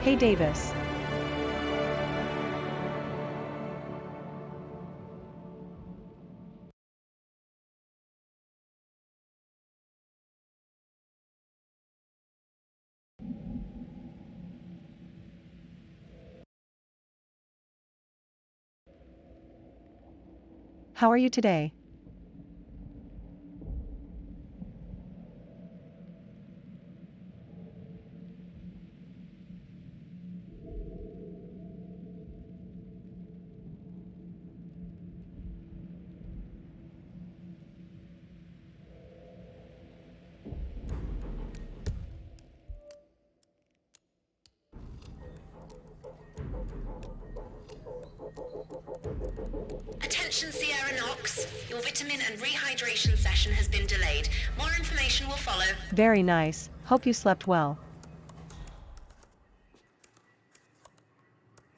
Hey Davis. How are you today? Attention Sierra Knox, your vitamin and rehydration session has been delayed. More information will follow. Very nice, hope you slept well.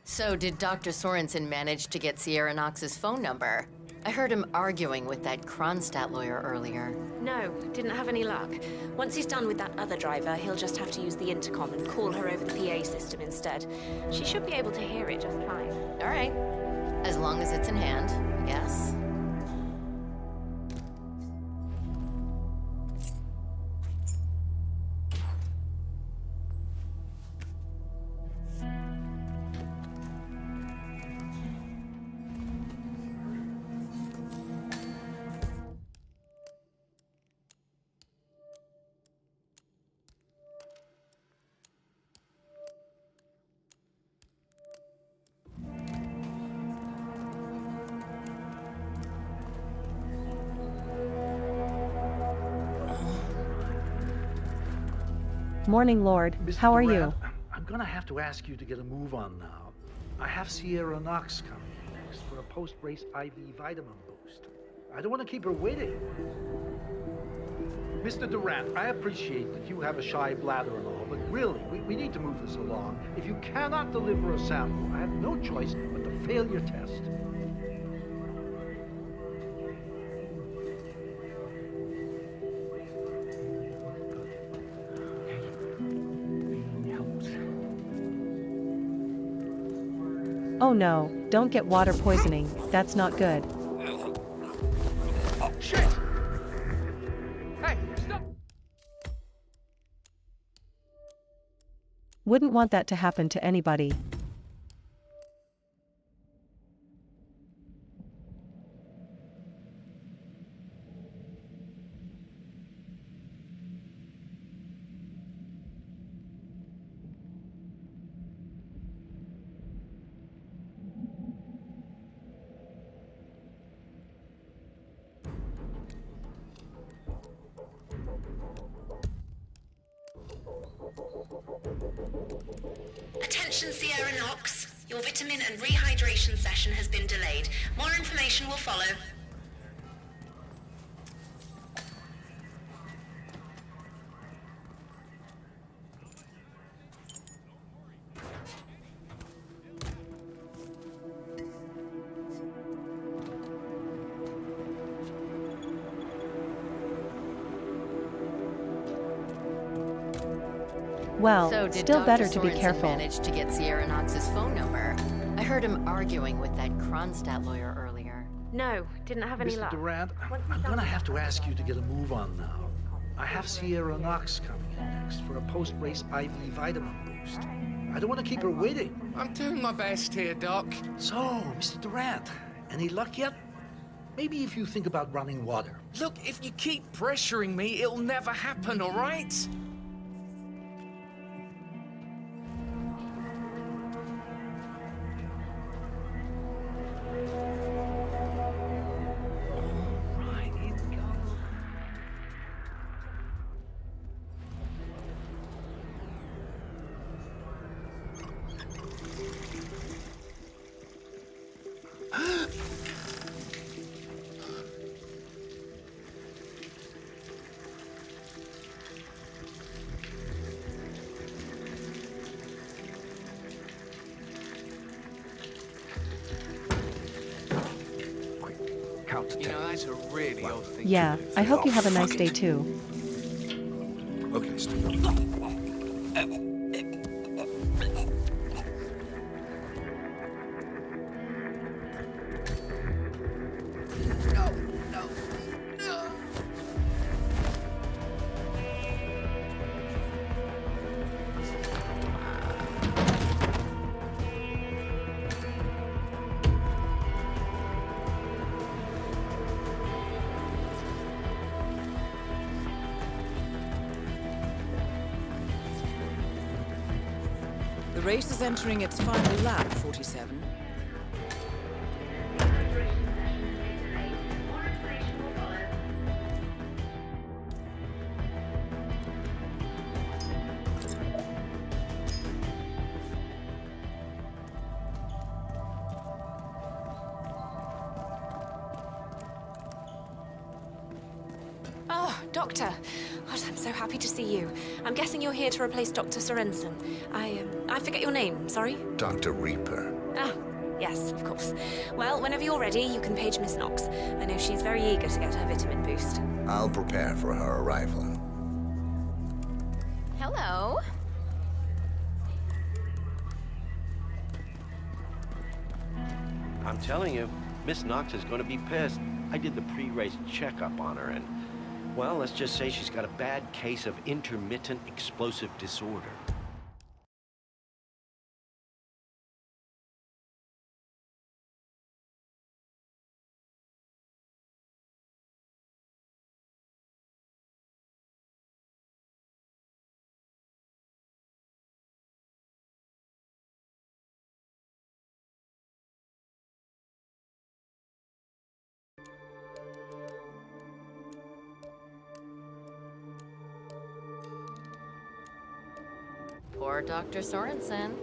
So did Dr. Sorensen manage to get Sierra Knox's phone number? I heard him arguing with that Kronstadt lawyer earlier. No, didn't have any luck. Once he's done with that other driver, he'll just have to use the intercom and call her over the PA system instead. She should be able to hear it just fine. All right. As long as it's in hand, I guess. Morning, Lord. Mr. How are Durant, you? I'm gonna have to ask you to get a move on now. I have Sierra Knox coming next for a post-race IV vitamin boost. I don't want to keep her waiting. Mr. Durant, I appreciate that you have a shy bladder and all, but really, we need to move this along. If you cannot deliver a sample, I have no choice but to fail your test. Oh no, don't get water poisoning, that's not good. Oh, shit! Hey, stop! Wouldn't want that to happen to anybody. Attention Sierra Knox, your vitamin and rehydration session has been delayed. More information will follow. Well, So did still Dr. better to be Sorensen careful. manage to get Sierra Knox's phone number? I heard him arguing with that Kronstadt lawyer earlier. No, didn't have any Mr. luck. Durant, I'm gonna have to ask you to get a move on now. I have Sierra Knox coming next for a post-race IV vitamin boost. I don't want to keep her waiting. I'm doing my best here, Doc. So, Mr. Durant, any luck yet? Maybe if you think about running water. Look, if you keep pressuring me, it'll never happen, all right? Count to You 10. know, that's a really odd thing Yeah, to do. I hope you have a nice fuck day it. too. Okay, stop. The race is entering its final lap, 47. Oh, Doctor. Gosh, I'm so happy to see you. I'm guessing you're here to replace Dr. Sorensen. I forget your name, sorry? Dr. Reaper. Ah, yes, of course. Well, whenever you're ready, you can page Miss Knox. I know she's very eager to get her vitamin boost. I'll prepare for her arrival. Hello. I'm telling you, Miss Knox is going to be pissed. I did the pre-race checkup on her and, well, let's just say she's got a bad case of intermittent explosive disorder. Poor Dr. Sorensen.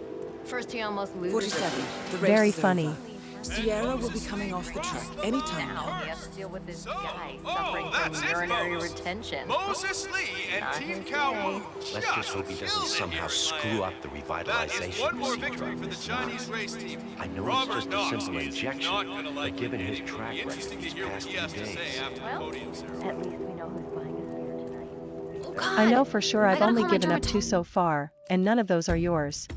First he almost loses 47. The race Very is funny. over. Sierra will be coming off the track anytime now. now. He has to deal with this guy suffering from urinary retention. Moses Lee and Not Team his Calhoun. Let's just hope he doesn't somehow screw up the That is revitalization one more procedure victory on for the Miss Chinese Knox. race team. I know Robert it's just a Knox simple is injection, not gonna but like given it. his It'll track be record interesting to these hear what past he few has to say days. after the Well, podium ceremony. at least we know who's buying us dinner tonight. Oh, God. I know for sure I've gotta only call my given up two so far, and none of those are yours.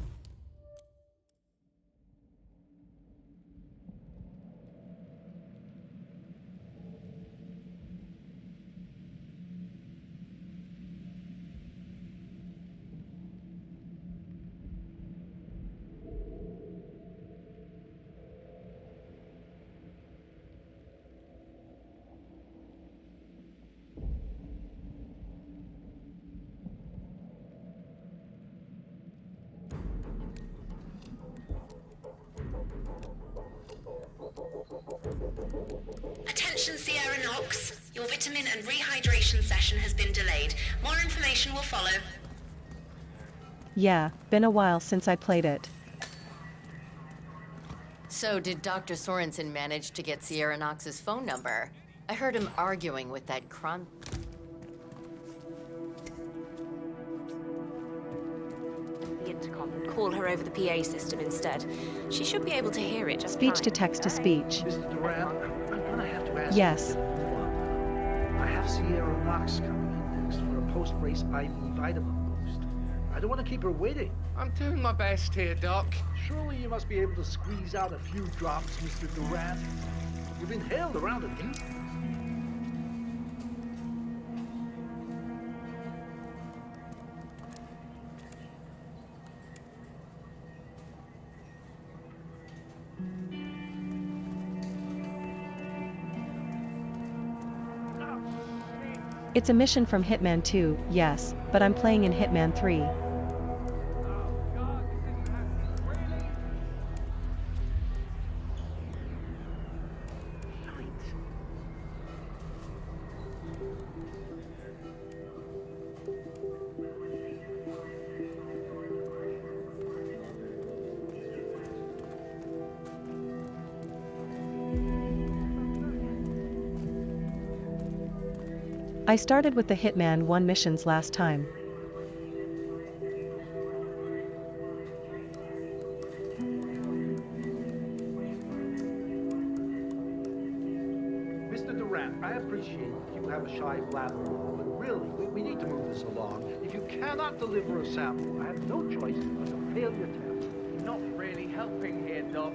Attention Sierra Knox. Your vitamin and rehydration session has been delayed. More information will follow. Yeah, been a while since I played it. So did Dr. Sorensen manage to get Sierra Knox's phone number? I heard him arguing with that The intercom and call her over the PA system instead. She should be able to hear it just Speech fine. to text to speech. Mr. Durant, I'm gonna have to ask Yes. you to get a move on now. I have Sierra Knox coming in next for a post-race IV vitamin boost. I don't want to keep her waiting. I'm doing my best here, Doc. Surely you must be able to squeeze out a few drops, Mr. Durant. You've been hailed around it, deep. It's a mission from Hitman 2, yes, but I'm playing in Hitman 3. I started with the Hitman 1 missions last time. Mr. Durant, I appreciate you have a shy blabber, but really, we need to move this along. If you cannot deliver a sample, I have no choice but to fail your test. Not really helping here, Doc.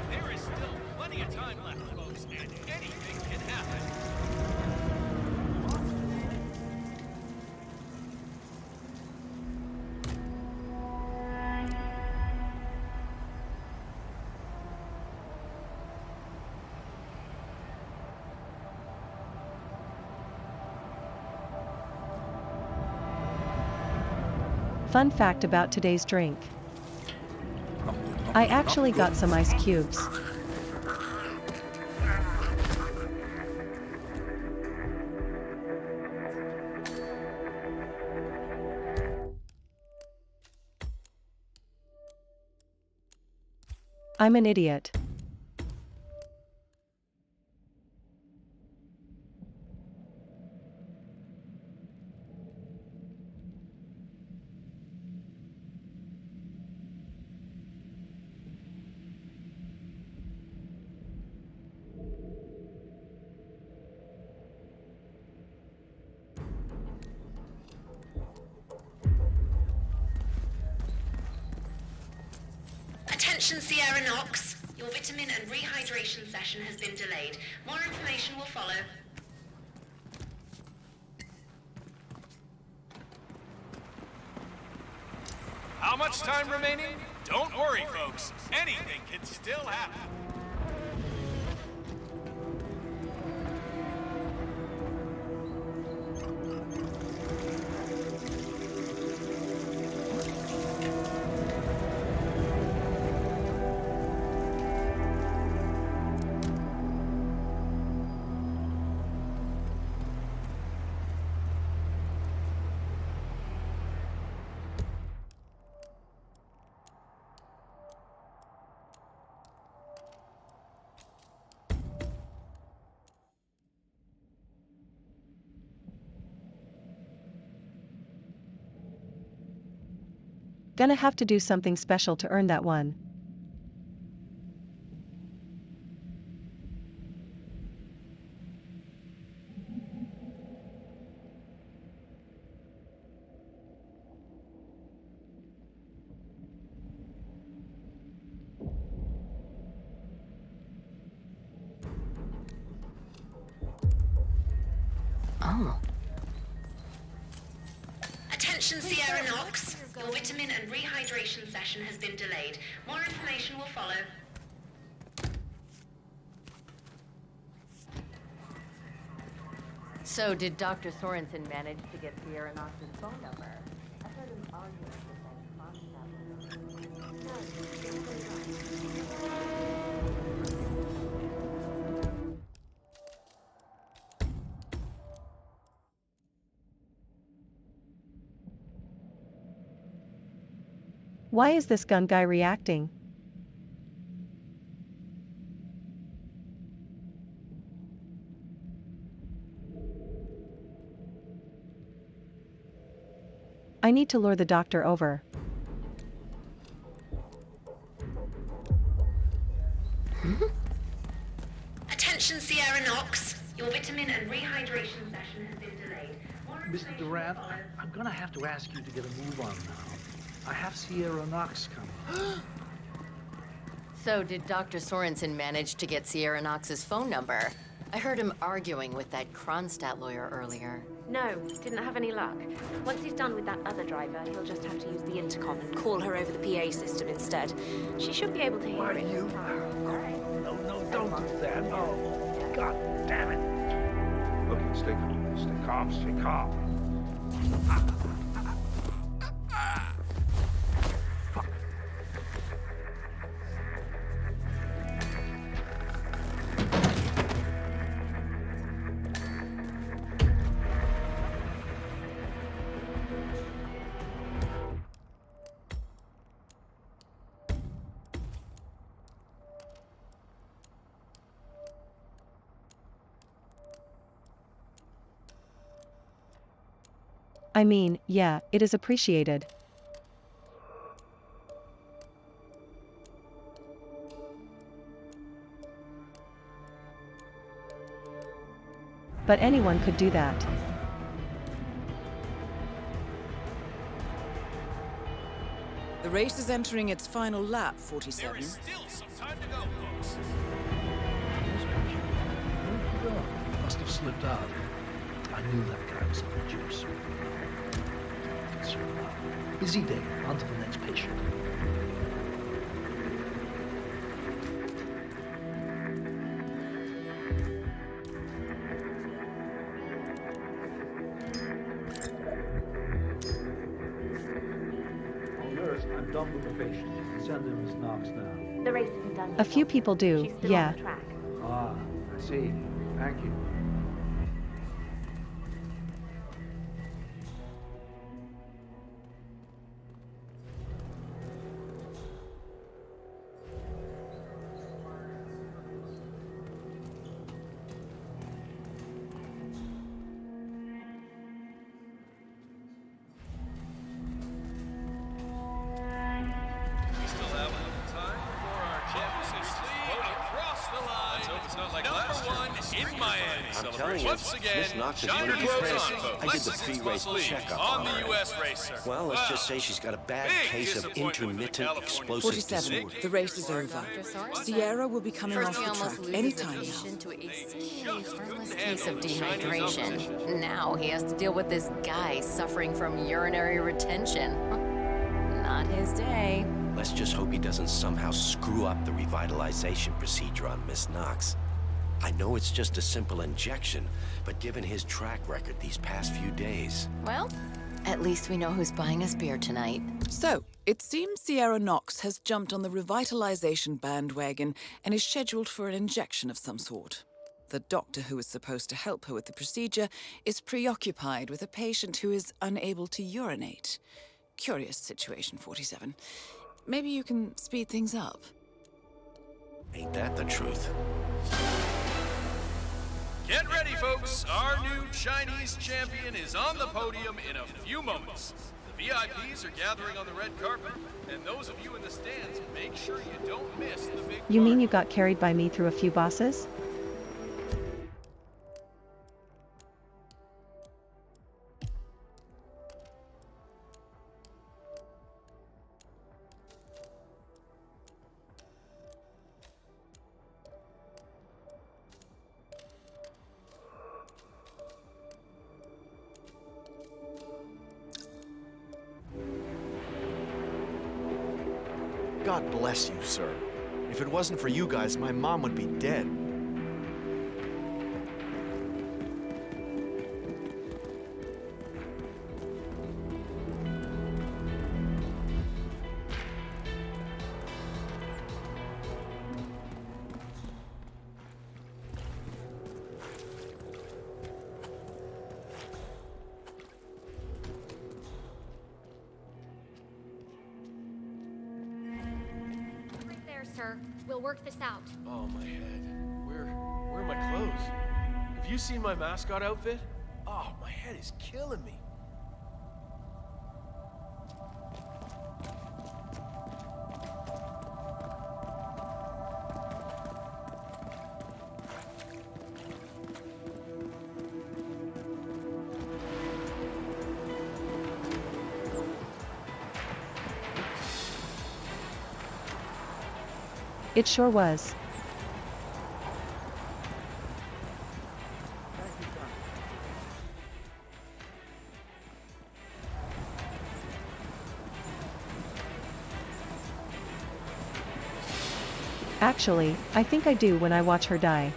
There is still plenty of time left, folks, and anything can happen. Fun fact about today's drink. I actually got some ice cubes. I'm an idiot. Attention Sierra Knox. Your vitamin and rehydration session has been delayed. More information will follow. How much time remaining? Don't worry, folks. Anything can still happen. Gonna have to do something special to earn that one. Oh. Attention Sierra Knox. Your vitamin and rehydration session has been delayed. More information will follow. So, did Dr. Sorensen manage to get Sierra Knox's phone number? I heard him arguing with Why is this gun guy reacting? I need to lure the doctor over. Attention Sierra Knox. Your vitamin and rehydration session has been delayed. More Mr. information Durant, will follow. I'm gonna have to ask you to get a move on now. I have Sierra Knox coming. So, did Dr. Sorensen manage to get Sierra Knox's phone number? I heard him arguing with that Kronstadt lawyer earlier. No, didn't have any luck. Once he's done with that other driver, he'll just have to use the intercom and call her over the PA system instead. She should be able to hear it. You? No, don't do that. Oh, God damn it. Look, stay calm. Stay calm. Stay calm. I mean, yeah, it is appreciated. But anyone could do that. The race is entering its final lap, 47. There is still some time to go, folks. Where'd you go? Must have slipped out. I knew that guy was on the juice. Concerned now. Busy day. On to the next patient. done with the patient. Send in Miss Knox now. The race isn't done yet. A few people do, She's still yeah. on the track. Ah, I see. Thank you. We still have a little time before our championship across the line. Let's hope it's not like last year. In Miami. I'm telling you, Once again, Miss Knox is shine going to your be clothes pissed. on, folks. I did the pre-race checkup on on the her. U.S. racer. Well, let's just say she's got a bad Big case of disappointment for the intermittent California explosive 47. disorder. The race is over. Sierra will be coming First off he the almost track loses anytime now. attention to a seemingly harmless case of dehydration. Now he has to deal with this guy suffering from urinary retention. Not his day. Let's just hope he doesn't somehow screw up the revitalization procedure on Miss Knox. I know it's just a simple injection, but given his track record these past few days... Well, at least we know who's buying us beer tonight. So, it seems Sierra Knox has jumped on the revitalization bandwagon and is scheduled for an injection of some sort. The doctor who is supposed to help her with the procedure is preoccupied with a patient who is unable to urinate. Curious situation, 47. Maybe you can speed things up. Ain't that the truth? Get ready, folks. Our new Chinese champion is on the podium in a few moments. The VIPs are gathering on the red carpet, and those of you in the stands, make sure you don't miss the big You mean party. you got carried by me through a few bosses? God bless you, sir. If it wasn't for you guys, my mom would be dead. There, sir. We'll work this out. Oh, my head. Where are my clothes? Have you seen my mascot outfit? Oh, my head is killing me. It sure was. Actually, I think I do when I watch her die.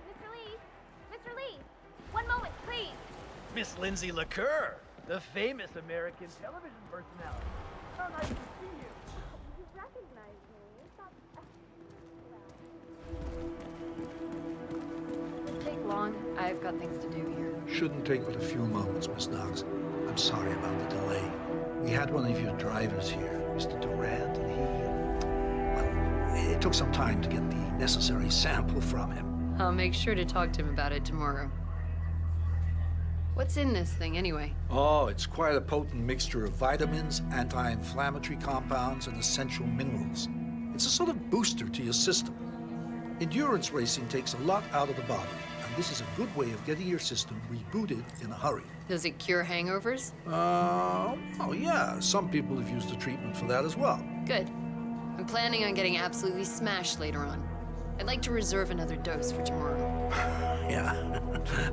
Mr. Lee! Mr. Lee! One moment, please! Miss Lindsay LaCour, the famous American television personality. How nice to see you. You recognize me. Won't take long. I've got things to do here. Shouldn't take but a few moments, Miss Knox. I'm sorry about the delay. We had one of your drivers here, Mr. Durant, and it took some time to get the necessary sample from him. I'll make sure to talk to him about it tomorrow. What's in this thing, anyway? Oh, it's quite a potent mixture of vitamins, anti-inflammatory compounds, and essential minerals. It's a sort of booster to your system. Endurance racing takes a lot out of the body, and this is a good way of getting your system rebooted in a hurry. Does it cure hangovers? Oh yeah, some people have used the treatment for that as well. Good. I'm planning on getting absolutely smashed later on. I'd like to reserve another dose for tomorrow. Yeah,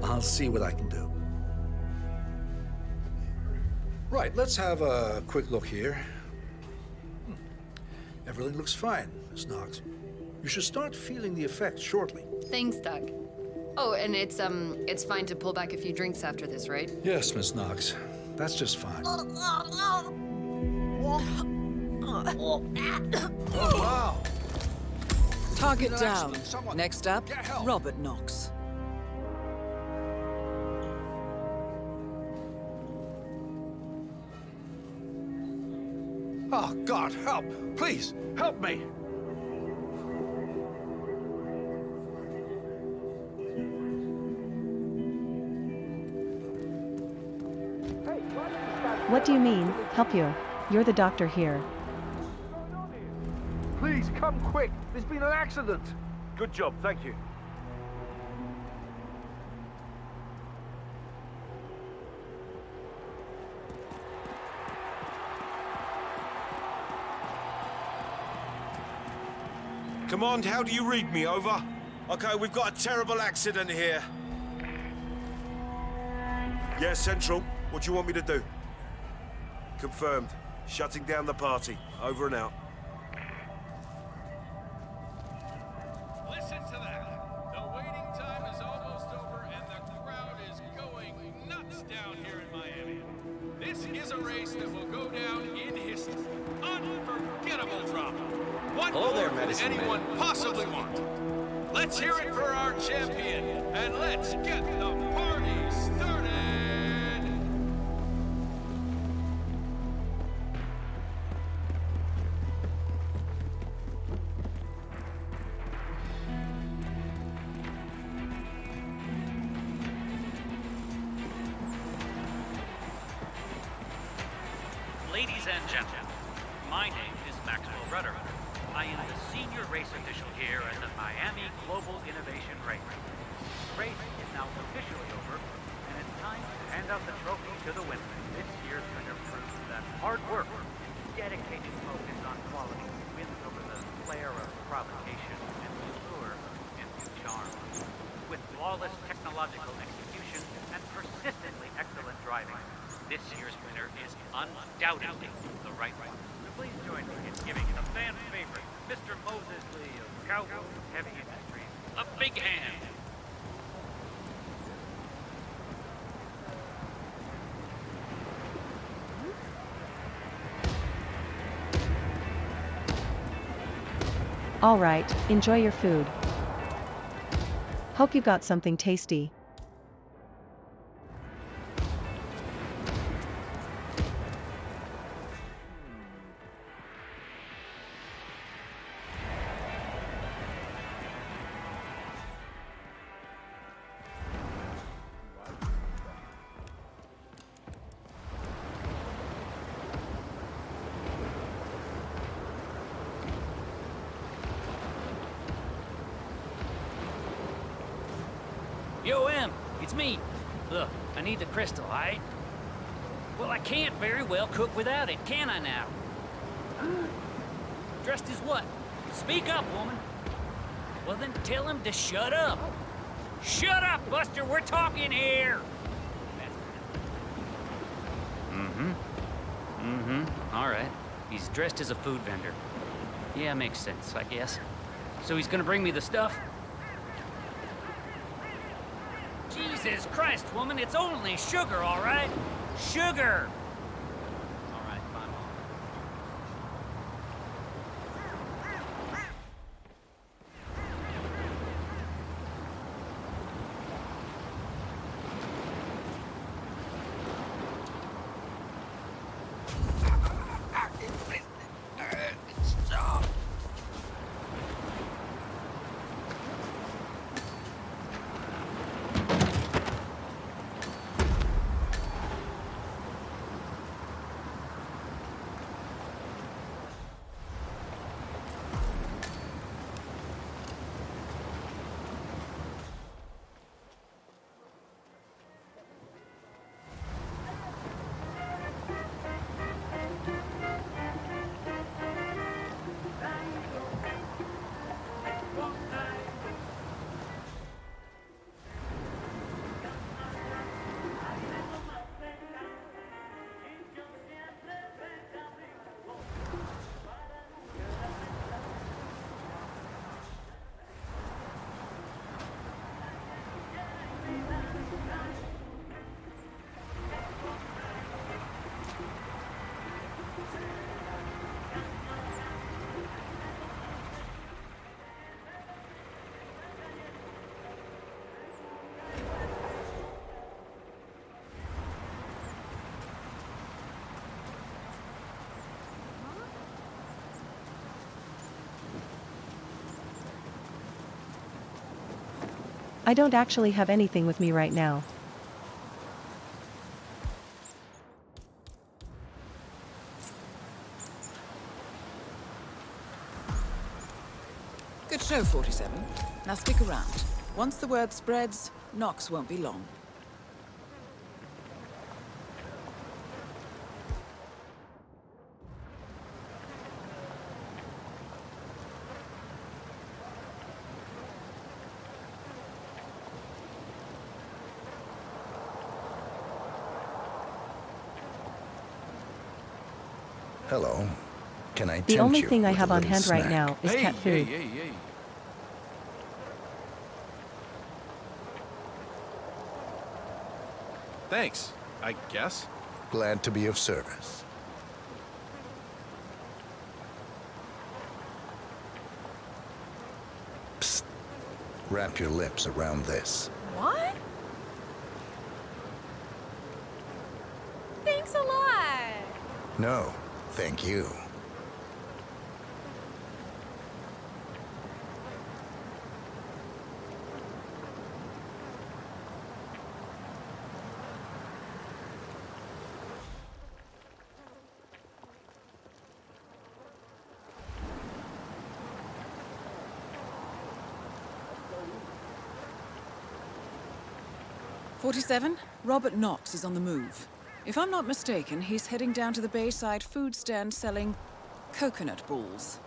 I'll see what I can do. Right, let's have a quick look here. Everything looks fine, Miss Knox. You should start feeling the effects shortly. Thanks, Doug. Oh, and it's fine to pull back a few drinks after this, right? Yes, Miss Knox. That's just fine. Oh, wow. Target down. Next up, Robert Knox. Oh, God, help! Please, help me! What do you mean, help you? You're the doctor here. Please, come quick. There's been an accident. Good job, thank you. Command, how do you read me? Over. Okay, we've got a terrible accident here. Yeah, Central. What do you want me to do? Confirmed. Shutting down the party. Over and out. Listen to that. The waiting time is almost over and the crowd is going nuts down here in Miami. This is a race that will go down in history. Unforgettable drama. What more could anyone possibly want? Let's hear it for our champion, and let's get the party started! Ladies and gentlemen, my name is Maxwell Rudder. I am the senior race official here at the Miami Global Innovation Race. The race is now officially over, and it's time to hand out the trophy to the winner. This year's winner proves that hard work and dedicated focus on quality wins over the flair of provocation and lure into charm. With flawless technological execution and persistently excellent driving, this year's winner is undoubtedly the right one. Please join me in giving the fan favorite, Mr. Moses Lee of Cowboy Heavy Industries, a big hand. All right, enjoy your food. Hope you got something tasty. Yo, Em, it's me. Look, I need the crystal, aight? Well, I can't very well cook without it, can I now? Dressed as what? Speak up, woman. Well, then tell him to shut up. Shut up, Buster, we're talking here! All right. He's dressed as a food vendor. Yeah, makes sense, I guess. So he's gonna bring me the stuff? Jesus Christ, woman, it's only sugar, all right? Sugar! All right, fine. I don't actually have anything with me right now. Good show, 47. Now stick around. Once the word spreads, Knox won't be long. Hello. Can I The tempt only you thing I with a have on little hand right snack? now is cat food. Hey. Thanks, I guess. Glad to be of service. Psst. Wrap your lips around this. What? Thanks a lot. No, thank you. "47, Robert Knox is on the move. If I'm not mistaken, he's heading down to the Bayside food stand selling coconut balls."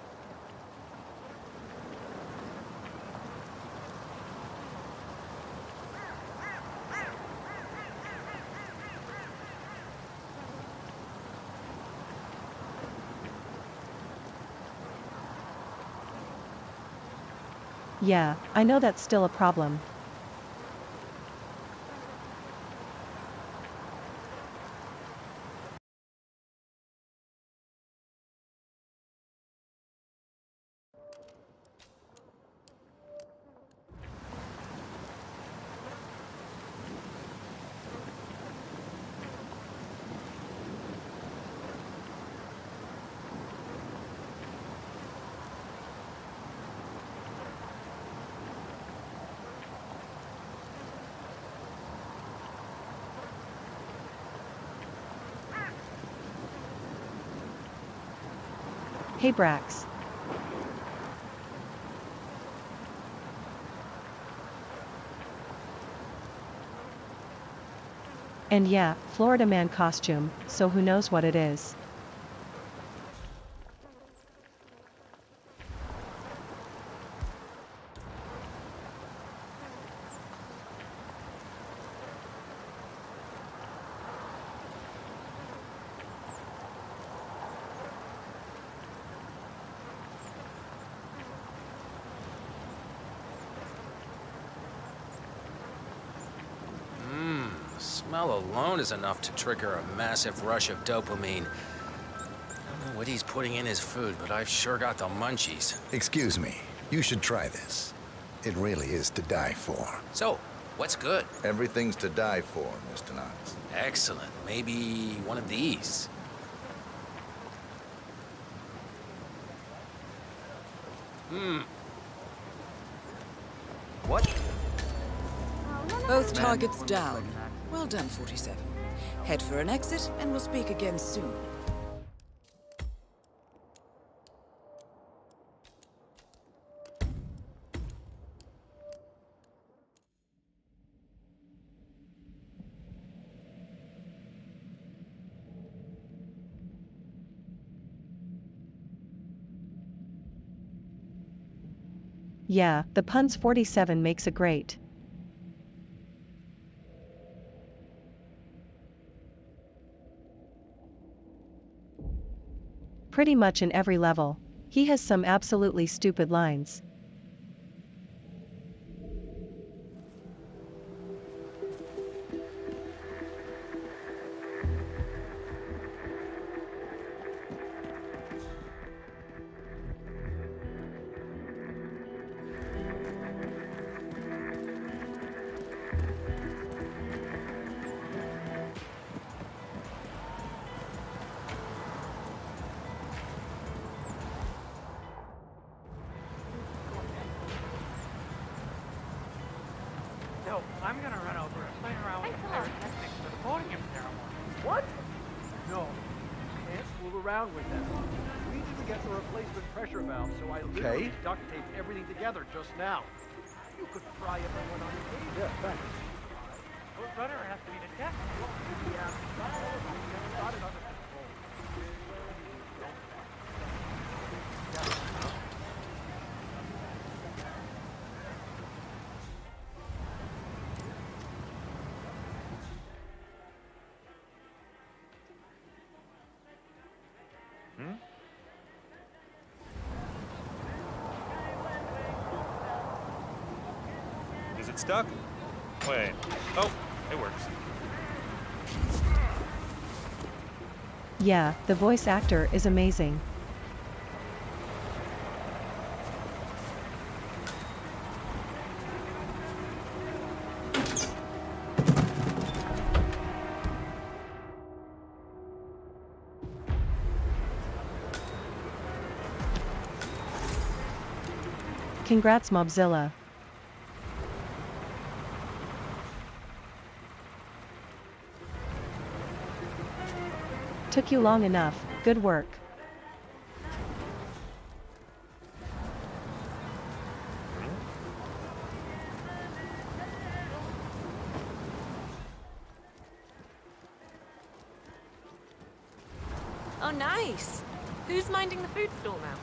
Yeah, I know that's still a problem. Hey Brax. And yeah, Florida man costume, so who knows what it is. Smell alone is enough to trigger a massive rush of dopamine. I don't know what he's putting in his food, but I've sure got the munchies. Excuse me. You should try this. It really is to die for. So, what's good? Everything's to die for, Mr. Knox. Excellent. Maybe one of these. What? Both targets down. Well done, 47. Head for an exit, and we'll speak again soon. Yeah, the puns 47 makes a great. Pretty much in every level. He has some absolutely stupid lines. I'm gonna run over and play around with the pyrotechnics for the podium ceremony. What? No. Can't fool around with that. We need to get the replacement pressure valve, so I literally duct taped everything together just now. You could fry everyone on the cage. Yeah, thanks. What rudder has to be detected? Yeah, got it under control. Is it stuck? Wait. Oh, it works. Yeah, the voice actor is amazing. Congrats, Mobzilla. Took you long enough. Good work. Oh, nice. Who's minding the food stall now?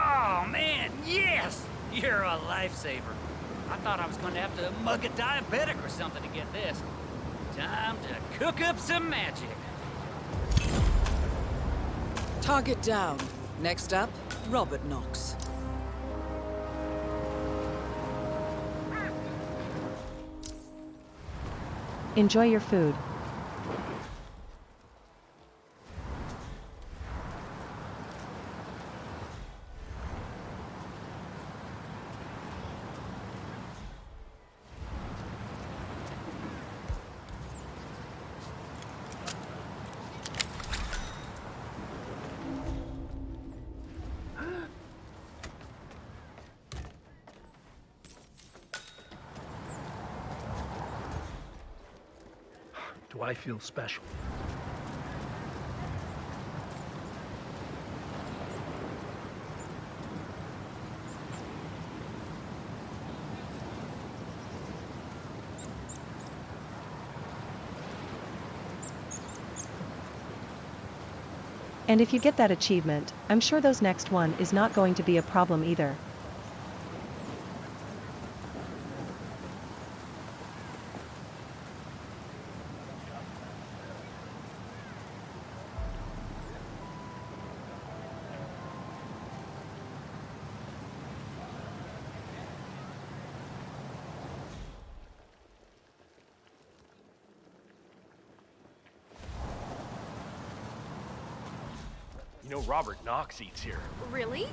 Oh, man, yes! You're a lifesaver. I thought I was going to have to mug a diabetic or something to get this. Time to cook up some magic. Target down. Next up, Robert Knox. Enjoy your food. Do I feel special? And if you get that achievement, I'm sure those next one is not going to be a problem either. You know Robert Knox eats here. Really?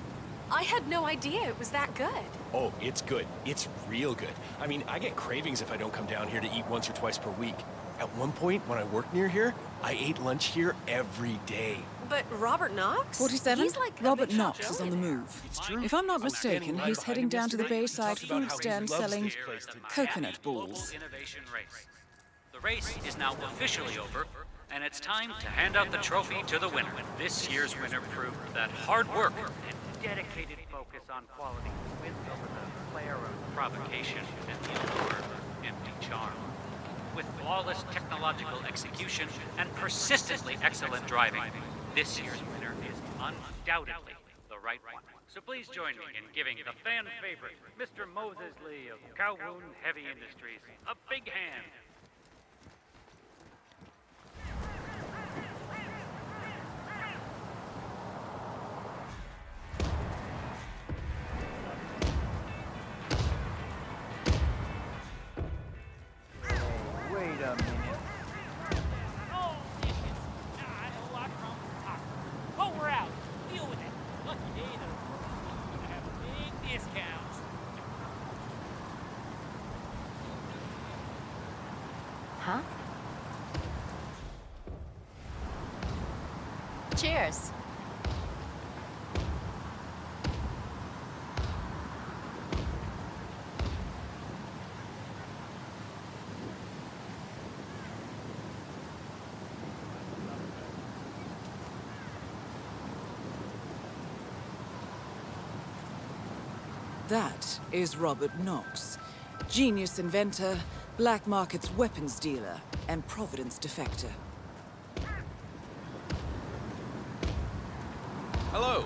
I had no idea it was that good. Oh, it's good. It's real good. I mean, I get cravings if I don't come down here to eat once or twice per week. At one point, when I worked near here, I ate lunch here every day. But Robert Knox? 47? He's like Robert Knox is on the move. If I'm not mistaken, he's heading down to the Bayside food stand selling coconut balls. Innovation race. The race is now officially over, and it's time to hand out the trophy to the winner. This year's winner proved that hard work and dedicated focus on quality wins over the flair of provocation and the allure of empty charm. With flawless technological execution and persistently excellent driving, this year's winner is undoubtedly the right one. So please join me in giving the fan favorite, Mr. Moses Lee of Kowloon Heavy Industries, a big hand. Wait a minute. Oh, dishes. I know I promised tacos. Oh, we're out. Deal with it. Lucky day that we're gonna have big discounts. Huh? Cheers. That is Robert Knox, genius inventor, black markets weapons dealer, and Providence defector. Hello.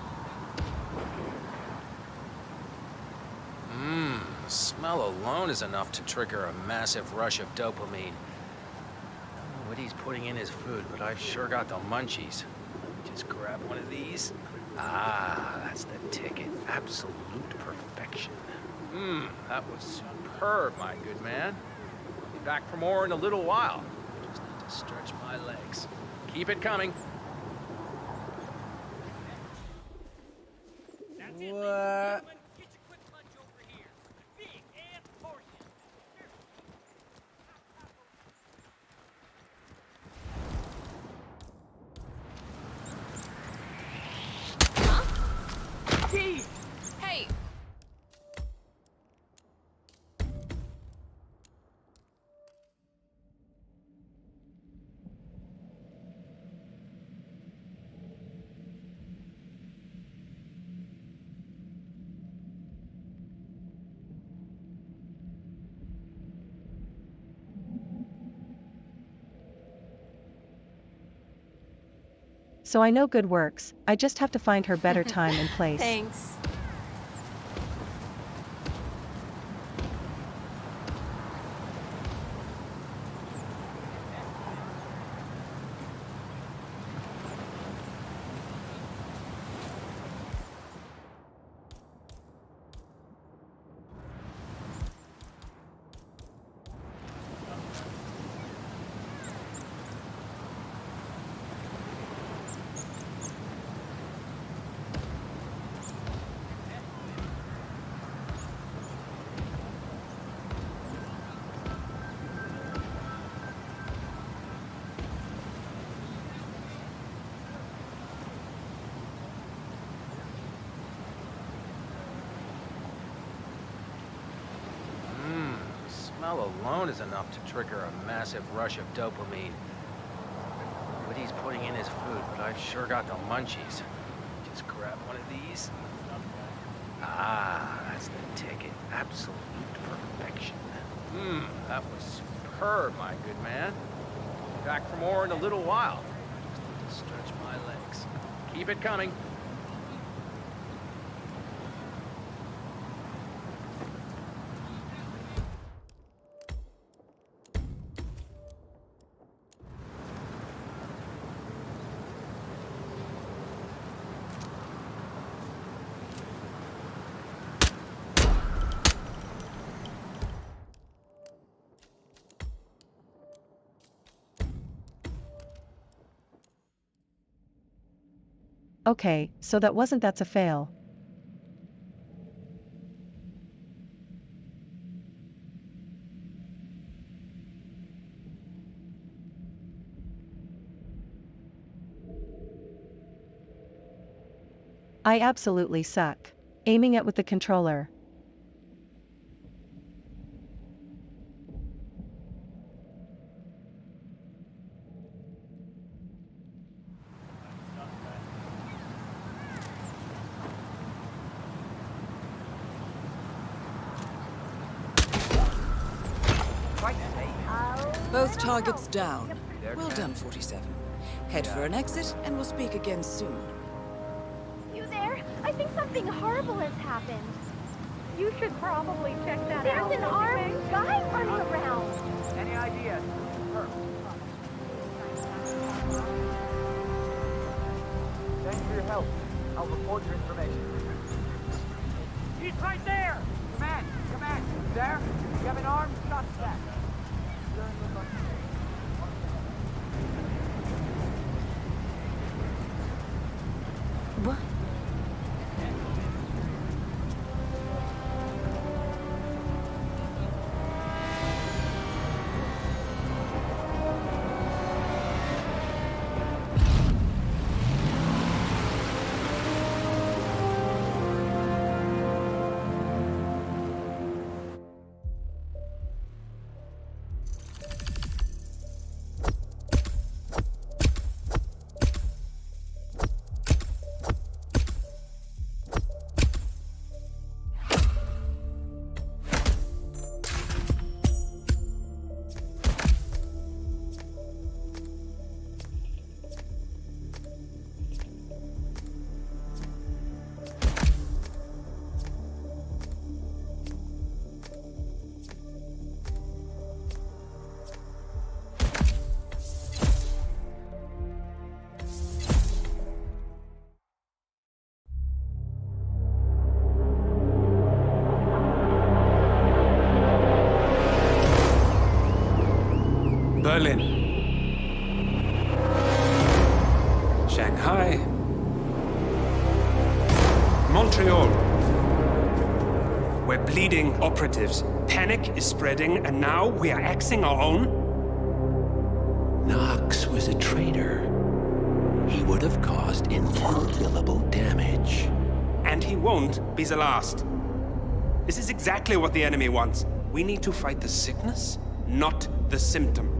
The smell alone is enough to trigger a massive rush of dopamine. I don't know what he's putting in his food, but I've sure got the munchies. Just grab one of these. Ah, that's the ticket. Absolute perfection. That was superb, my good man. Be back for more in a little while. Just need to stretch my legs. Keep it coming. What? Hey! So I know good works, I just have to find her better time and place. Thanks. Smell alone is enough to trigger a massive rush of dopamine. What he's putting in his food, but I've sure got the munchies. Just grab one of these. Ah, that's the ticket. Absolute perfection. That was superb, my good man. Be back for more in a little while. Just need to stretch my legs. Keep it coming. Okay, so that's a fail. I absolutely suck. Aiming it with the controller. Both targets down. Well done, 47. Head for an exit, and we'll speak again soon. You there? I I think something horrible has happened. You should probably check that out. There's an armed guy running around. Any ideas? Thanks for your help. I'll report your information. He's right there! Command! Command! There? You have an armed suspect. What? Berlin, Shanghai, Montreal. We're bleeding operatives. Panic is spreading, and now we are axing our own? Knox was a traitor. He would have caused incalculable damage. And he won't be the last. This is exactly what the enemy wants. We need to fight the sickness, not the symptom.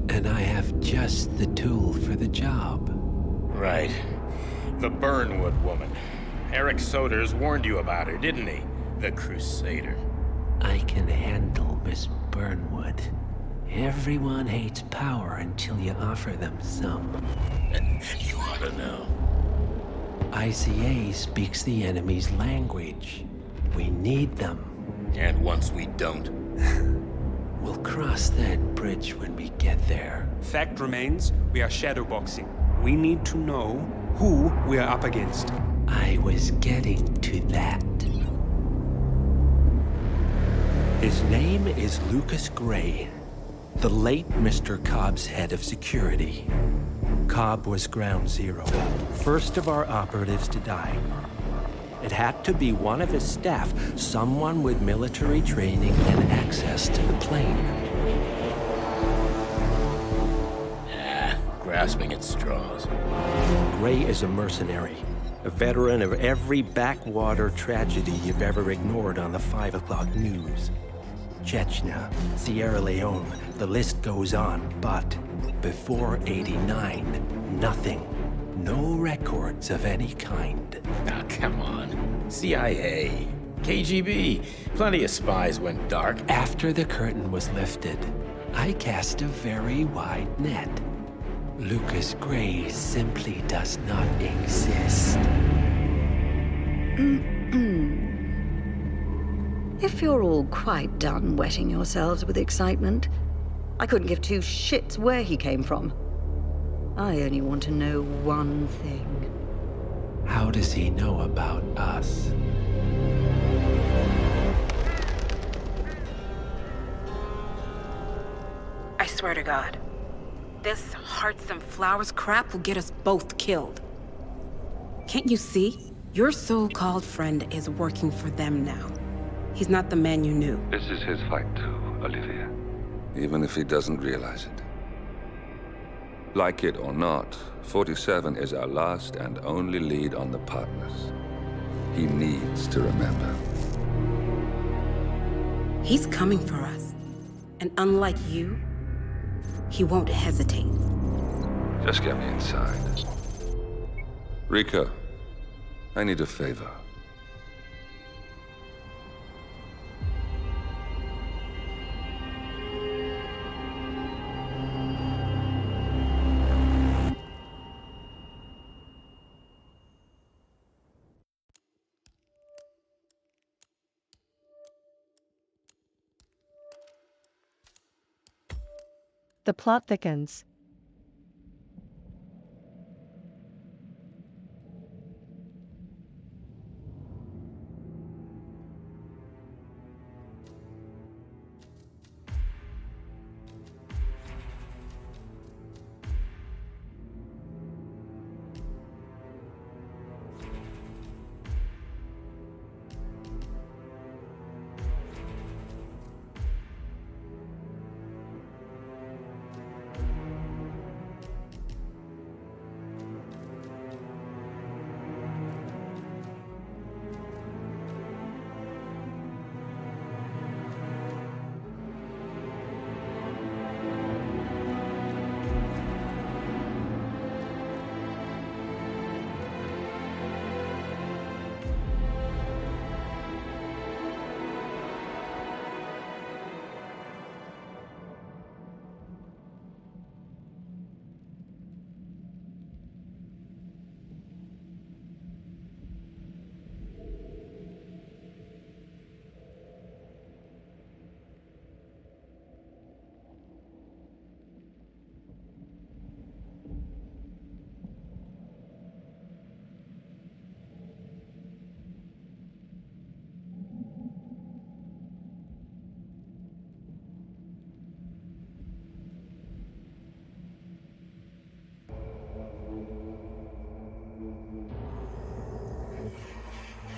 And I have just the tool for the job. Right. The Burnwood woman. Eric Soders warned you about her, didn't he? The Crusader. I can handle Miss Burnwood. Everyone hates power until you offer them some. You ought to know. ICA speaks the enemy's language. We need them. And once we don't? We'll cross that bridge when we get there. Fact remains, we are shadowboxing. We need to know who we are up against. I was getting to that. His name is Lucas Gray, the late Mr. Cobb's head of security. Cobb was ground zero, first of our operatives to die. It had to be one of his staff, someone with military training and access to the plane. Grasping at straws. Gray is a mercenary, a veteran of every backwater tragedy you've ever ignored on the 5 o'clock news. Chechnya, Sierra Leone, the list goes on, but before '89, nothing. No records of any kind. Ah, come on. CIA, KGB, plenty of spies went dark. After the curtain was lifted, I cast a very wide net. Lucas Gray simply does not exist. If you're all quite done wetting yourselves with excitement, I couldn't give two shits where he came from. I only want to know one thing. How does he know about us? I swear to God, this hearts and flowers crap will get us both killed. Can't you see? Your so-called friend is working for them now. He's not the man you knew. This is his fight too, Olivia. Even if he doesn't realize it. Like it or not, 47 is our last and only lead on the partners. He needs to remember. He's coming for us. And unlike you, he won't hesitate. Just get me inside. Rico, I need a favor. The plot thickens.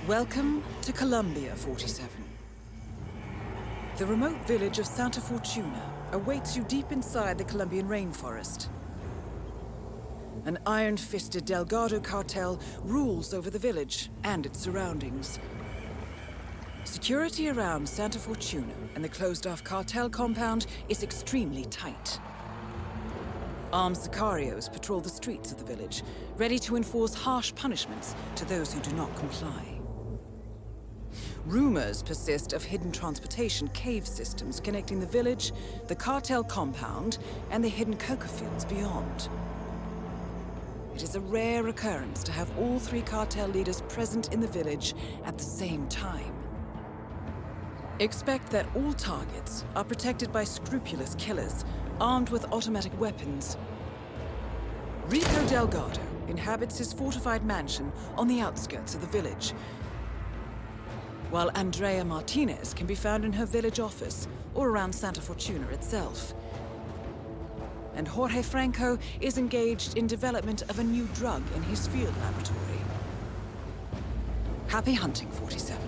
Welcome to Columbia, 47. The remote village of Santa Fortuna awaits you deep inside the Colombian rainforest. An iron-fisted Delgado cartel rules over the village and its surroundings. Security around Santa Fortuna and the closed-off cartel compound is extremely tight. Armed sicarios patrol the streets of the village, ready to enforce harsh punishments to those who do not comply. Rumors persist of hidden transportation cave systems connecting the village, the cartel compound, and the hidden coca fields beyond. It is a rare occurrence to have all three cartel leaders present in the village at the same time. Expect that all targets are protected by scrupulous killers, armed with automatic weapons. Rico Delgado inhabits his fortified mansion on the outskirts of the village, while Andrea Martinez can be found in her village office or around Santa Fortuna itself. And Jorge Franco is engaged in development of a new drug in his field laboratory. Happy hunting, 47.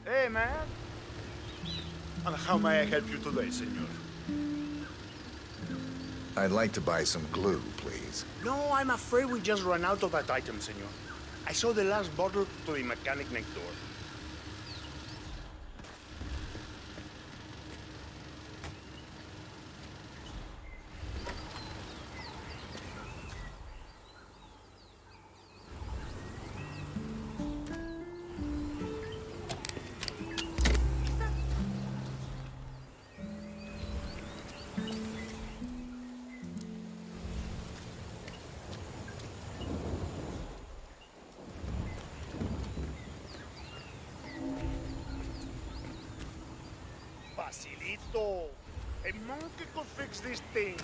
Hey, man. And how may I help you today, senor? I'd like to buy some glue, please. No, I'm afraid we just ran out of that item, senor. I saw the last bottle to the mechanic next door. Facilito. A monkey could fix this thing.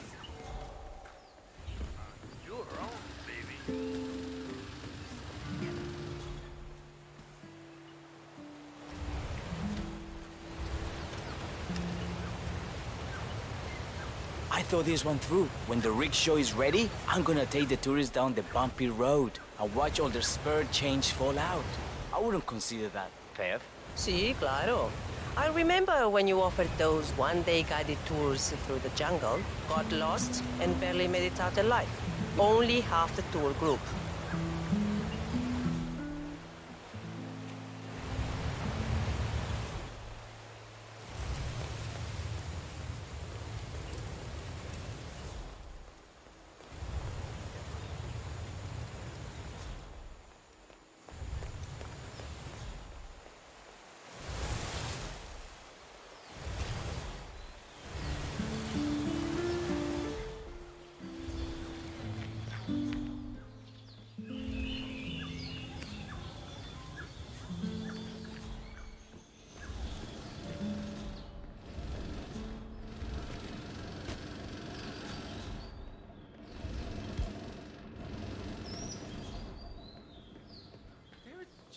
You're wrong, baby. I thought this one through. When the rickshaw is ready, I'm gonna take the tourists down the bumpy road and watch all their spur change fall out. I wouldn't consider that theft. Sí, claro. I remember when you offered those one-day guided tours through the jungle, got lost, and barely made it out alive. Only half the tour group.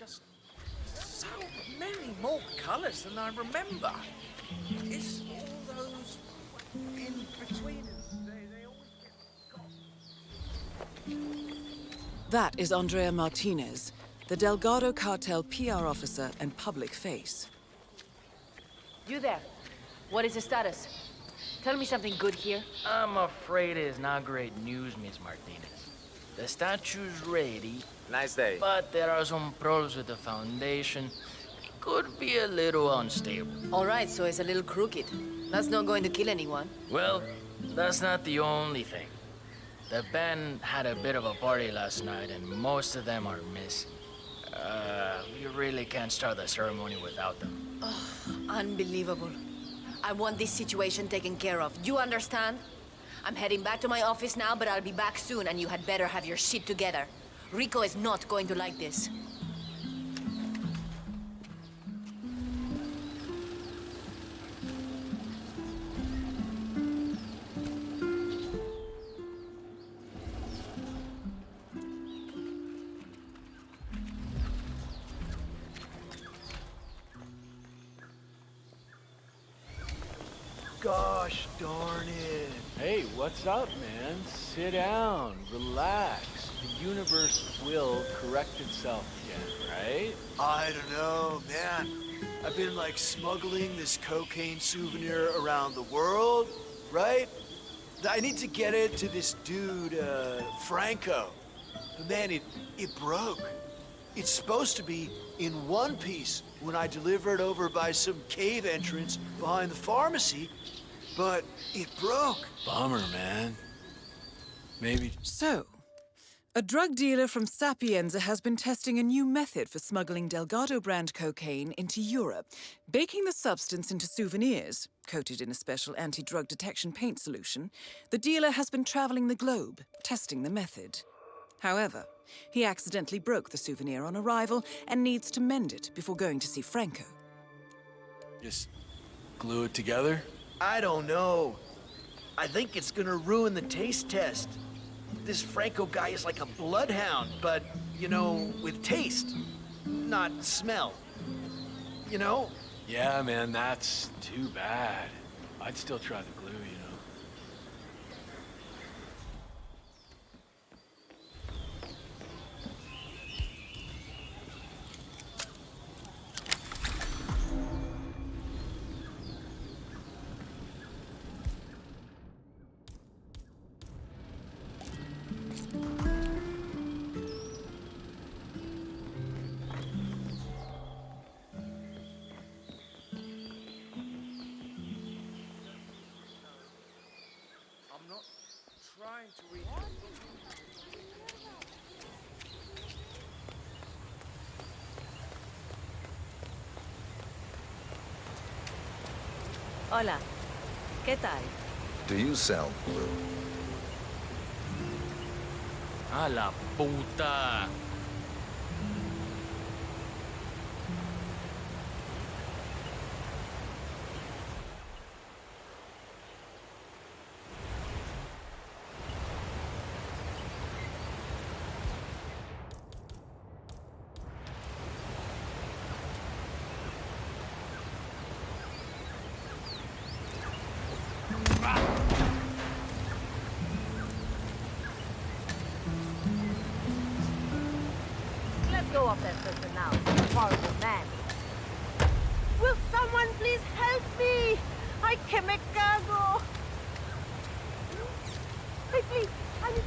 just so many more colors than I remember. It's all those in-betweeners. They always get That is Andrea Martinez, the Delgado cartel PR officer and public face. You there. What is the status? Tell me something good here. I'm afraid it is not great news, Miss Martinez. The statue's ready. Nice day. But there are some problems with the foundation. It could be a little unstable. All right, so it's a little crooked. That's not going to kill anyone. Well, that's not the only thing. The band had a bit of a party last night, and most of them are missing. We really can't start the ceremony without them. Oh, unbelievable. I want this situation taken care of. You understand? I'm heading back to my office now, but I'll be back soon, and you had better have your shit together. Rico is not going to like this. Gosh darn it. Hey, what's up, man? Sit down, relax. The universe will correct itself again, right? I don't know, man. I've been like smuggling this cocaine souvenir around the world, right? I need to get it to this dude, Franco. But man, it broke. It's supposed to be in one piece when I deliver it over by some cave entrance behind the pharmacy, but it broke. Bummer, man. Maybe... So, a drug dealer from Sapienza has been testing a new method for smuggling Delgado brand cocaine into Europe, baking the substance into souvenirs, coated in a special anti-drug detection paint solution. The dealer has been traveling the globe, testing the method. However, he accidentally broke the souvenir on arrival and needs to mend it before going to see Franco. Just glue it together? I don't know. I think it's gonna ruin the taste test. This Franco guy is like a bloodhound, but, you know, with taste, not smell. You know? Yeah, man, that's too bad. I'd still try the glue, you know. Hola. ¿Qué tal? Do you sell glue? A la puta. Let go of that person now, you horrible man. Will someone please help me? I que me cago. Hey, please, I need to...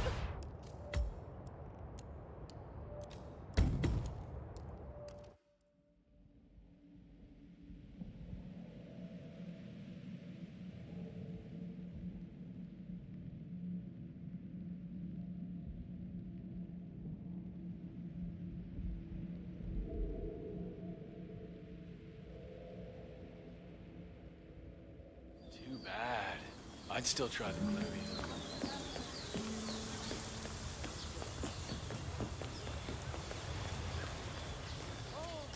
Too bad. I'd still try the glue, you know.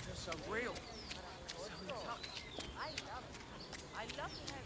Just so real. So touch. I love it. I love to have...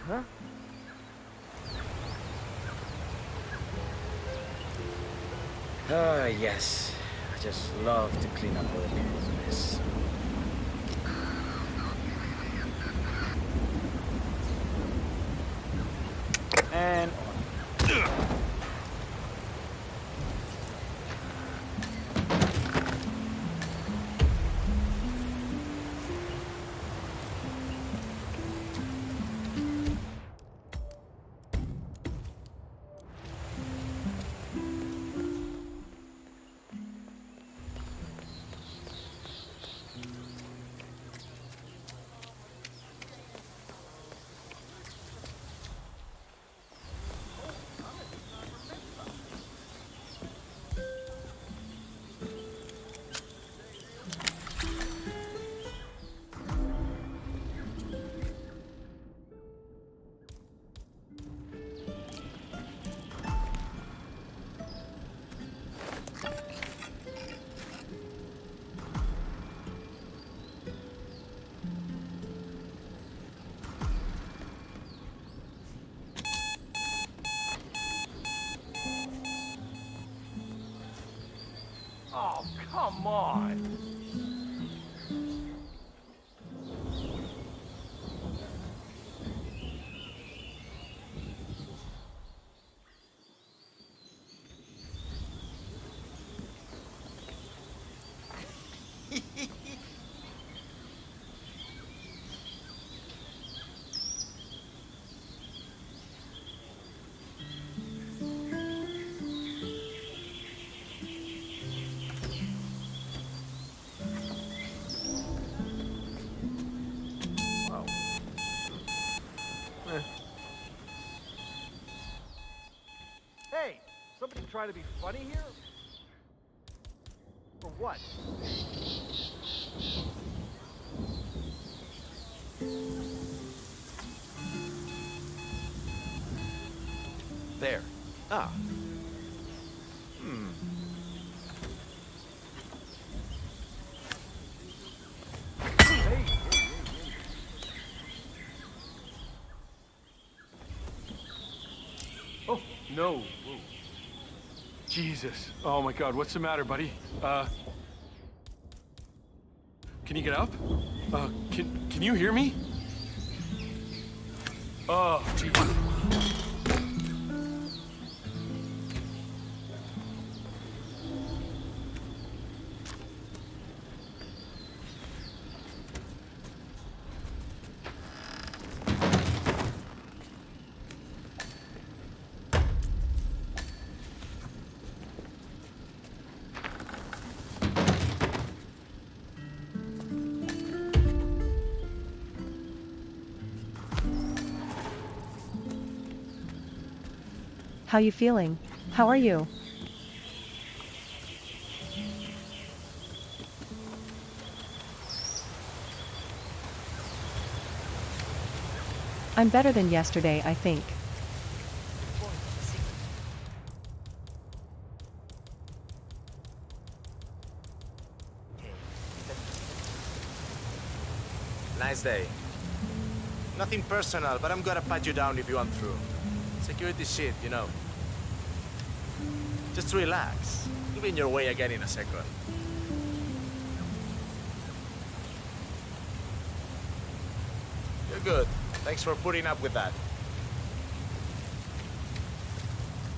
Huh? Ah, yes. I just love to clean up other people's mess. And Oh, come on! Hey, somebody trying to be funny here? Or what? There. Ah. Oh, no. Whoa. Jesus. Oh my God, what's the matter, buddy? Can you get up? Can you hear me? Oh, Jesus. How you feeling? How are you? I'm better than yesterday, I think. Nice day. Nothing personal, but I'm gonna pat you down if you want through. Security shit, you know. Just relax. You'll be in your way again in a second. You're good. Thanks for putting up with that.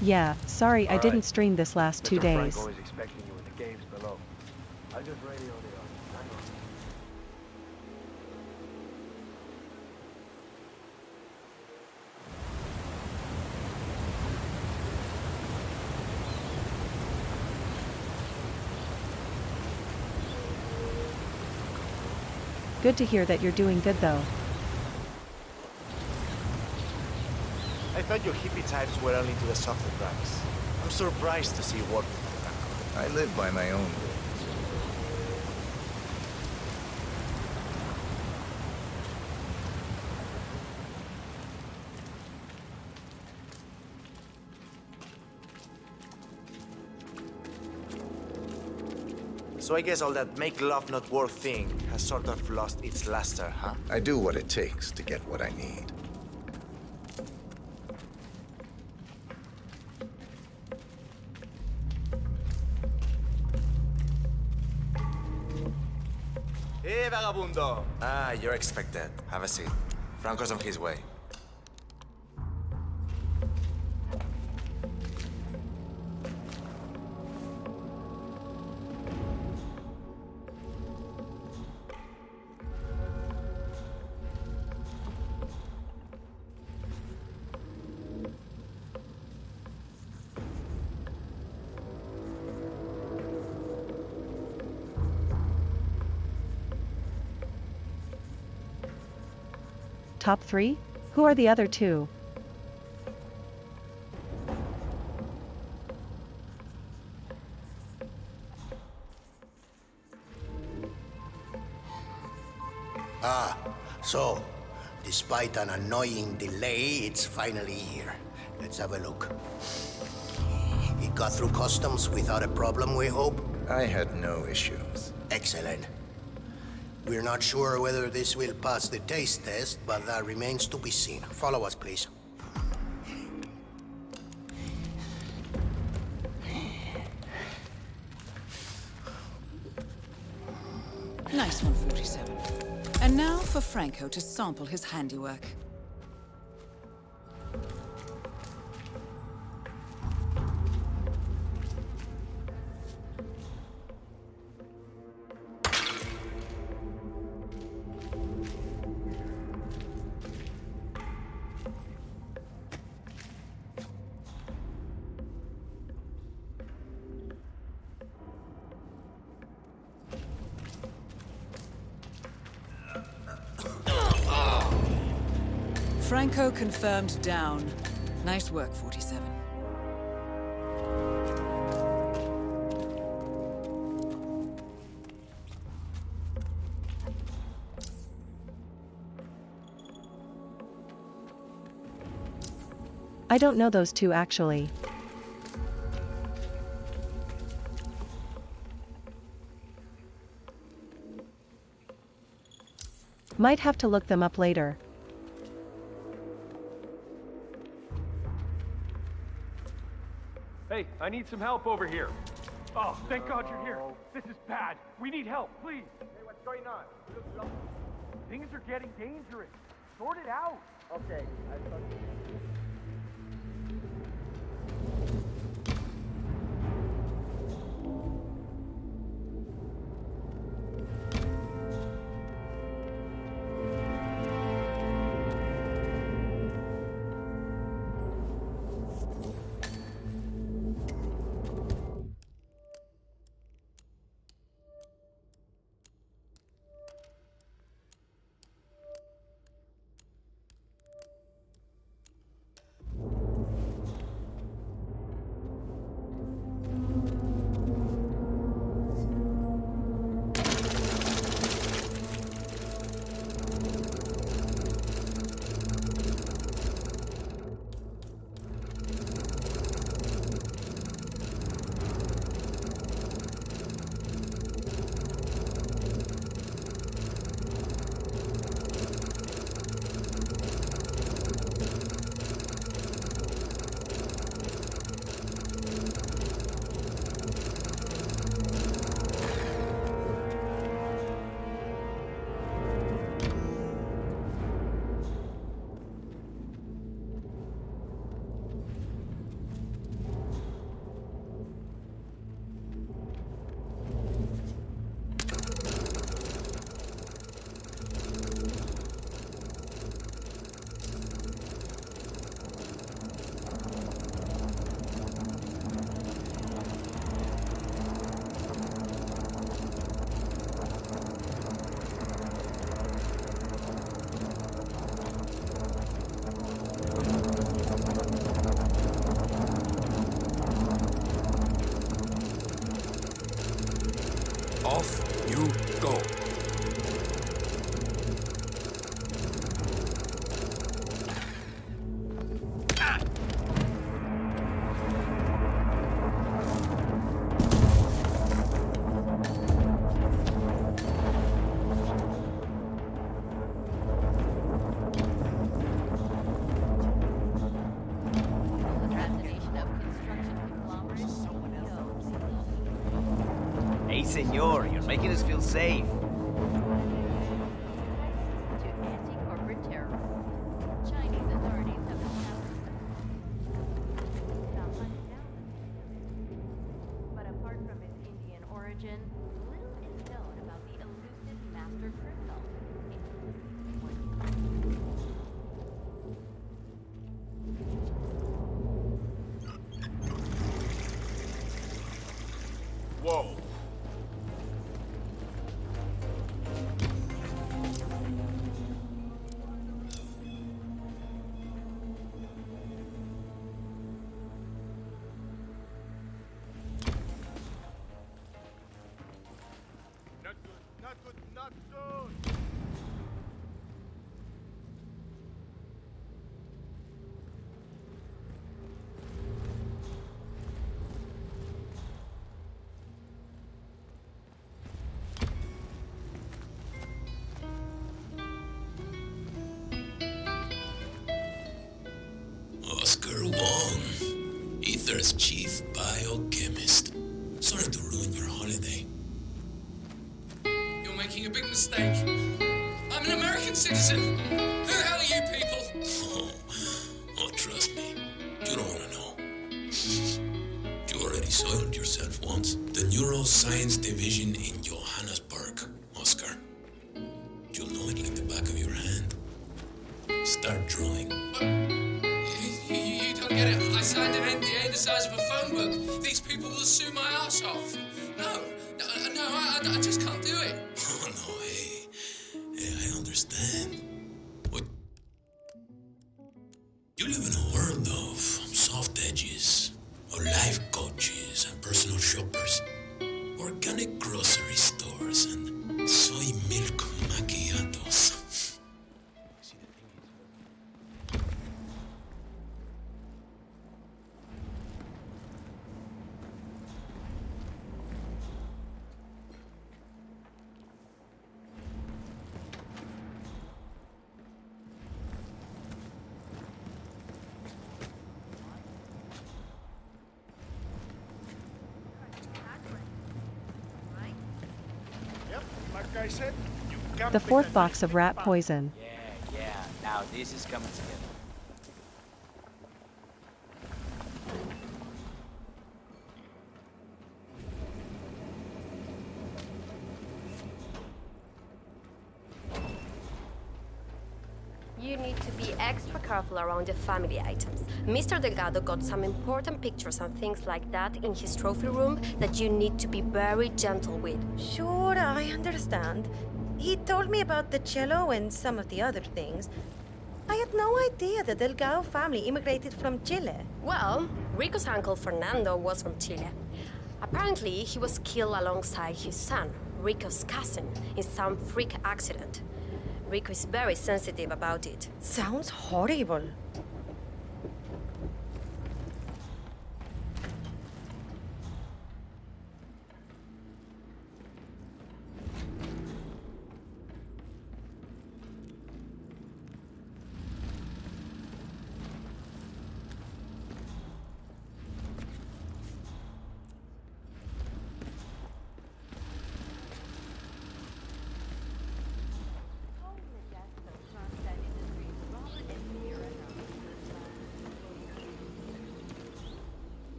Yeah, sorry I didn't stream this last 2 days. Franco is expecting you in the caves below. I just radioed it on. Hang on. Good to hear that you're doing good though. I thought your hippie types were only into the softer drugs. I'm surprised to see you working with Franco. I live by my own rules. So I guess all that make love not work thing has sort of lost its luster, huh? I do what it takes to get what I need. vagabundo! Ah, you're expected. Have a seat. Franco's on his way. Top 3? Who are the other 2? Ah, so, despite an annoying delay, it's finally here. Let's have a look. It got through customs without a problem, we hope? I had no issues. Excellent. We're not sure whether this will pass the taste test, but that remains to be seen. Follow us, please. Nice one, 47. And now for Franco to sample his handiwork. Franco confirmed down. Nice work, 47. I don't know those 2 actually. Might have to look them up later. Hey, I need some help over here. Oh, thank God you're here. This is bad. We need help, please. Hey, what's going on? Things are getting dangerous. Sort it out. Okay, Off you go. Hey, senor, you're making us feel safe. Uther's chief biochemist. Sorry to ruin your holiday. You're making a big mistake. I'm an American citizen. Who the hell are you people? Oh, trust me. You don't want to know. You already soiled yourself once. The Neuroscience Division in Johannesburg, Oscar. You'll know it like the back of your hand. Start drawing. You don't get it. I signed an NDA the size of a phone book. These people will sue my ass off. No, I just can't do it. Oh, no, hey, I understand. What? You live in a world of soft edges, of life coaches and personal shoppers, organic grocery stores and soy milk macchiatos. Like I said, you can't The pick fourth that box of rat poison. Yeah, now this is coming together. You need to be extra careful around the family items. Mr. Delgado got some important pictures and things like that in his trophy room that you need to be very gentle with. Sure, I understand. He told me about the cello and some of the other things. I had no idea the Delgado family immigrated from Chile. Well, Rico's uncle Fernando was from Chile. Apparently, he was killed alongside his son, Rico's cousin, in some freak accident. Rico is very sensitive about it. Sounds horrible.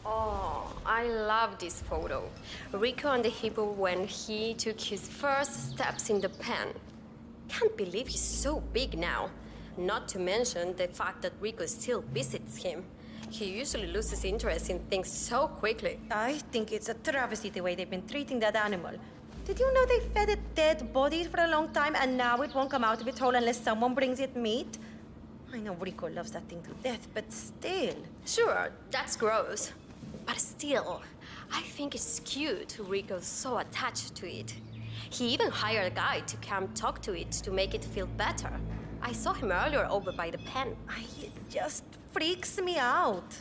Oh, I love this photo. Rico and the hippo when he took his first steps in the pen. Can't believe he's so big now. Not to mention the fact that Rico still visits him. He usually loses interest in things so quickly. I think it's a travesty the way they've been treating that animal. Did you know they fed it dead bodies for a long time and now it won't come out of its hole unless someone brings it meat? I know Rico loves that thing to death, but still. Sure, that's gross. But still, I think it's cute Rico's so attached to it. He even hired a guy to come talk to it to make it feel better. I saw him earlier over by the pen. It just freaks me out.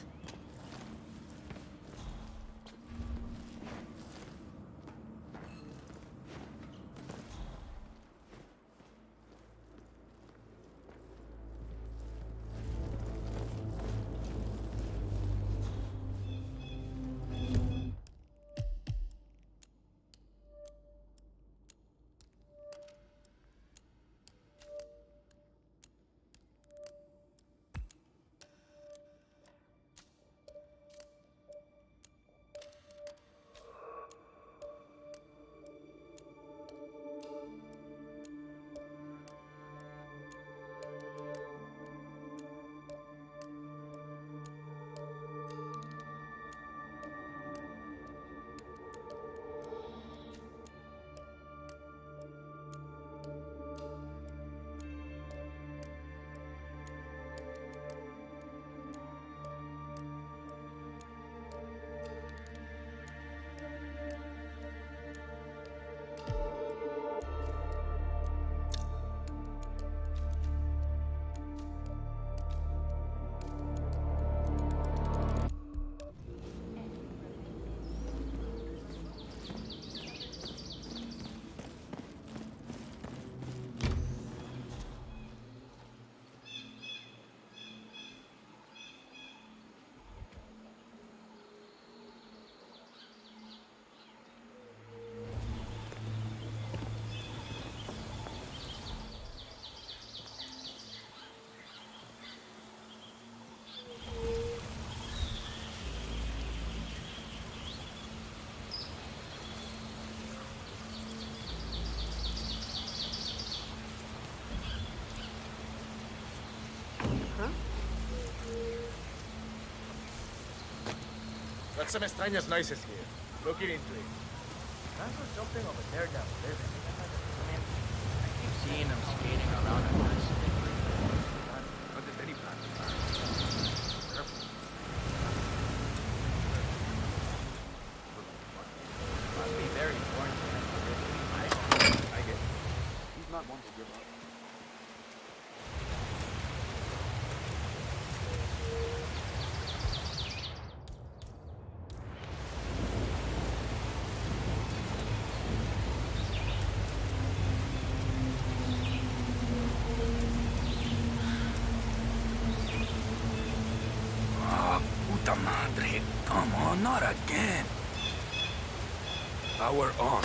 heard some extrañas noises here. Looking into it. That's what something over there down living. I mean, I keep seeing them skating around at night. Not just any time. Careful. Must be very important to him. I get it. He's not one to give up. Puta madre, come on, not again. Power on.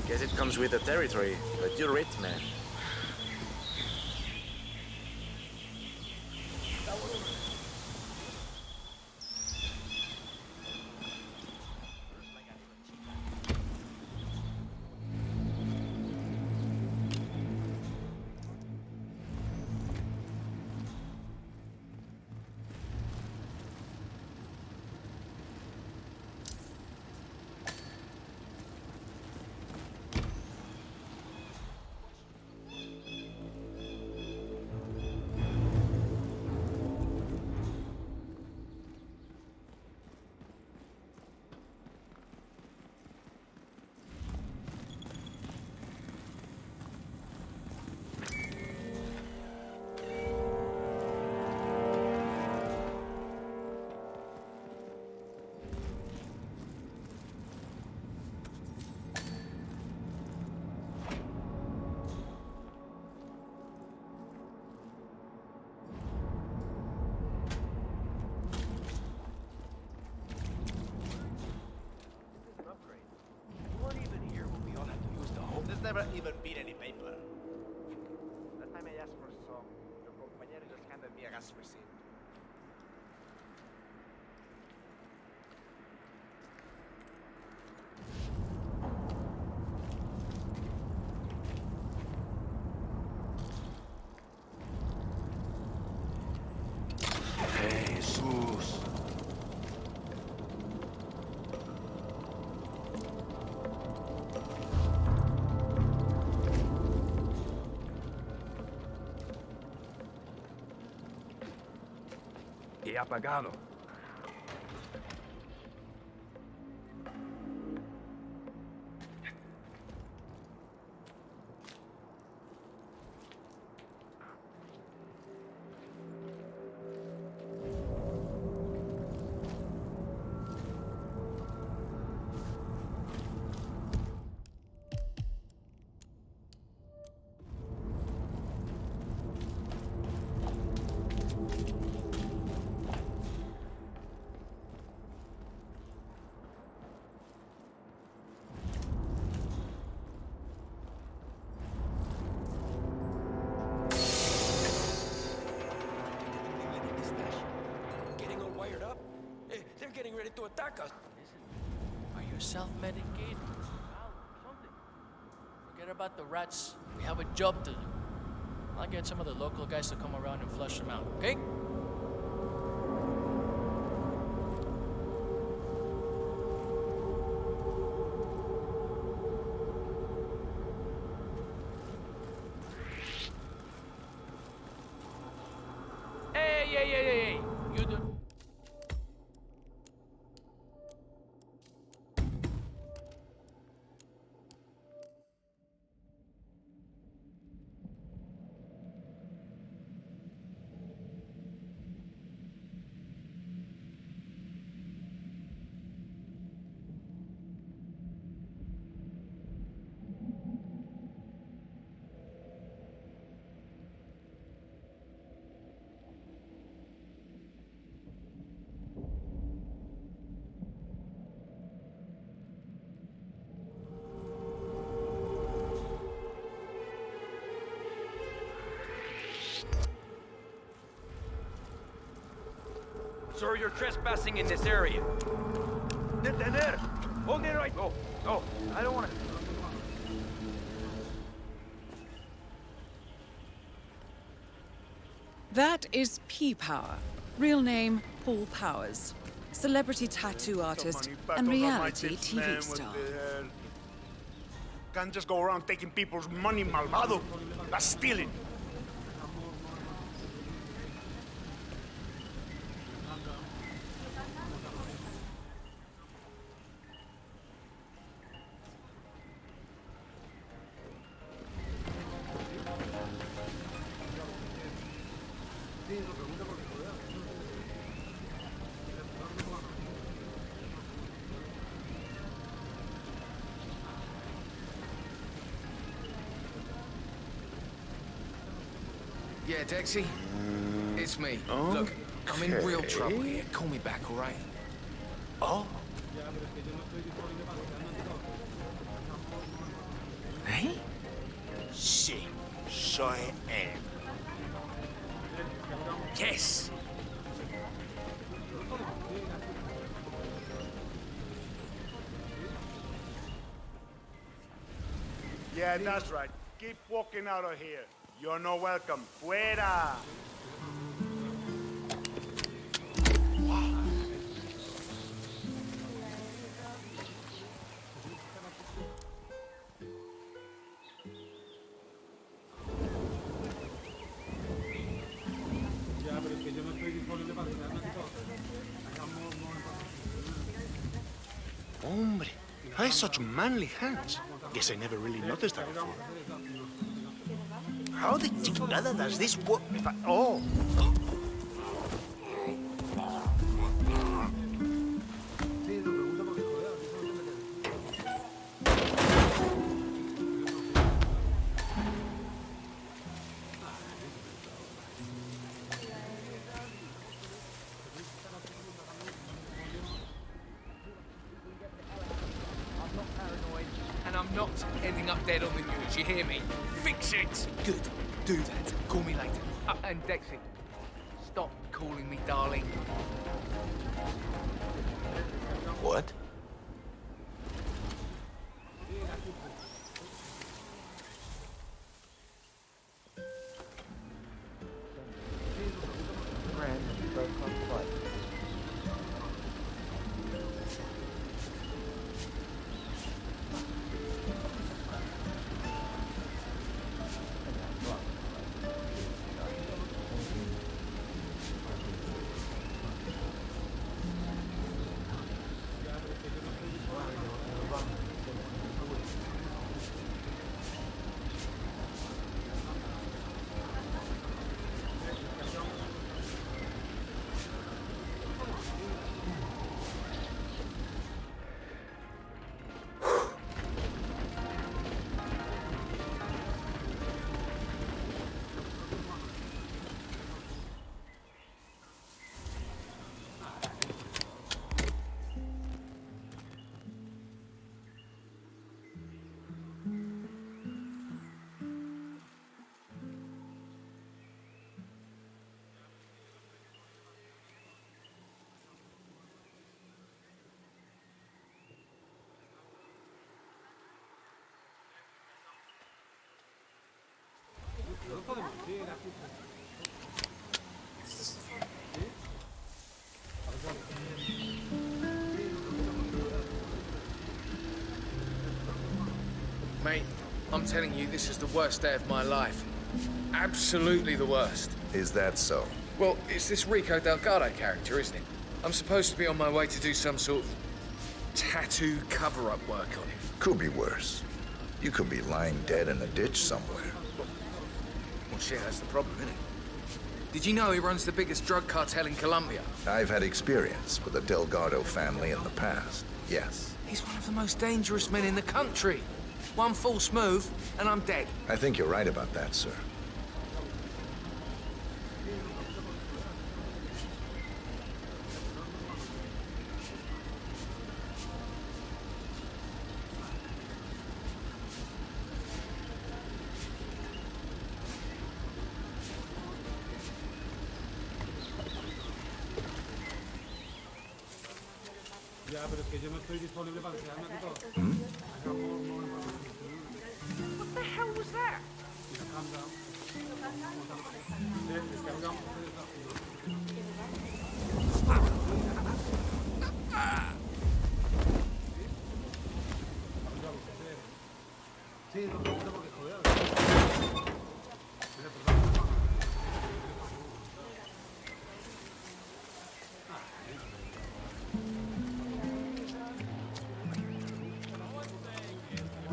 Guess it comes with the territory, but you're it, man. There's never even been any paper. That time I asked for some, your compañero just handed me a gas receipt. Jesus. Y apagado. Getting ready to attack us. Listen, are you self-medicating? Something. Forget about the rats. We have a job to do. I'll get some of the local guys to come around and flush them out, okay? hey. You do... Sir, you're trespassing in this area. Detener! Hold it right. Oh, I don't want to. That is P-Power. Real name, Paul Powers. Celebrity tattoo artist and reality TV star. Can't just go around taking people's money, malvado. That's stealing. Yeah, Dexy? It's me. Okay. Look, I'm in real trouble here. Call me back, all right? Oh? Hey? Sí, soy él. Yes! Yeah, that's right. Keep walking out of here. You're no welcome. Fuera! Hombre, has such manly hands. Guess I never really noticed that before. How the chingada does this work? Oh! And I'm not ending up dead on the news, you hear me? Fix it! Good. Do that. Call me later. And Dexy, stop calling me darling. What? Mate, I'm telling you, this is the worst day of my life. Absolutely the worst. Is that so? Well, it's this Rico Delgado character, isn't it? I'm supposed to be on my way to do some sort of tattoo cover-up work on him. Could be worse. You could be lying dead in a ditch somewhere. Well, shit, that's the problem, isn't it? Did you know he runs the biggest drug cartel in Colombia? I've had experience with the Delgado family in the past, yes. He's one of the most dangerous men in the country. One false move, and I'm dead. I think you're right about that, sir. What the hell was that?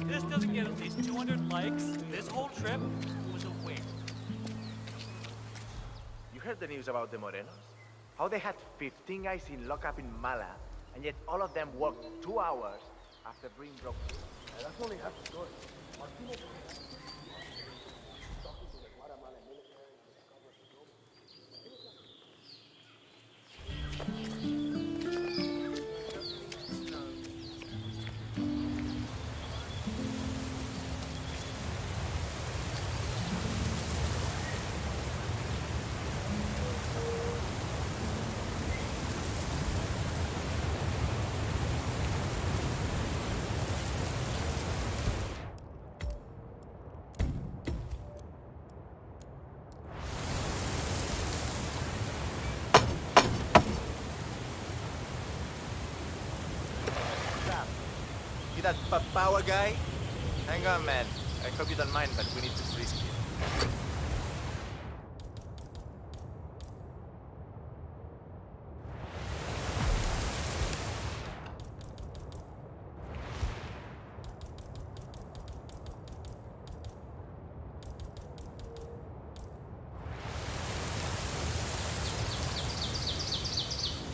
This doesn't get at least 200 likes. This whole trip was a win. You heard the news about the Morenos? How they had 15 guys in lockup in Mala, and yet all of them worked 2 hours after Brim broke through. That's only half the story. That power guy? Hang on, man. I hope you don't mind, but we need to frisk you.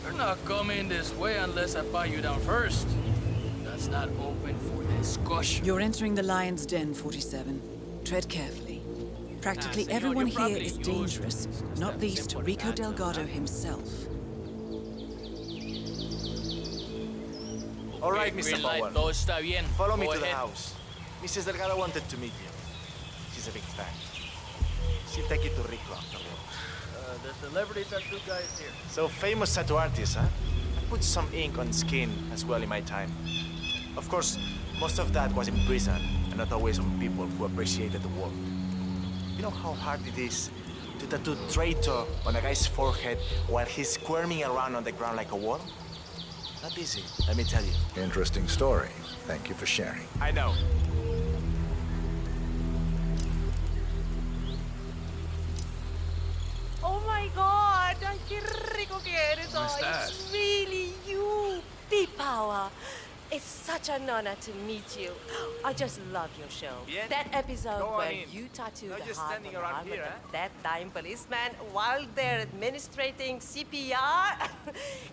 You're not coming this way unless I buy you down first. That's not open for discussion. You're entering the lion's den, 47. Tread carefully. Practically everyone here is dangerous, not least Rico Delgado himself. All right, Mr. Power. Follow me to the house. Mrs. Delgado wanted to meet you. She's a big fan. She'll take you to Rico after all. The celebrity tattoo guy is here. So famous tattoo artist, huh? I put some ink on skin as well in my time. Of course, most of that was in prison, and not always on people who appreciated the work. You know how hard it is to tattoo traitor on a guy's forehead while he's squirming around on the ground like a worm? Not easy, let me tell you. Interesting story. Thank you for sharing. I know. Oh my God! Ay, qué rico que eres. Oh, it's really you, P-Power. It's such an honor to meet you. I just love your show. Bien. That episode Go where in. you tattooed Not the just heart standing of around here, that dying policeman while they're administrating CPR.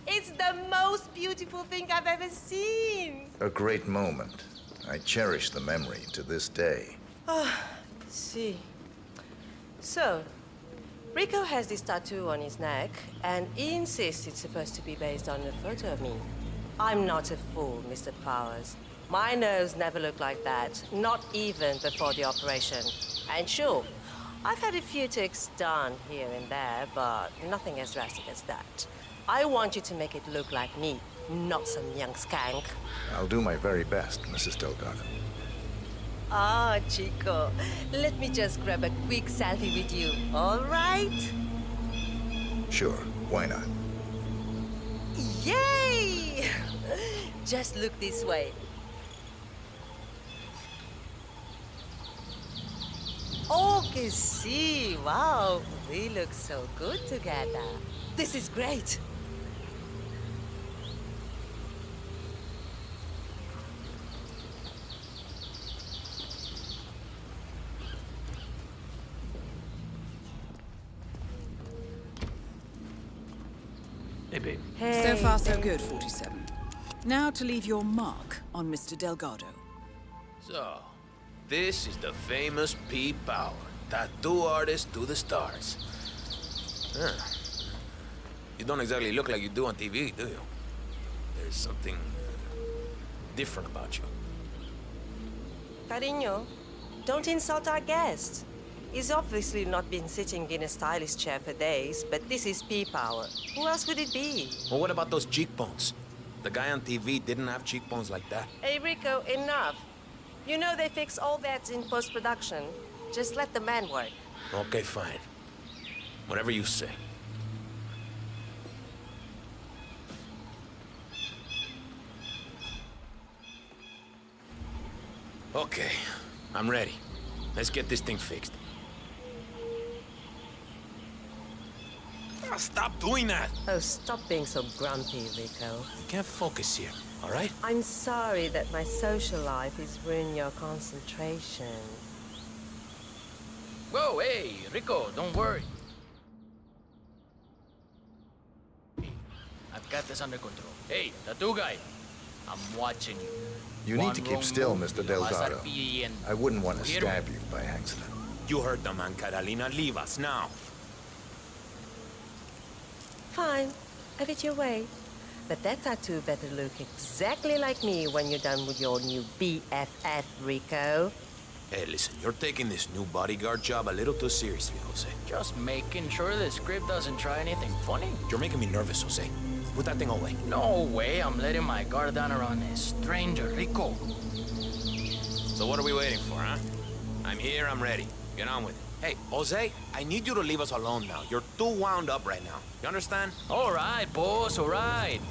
It's the most beautiful thing I've ever seen. A great moment. I cherish the memory to this day. See. So, Rico has this tattoo on his neck, and he insists it's supposed to be based on a photo of me. I'm not a fool, Mr. Powers. My nose never looked like that, not even before the operation. And sure, I've had a few ticks done here and there, but nothing as drastic as that. I want you to make it look like me, not some young skank. I'll do my very best, Mrs. Delgado. Ah, Chico, let me just grab a quick selfie with you, all right? Sure, why not? Yay! Just look this way. Oh, que sí. Wow, we look so good together. This is great. Hey, babe. So far, so good, 47. Now to leave your mark on Mr. Delgado. So, this is the famous P. Power, tattoo artist to the stars. Huh. You don't exactly look like you do on TV, do you? There's something different about you. Cariño, don't insult our guest. He's obviously not been sitting in a stylish chair for days, but this is P-Power. Who else would it be? Well, what about those cheekbones? The guy on TV didn't have cheekbones like that. Hey, Rico, enough. You know they fix all that in post-production. Just let the man work. Okay, fine. Whatever you say. Okay, I'm ready. Let's get this thing fixed. Stop doing that! Oh, stop being so grumpy, Rico. You can't focus here, all right? I'm sorry that my social life is ruining your concentration. Whoa, hey, Rico, don't worry. I've got this under control. Hey, tattoo guy, I'm watching you. You need to keep still, Mr. Delgado. I wouldn't want to Hear stab you by accident. You heard the man, Catalina. Leave us now. Fine, have it your way. But that tattoo better look exactly like me when you're done with your new BFF, Rico. Hey, listen, you're taking this new bodyguard job a little too seriously, Jose. Just making sure the script doesn't try anything funny. You're making me nervous, Jose. Put that thing away. No way, I'm letting my guard down around a stranger, Rico. So what are we waiting for, huh? I'm here, I'm ready. Get on with it. Hey, Jose, I need you to leave us alone now. You're too wound up right now. You understand? All right, boss, all right.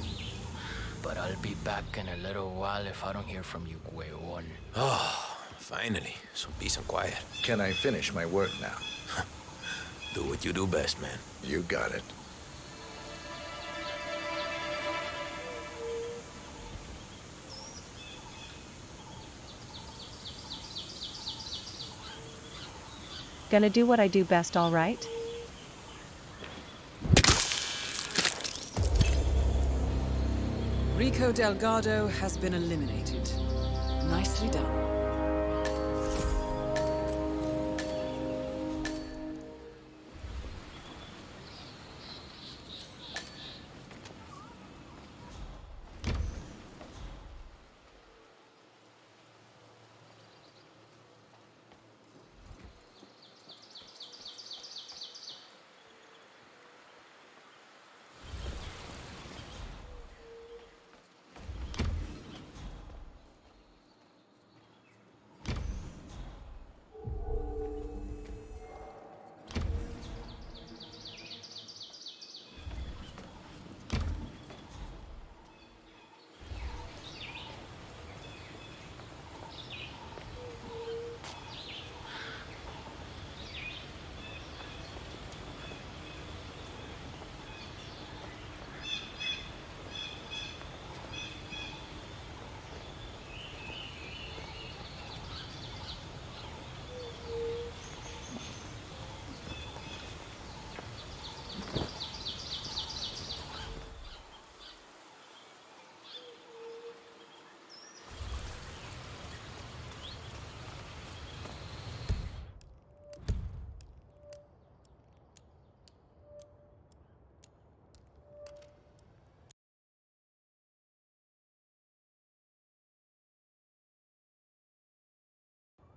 But I'll be back in a little while if I don't hear from you, Huevon. Oh, finally. Some peace and quiet. Can I finish my work now? Do what you do best, man. You got it. Gonna do what I do best, all right? Rico Delgado has been eliminated. Nicely done.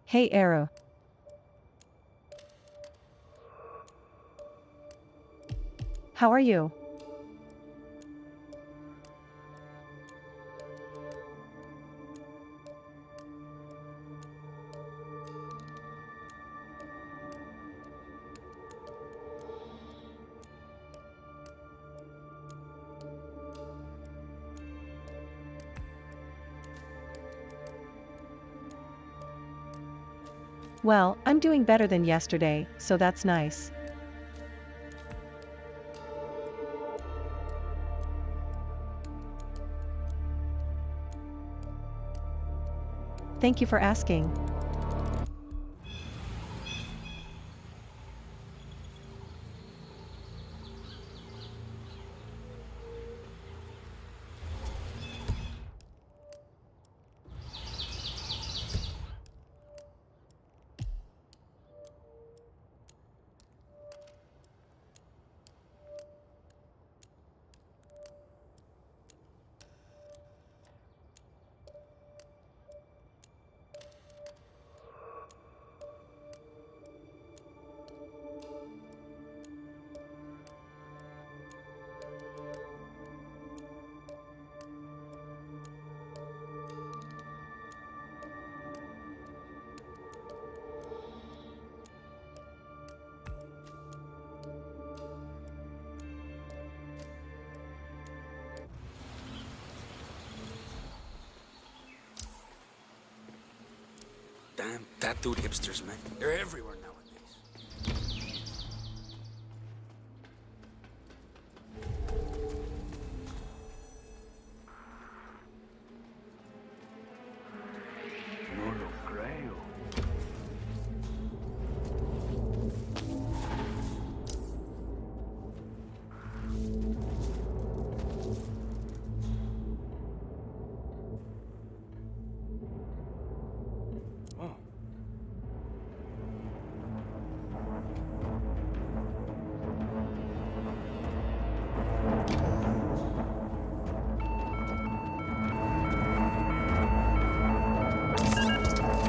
Hey, Arrow. How are you? Well, I'm doing better than yesterday, so that's nice. Thank you for asking. Damn tattooed hipsters, man. They're everywhere nowadays. No lo creo. Oh.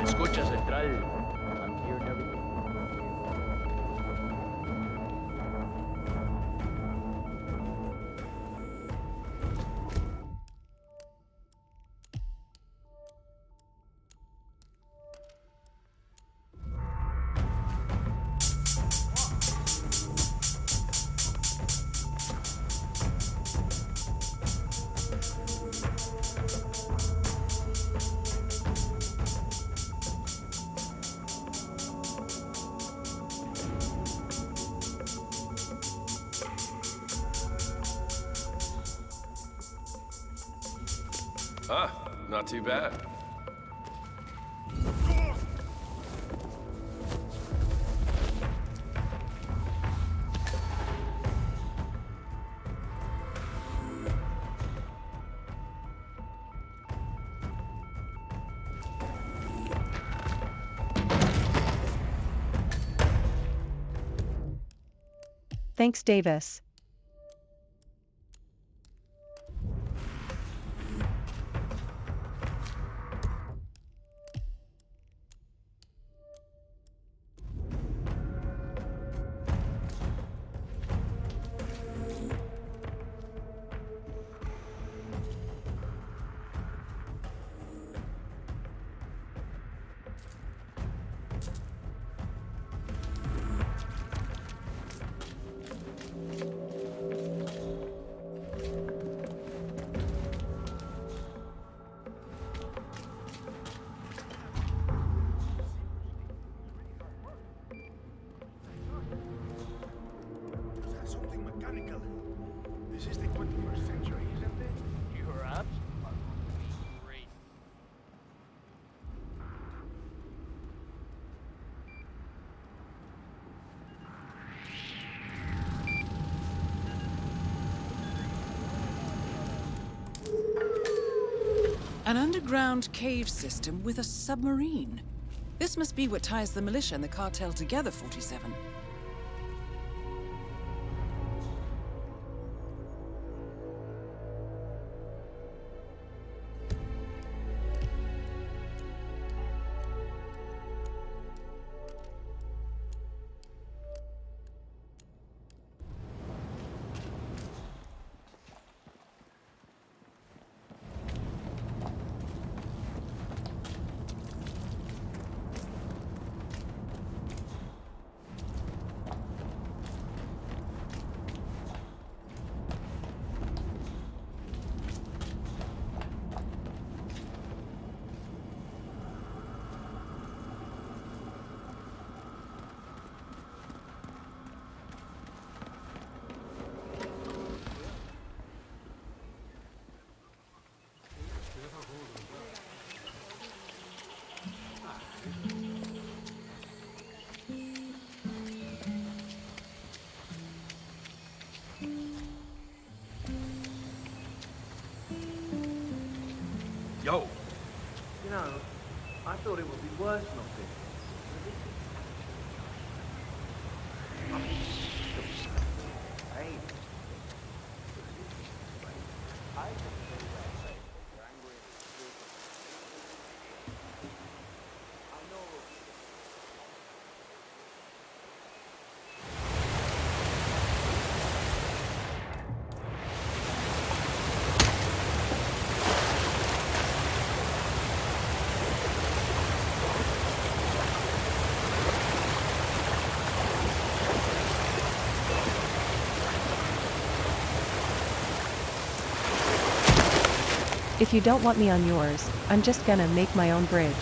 Escucha, Central. I'm hearing everything. Ah, not too bad. Thanks, Davis. Something mechanical. This is the 21st century, isn't it? You're absolutely great. An underground cave system with a submarine. This must be what ties the militia and the cartel together, 47. Yo! You know, I thought it would be worse not being. Hey. If you don't want me on yours, I'm just gonna make my own bridge.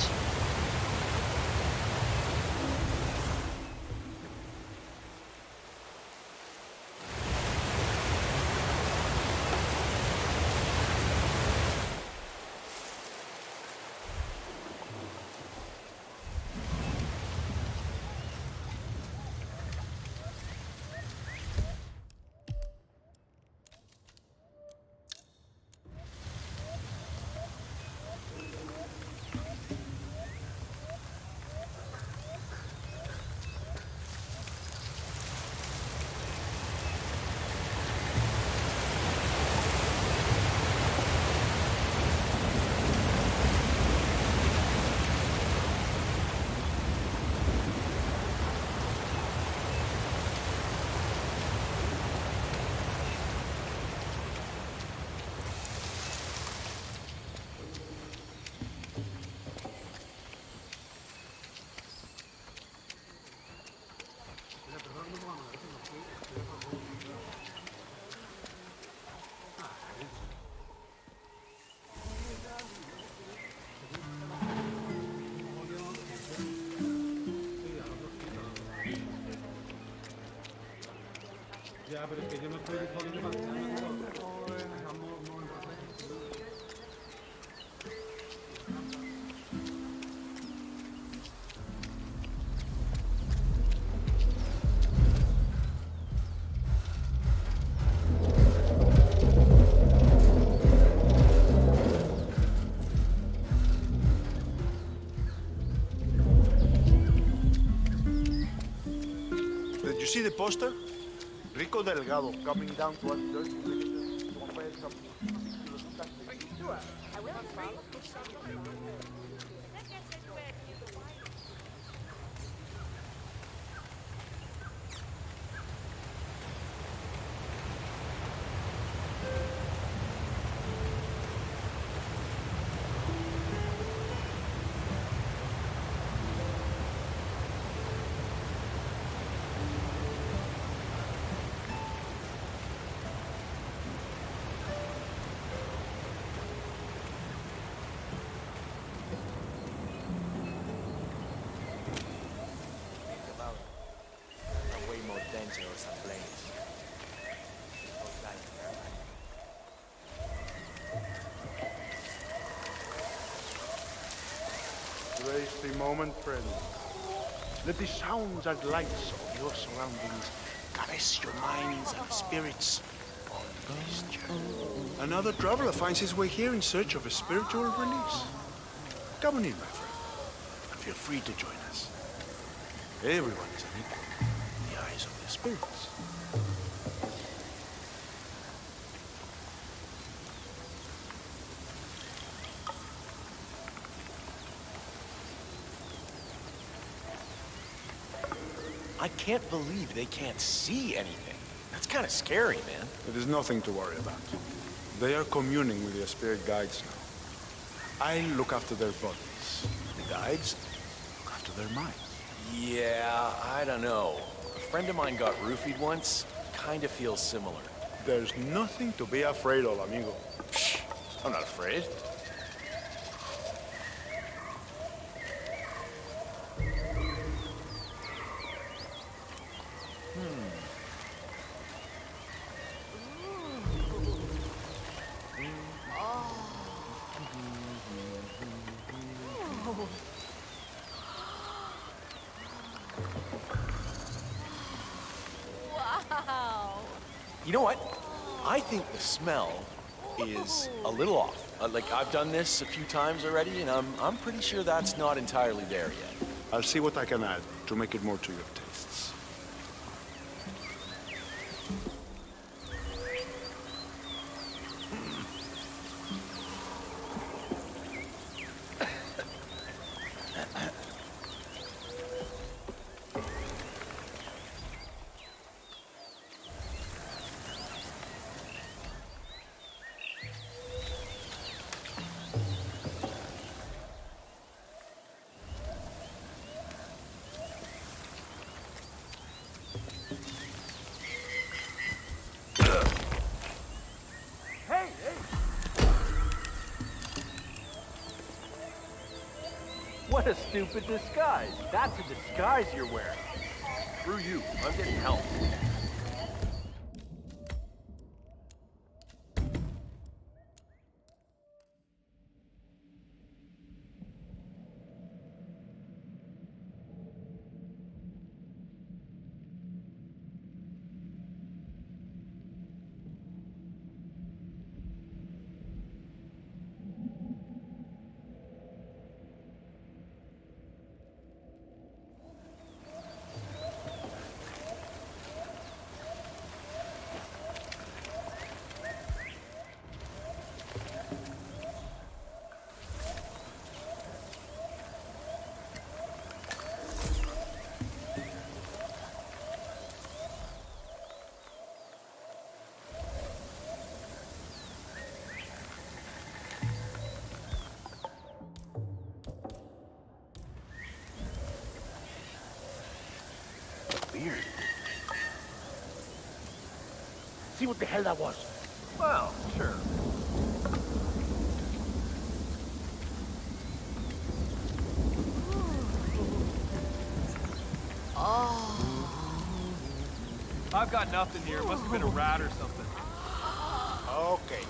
Ya, pero es que yo no estoy disponible para hacerlo. Did you see the poster? Rico Delgado coming down to us dirty villages to unveil some... Way more dangerous than planes. Embrace the moment, friend. Let the sounds and lights of your surroundings caress your minds and spirits on this journey. Another traveler finds his way here in search of a spiritual release. Come on in, my friend, and feel free to join us. Everyone is an equal in the eyes of the spirits. I can't believe they can't see anything. That's kind of scary, man. It is nothing to worry about. They are communing with their spirit guides now. I look after their bodies. The guides look after their minds. Yeah, I don't know. A friend of mine got roofied once. Kind of feels similar. There's nothing to be afraid of, amigo. Psh, I'm not afraid. Wow. You know what? I think the smell is a little off. Like, I've done this a few times already, and I'm pretty sure that's not entirely there yet. I'll see what I can add to make it more to your tastes. What a stupid disguise. That's a disguise you're wearing. Screw you. I'm getting help. Weird. See what the hell that was? Well, sure. I've got nothing here. Must have been a rat or something. Okay.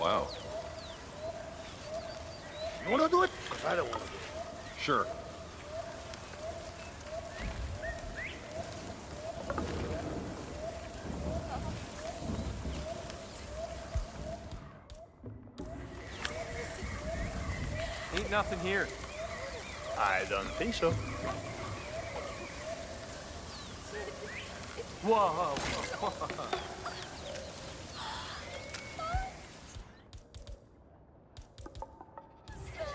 Wow. You wanna do it? Because I don't wanna do it. Sure. Ain't nothing here. I don't think so. Whoa.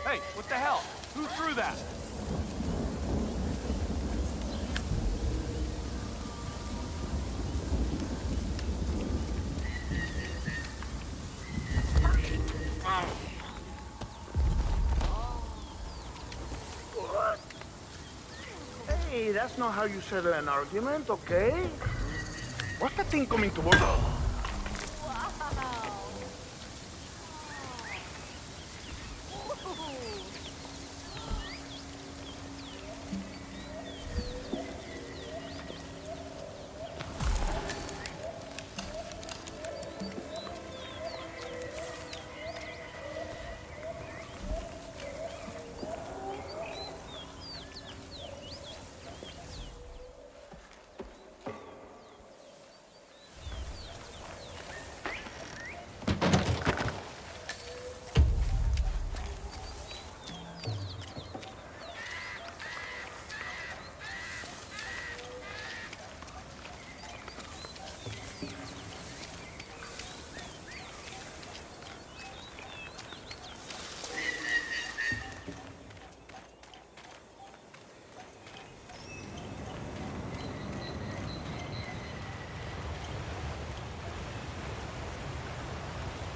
Hey, what the hell? Who threw that? Hey, that's not how you settle an argument, okay? What's that thing coming towards us?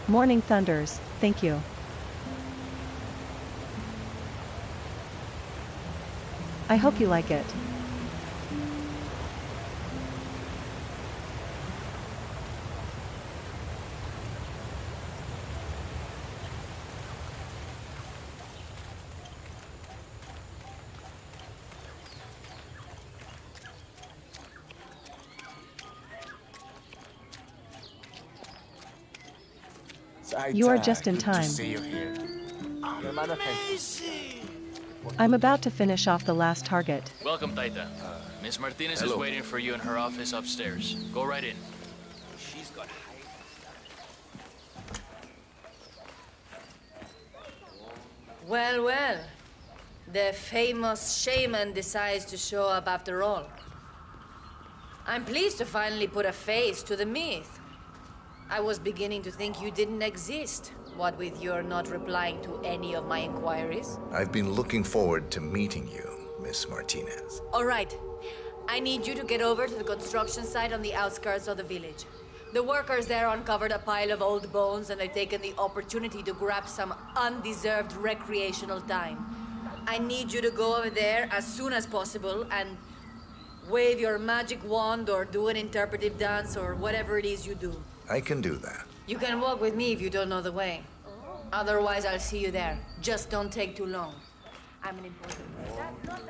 Morning thunders, thank you. I hope you like it. You are just in time. I'm about to finish off the last target. Welcome, Taita. Miss Martinez is waiting for you in her office upstairs. Go right in. She's got Well, well. The famous shaman decides to show up after all. I'm pleased to finally put a face to the myth. I was beginning to think you didn't exist, what with your not replying to any of my inquiries. I've been looking forward to meeting you, Miss Martinez. All right. I need you to get over to the construction site on the outskirts of the village. The workers there uncovered a pile of old bones and they've taken the opportunity to grab some undeserved recreational time. I need you to go over there as soon as possible and wave your magic wand or do an interpretive dance or whatever it is you do. I can do that. You can walk with me if you don't know the way. Otherwise, I'll see you there. Just don't take too long. I'm an important person. That's not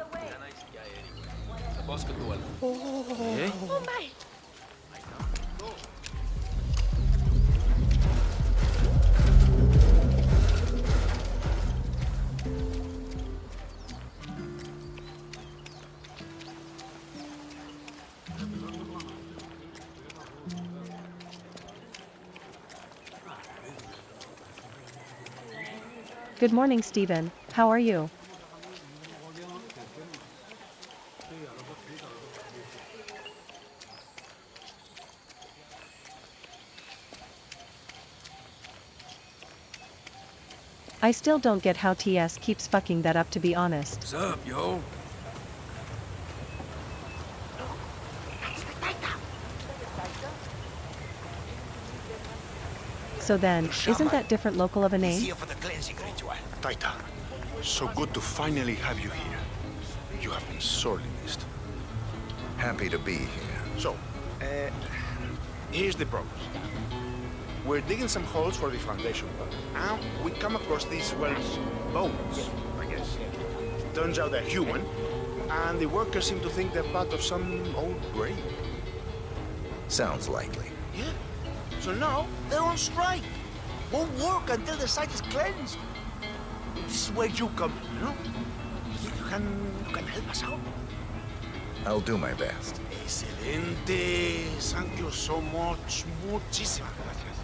the way. Oh my! Good morning, Stephen. How are you? I still don't get how TS keeps fucking that up, to be honest. What's up, yo? So then, isn't that different local of a name? Here for the cleansing ritual. Taita, so good to finally have you here. You have been sorely missed. Happy to be here. So, here's the progress. We're digging some holes for the foundation work. And we come across these, well, bones, I guess. Turns out they're human, and the workers seem to think they're part of some old grave. Sounds likely. Yeah. So now, they're on strike. Won't work until the site is cleansed. This is where you come in, you know? You can help us out. I'll do my best. Excelente. Thank you so much. Muchísimas gracias.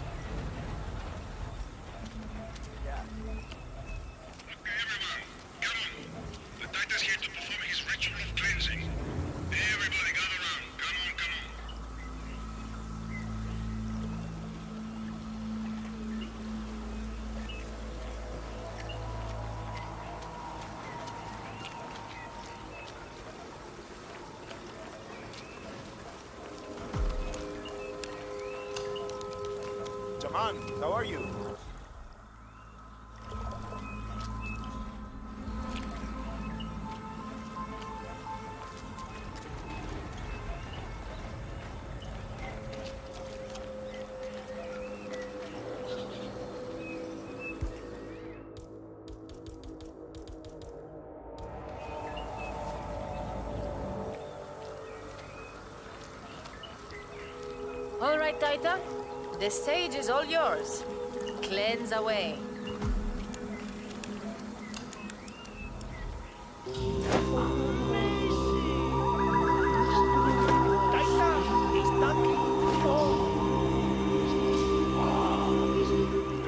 Jaman, how are you? All right, Taita. The stage is all yours. Cleanse away.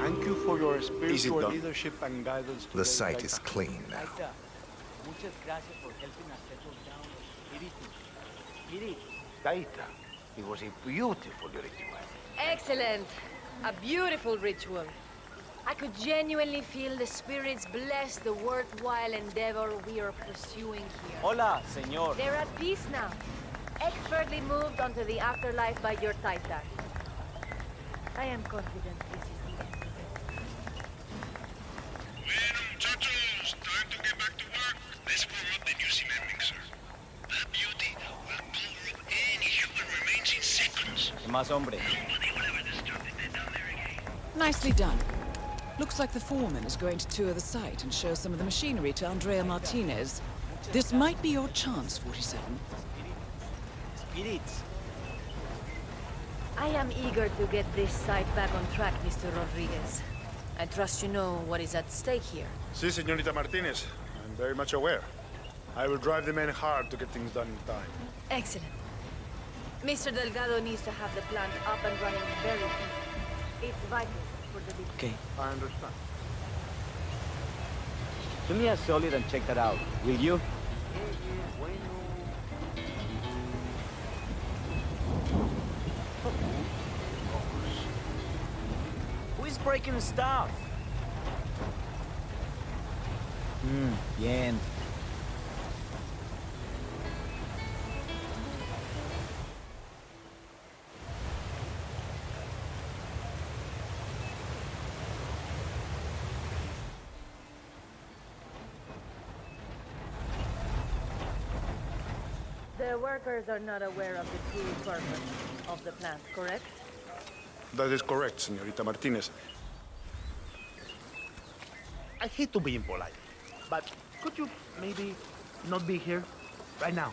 Thank you for your spiritual leadership and guidance. The site is clean now. Muchas gracias por helping us settle down the spirit. Taita, it was a beautiful ritual. Excellent. A beautiful ritual. I could genuinely feel the spirits bless the worthwhile endeavor we are pursuing here. Hola, señor. They're at peace now. Expertly moved onto the afterlife by your Taita. I am confident this is the end. specimen, Mixer. That beauty will cover up any human remains in seconds. Más hombre. Nicely done. Looks like the foreman is going to tour the site and show some of the machinery to Andrea Martinez. This might be your chance, 47. Spirits. I am eager to get this site back on track, Mr. Rodriguez. I trust you know what is at stake here. Si, Señorita Martinez. I'm very much aware. I will drive the men hard to get things done in time. Excellent. Mr. Delgado needs to have the plant up and running very soon. It's vital for the business. Okay. I understand. Do me a solid and check that out, will you? Who is breaking stuff? Bien. The workers are not aware of the true purpose of the plant, correct? That is correct, Señorita Martinez. I hate to be impolite, but could you maybe not be here right now?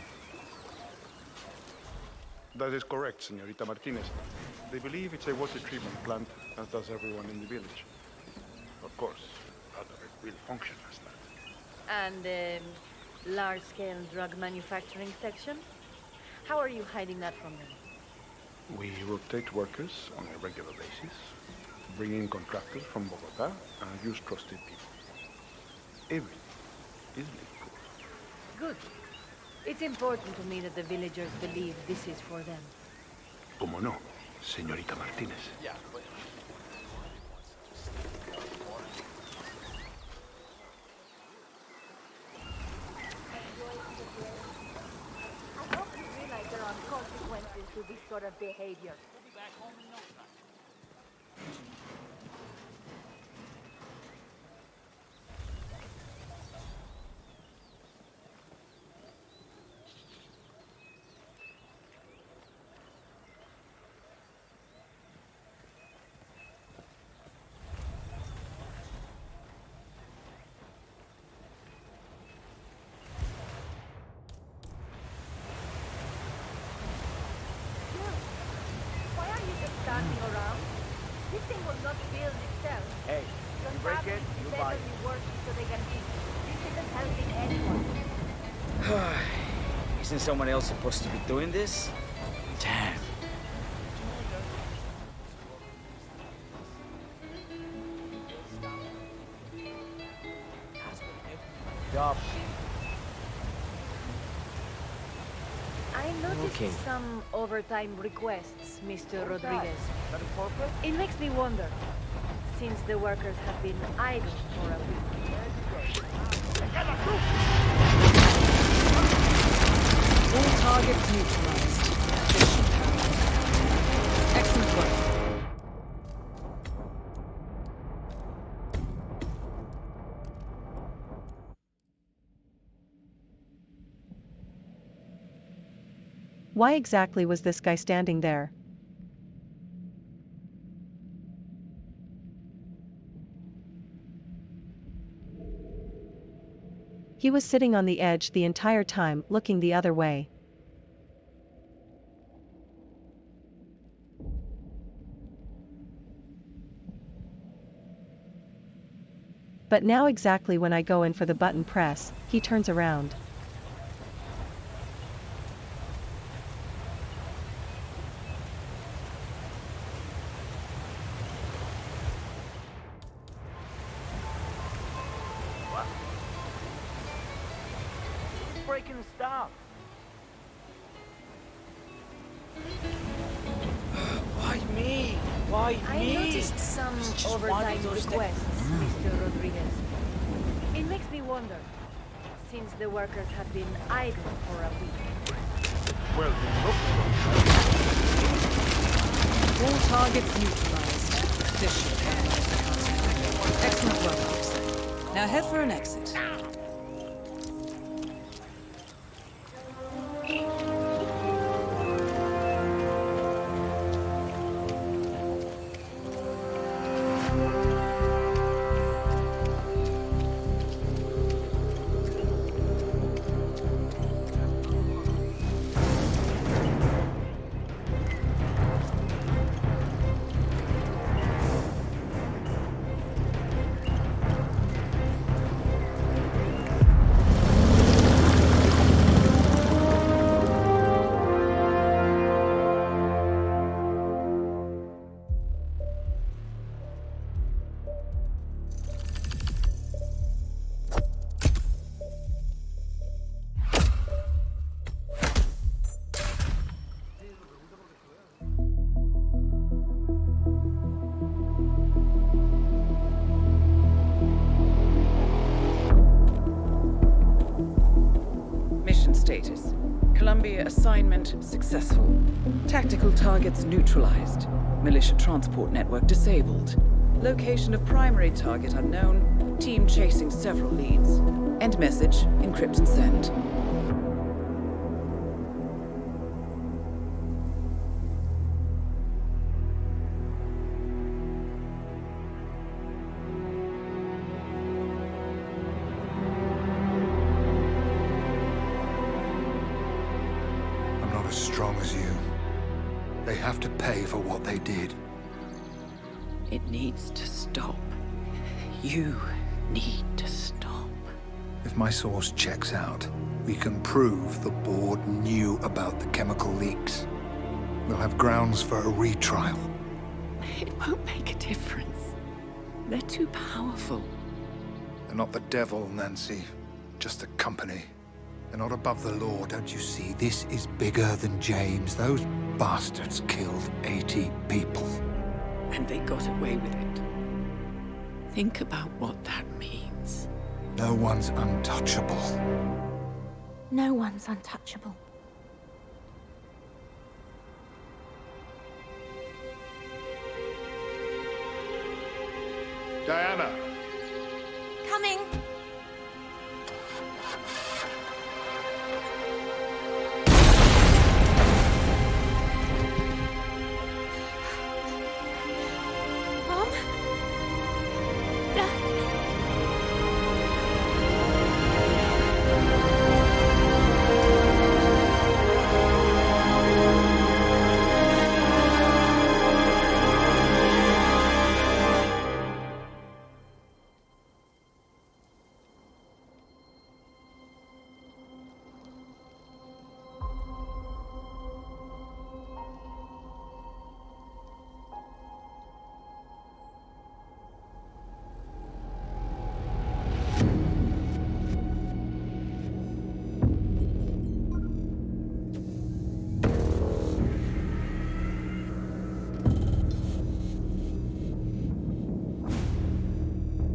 That is correct, Señorita Martinez. They believe it's a water treatment plant, as does everyone in the village. Of course, none of it will function as that. And the large-scale drug manufacturing section? How are you hiding that from them? We rotate workers on a regular basis, bring in contractors from Bogota, and use trusted people. Everything is legal. Good. It's important to me that the villagers believe this is for them. Como no, Señorita Martinez. Yeah, but... I hope you realize there are consequences to this sort of behavior. We'll be back home in no time. Why are you just standing around? This thing will not build itself. Hey, Your you break it, family you is buy it. steadily working so they can eat. This isn't helping anyone. Isn't someone else supposed to be doing this? Damn. Job. I noticed Okay. some overtime requests, Mr. Rodriguez. That a corporate? It makes me wonder, since the workers have been idle for a week. All targets neutralized. Mission paralyzed. Excellent work. Why exactly was this guy standing there? He was sitting on the edge the entire time, looking the other way. But now exactly when I go in for the button press, he turns around. Breaking stuff. Why me? Why I me? noticed some Just one overtime of those requests, Mr. Rodriguez. It makes me wonder, since the workers have been idle for a week. Well, All targets neutralized. This should paralyze the cartel. Excellent work, officer. Now head for an exit. status. Columbia assignment successful. Tactical targets neutralized. Militia transport network disabled. Location of primary target unknown. Team chasing several leads. End message, encrypt and send. I'm not as strong as you. They have to pay for what they did. It needs to stop. You need to stop. If my source checks out, we can prove the board knew about the chemical leaks. We'll have grounds for a retrial. It won't make a difference. They're too powerful. They're not the devil, Nancy. Just a company. They're not above the law, don't you see? This is bigger than James. Those bastards killed 80 people. And they got away with it. Think about what that means. No one's untouchable. No one's untouchable. Diana! Coming! Mom? Dad?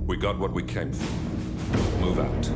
We got what we came for. Move out.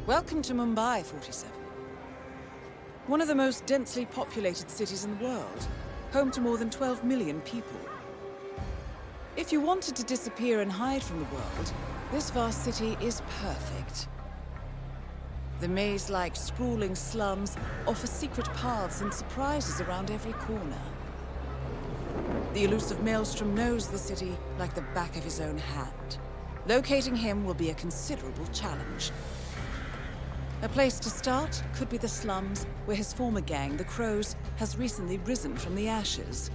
Welcome to Mumbai, 47. One of the most densely populated cities in the world, home to more than 12 million people. If you wanted to disappear and hide from the world, this vast city is perfect. The maze-like sprawling slums offer secret paths and surprises around every corner. The elusive Maelstrom knows the city like the back of his own hand. Locating him will be a considerable challenge. A place to start could be the slums, where his former gang, the Crows, has recently risen from the ashes.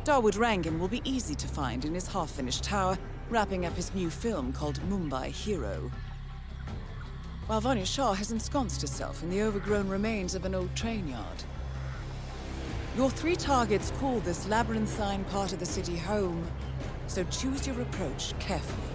Dawood Rangan will be easy to find in his half-finished tower, wrapping up his new film called Mumbai Hero. while Vanya Shah has ensconced herself in the overgrown remains of an old train yard. Your 3 targets call this labyrinthine part of the city home, so choose your approach carefully.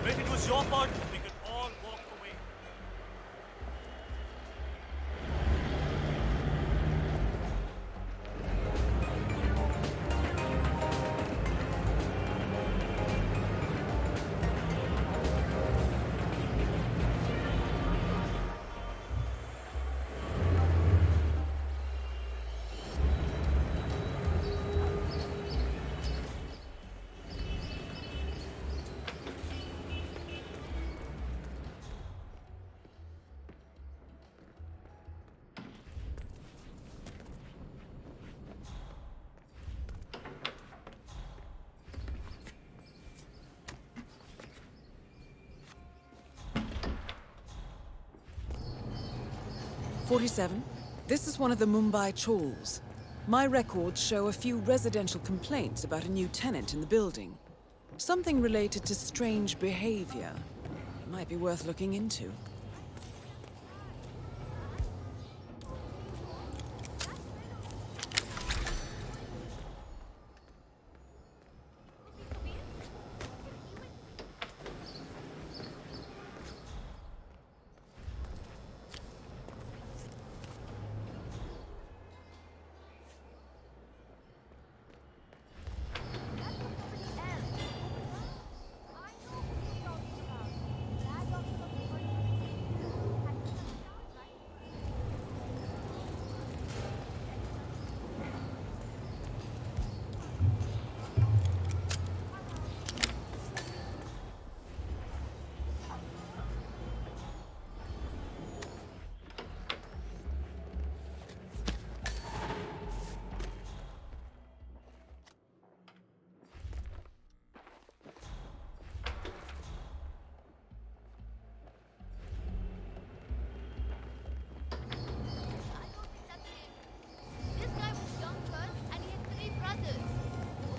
If it was your fault, we could all walk away. "47. This is one of the Mumbai chawls. My records show a few residential complaints about a new tenant in the building. Something related to strange behavior. Might be worth looking into."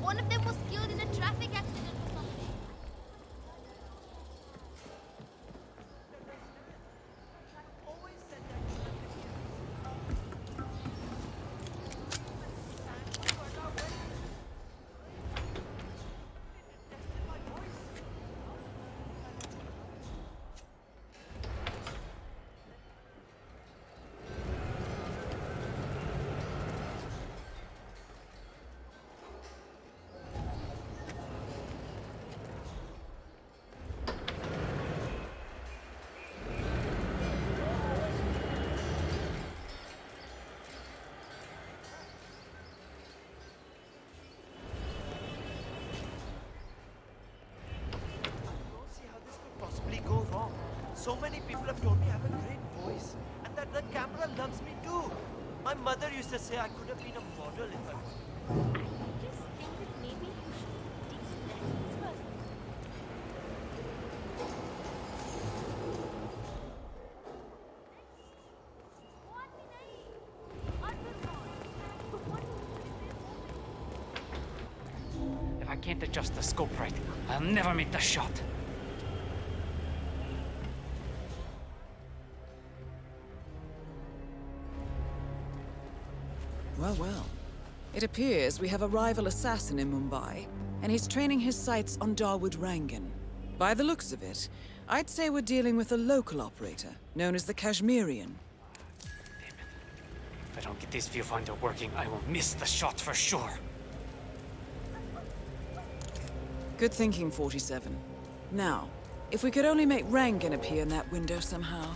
One of them was killed in a traffic accident or something. Go wrong. So many people have told me I have a great voice, and that the camera loves me too. My mother used to say I could have been a model if I... Just think that maybe you should take some lessons first. If I can't adjust the scope right, I'll never make the shot. Well, well. It appears we have a rival assassin in Mumbai, and he's training his sights on Dawood Rangan. By the looks of it, I'd say we're dealing with a local operator, known as the Kashmirian. If I don't get this viewfinder working, I will miss the shot for sure. Good thinking, 47. Now, if we could only make Rangan appear in that window somehow.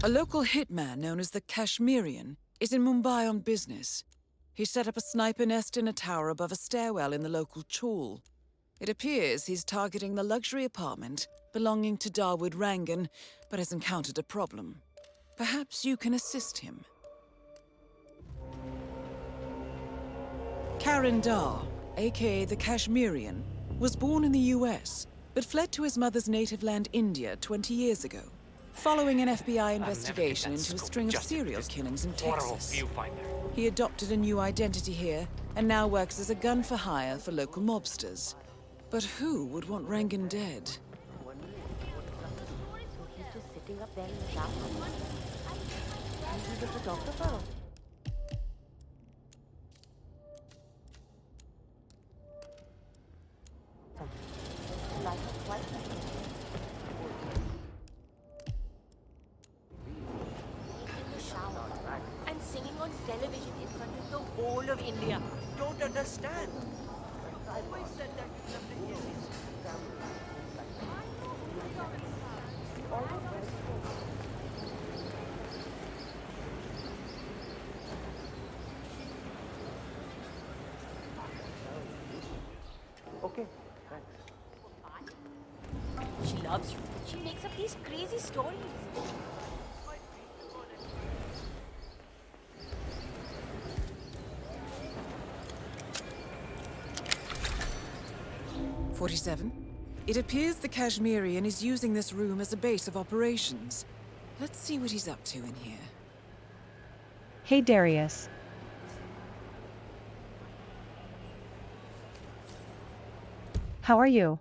A local hitman known as the Kashmirian is in Mumbai on business. He set up a sniper nest in a tower above a stairwell in the local chawl. It appears he's targeting the luxury apartment belonging to Dawood Rangan, but has encountered a problem. Perhaps you can assist him. Karan Dar, aka the Kashmirian, was born in the US, but fled to his mother's native land, India, 20 years ago, following an FBI investigation into a string of serial killings in Texas. He adopted a new identity here and now works as a gun for hire for local mobsters. But who would want Rangan dead? So he's just sitting up there in the dark. He's a photographer. And singing on television in front of the whole of India. Don't understand. I always said that you love to hear this. Okay, thanks. She loves you. She makes up these crazy stories. 47. It appears the Kashmirian is using this room as a base of operations. Let's see what he's up to in here. Hey Darius. How are you?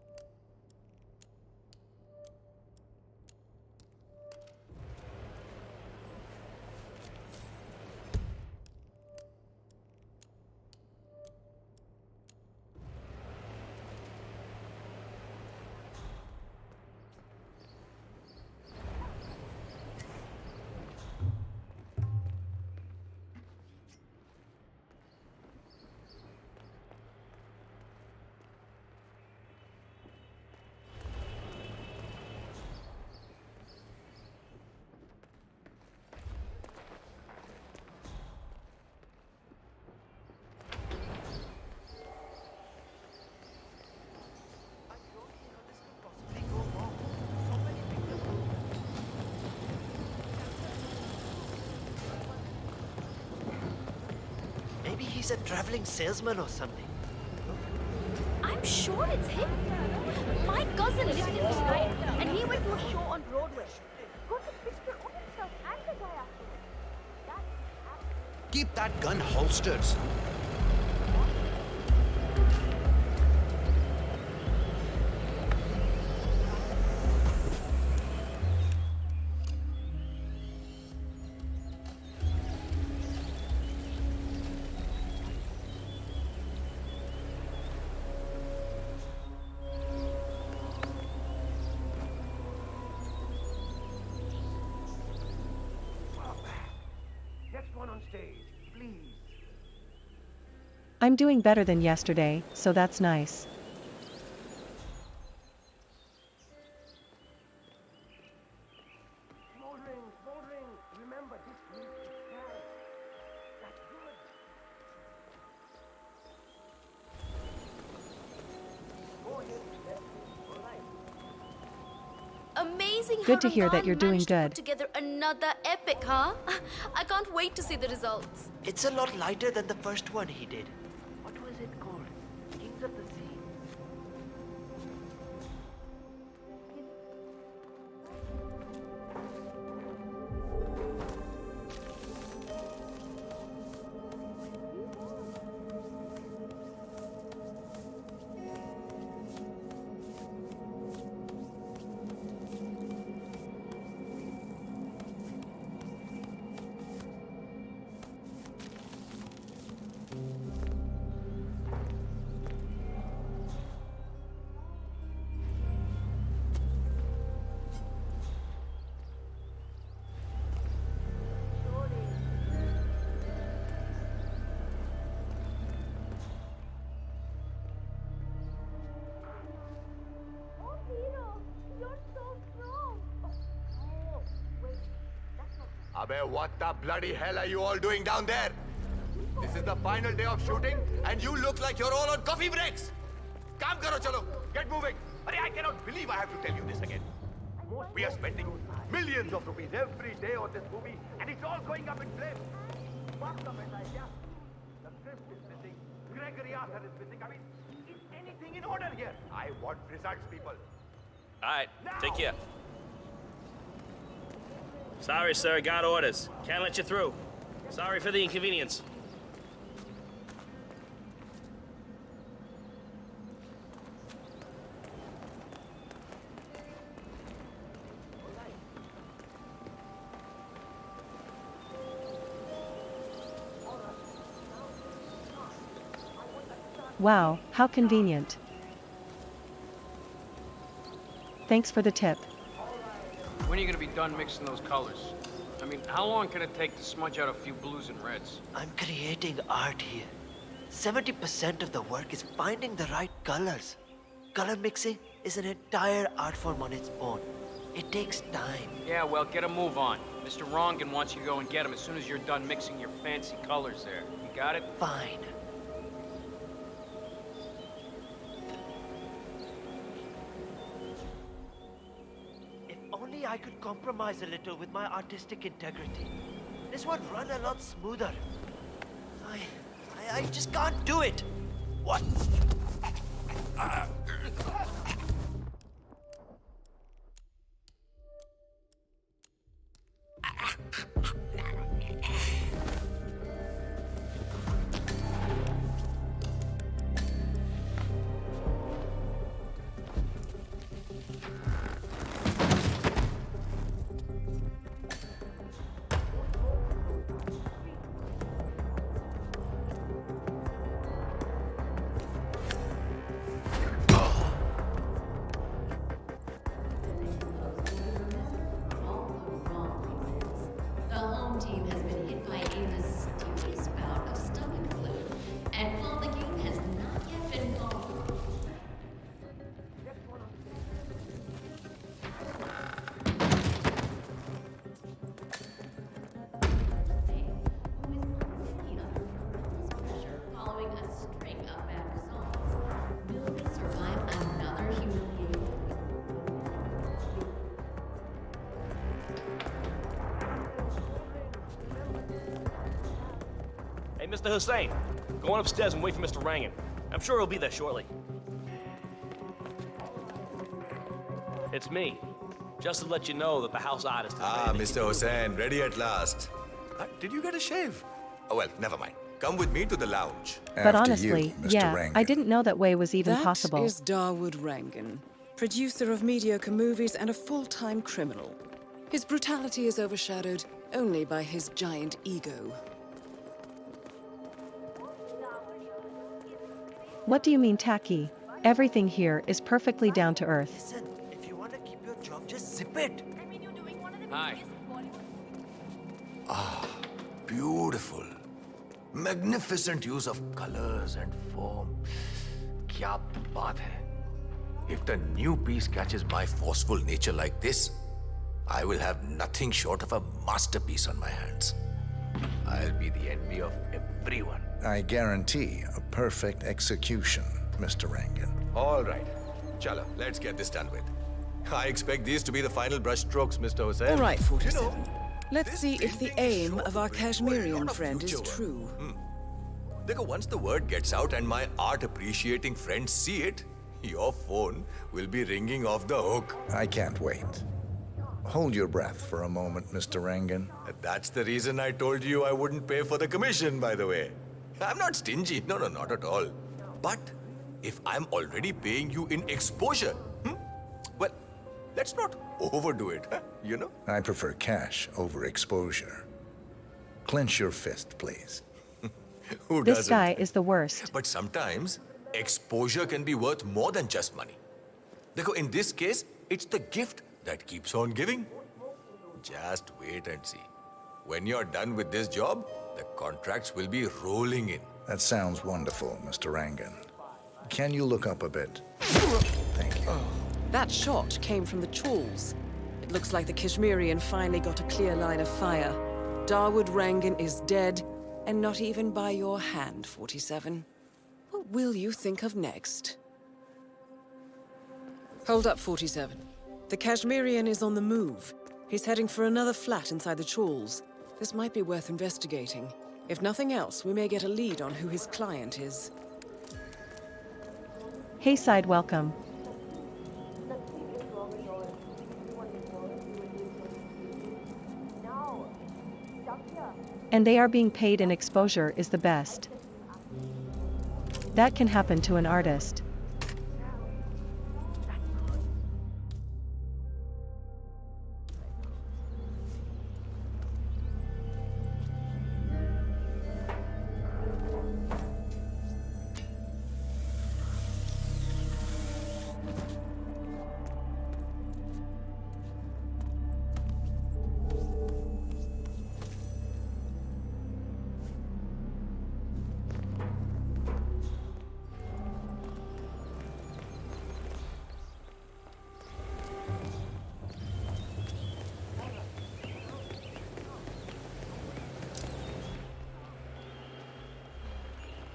Maybe he's a traveling salesman or something. I'm sure it's him. My cousin lived in this night, and he went to a show on Broadway. Got a picture of himself and the guy afterwards. Keep that gun holstered, son. Next one on stage, please. I'm doing better than yesterday, so that's nice. Smoldering. Remember, this needs to stand. That's good. Go ahead, all right. Amazing Good to how hear that Rangan you're doing managed to good. put together another epic, huh? I can't wait to see the results. It's a lot lighter than the first one he did. What was it called? Kings of the Sea. Abey, what the bloody hell are you all doing down there? This is the final day of shooting, and you look like you're all on coffee breaks! Kaam karo, chalo! Get moving! Arey, I cannot believe I have to tell you this again. We are spending millions of rupees every day on this movie, and it's all going up in flames. What's the idea? The script is missing, Gregory Arthur is missing. I mean, is anything in order here? I want results, people. Alright, take care. Sorry, sir, got orders. Can't let you through. Sorry for the inconvenience. Wow, how convenient. Thanks for the tip. When are you gonna be done mixing those colors? I mean, how long can it take to smudge out a few blues and reds? I'm creating art here. 70% of the work is finding the right colors. Color mixing is an entire art form on its own. It takes time. Yeah, well, get a move on. Mr. Rongan wants you to go and get him as soon as you're done mixing your fancy colors there. You got it? Fine. If only I could compromise a little with my artistic integrity. This would run a lot smoother. I just can't do it. What? The home team has been hit by a mysterious bout of stomach flu, and while the game has not yet been called, following a string of bad results, will they survive another humiliating? Hey, Mr. Hussein, go on upstairs and wait for Mr. Rangan. I'm sure he'll be there shortly. It's me. Just to let you know that the house artist is ready. Mr. Hussein, ready at last. Did you get a shave? Oh, well, never mind. Come with me to the lounge. But honestly, yeah, I didn't know that way was even possible. That is Dawood Rangan, producer of mediocre movies and a full-time criminal. His brutality is overshadowed only by his giant ego. What do you mean tacky? Everything here is perfectly down to earth. Listen, if you want to keep your job, just zip it. Hi. Beautiful. Magnificent use of colors and form. Kya baat hai. If the new piece catches my forceful nature like this, I will have nothing short of a masterpiece on my hands. I'll be the envy of everyone. I guarantee a perfect execution, Mr. Rangan. All right. Chalo, let's get this done with. I expect these to be the final brushstrokes, Mr. Hussain. All right, 47. Let's see if the aim of our Kashmirian friend is true. Dekho, once the word gets out and my art-appreciating friends see it, your phone will be ringing off the hook. I can't wait. Hold your breath for a moment, Mr. Rangan. That's the reason I told you I wouldn't pay for the commission, by the way. I'm not stingy. No, not at all. But if I'm already paying you in exposure, well, let's not overdo it, you know? I prefer cash over exposure. Clench your fist, please. Who This doesn't? guy is the worst. But sometimes, exposure can be worth more than just money. Dekho, in this case, it's the gift that keeps on giving. Just wait and see. When you're done with this job, the contracts will be rolling in. That sounds wonderful, Mr. Rangan. Can you look up a bit? Thank you. That shot came from the chawls. It looks like the Kashmirian finally got a clear line of fire. Dawood Rangan is dead, and not even by your hand, 47. What will you think of next? Hold up, 47. The Kashmirian is on the move. He's heading for another flat inside the chawls. This might be worth investigating. If nothing else, we may get a lead on who his client is. Hayside welcome. And they are being paid, and exposure is the best. That can happen to an artist.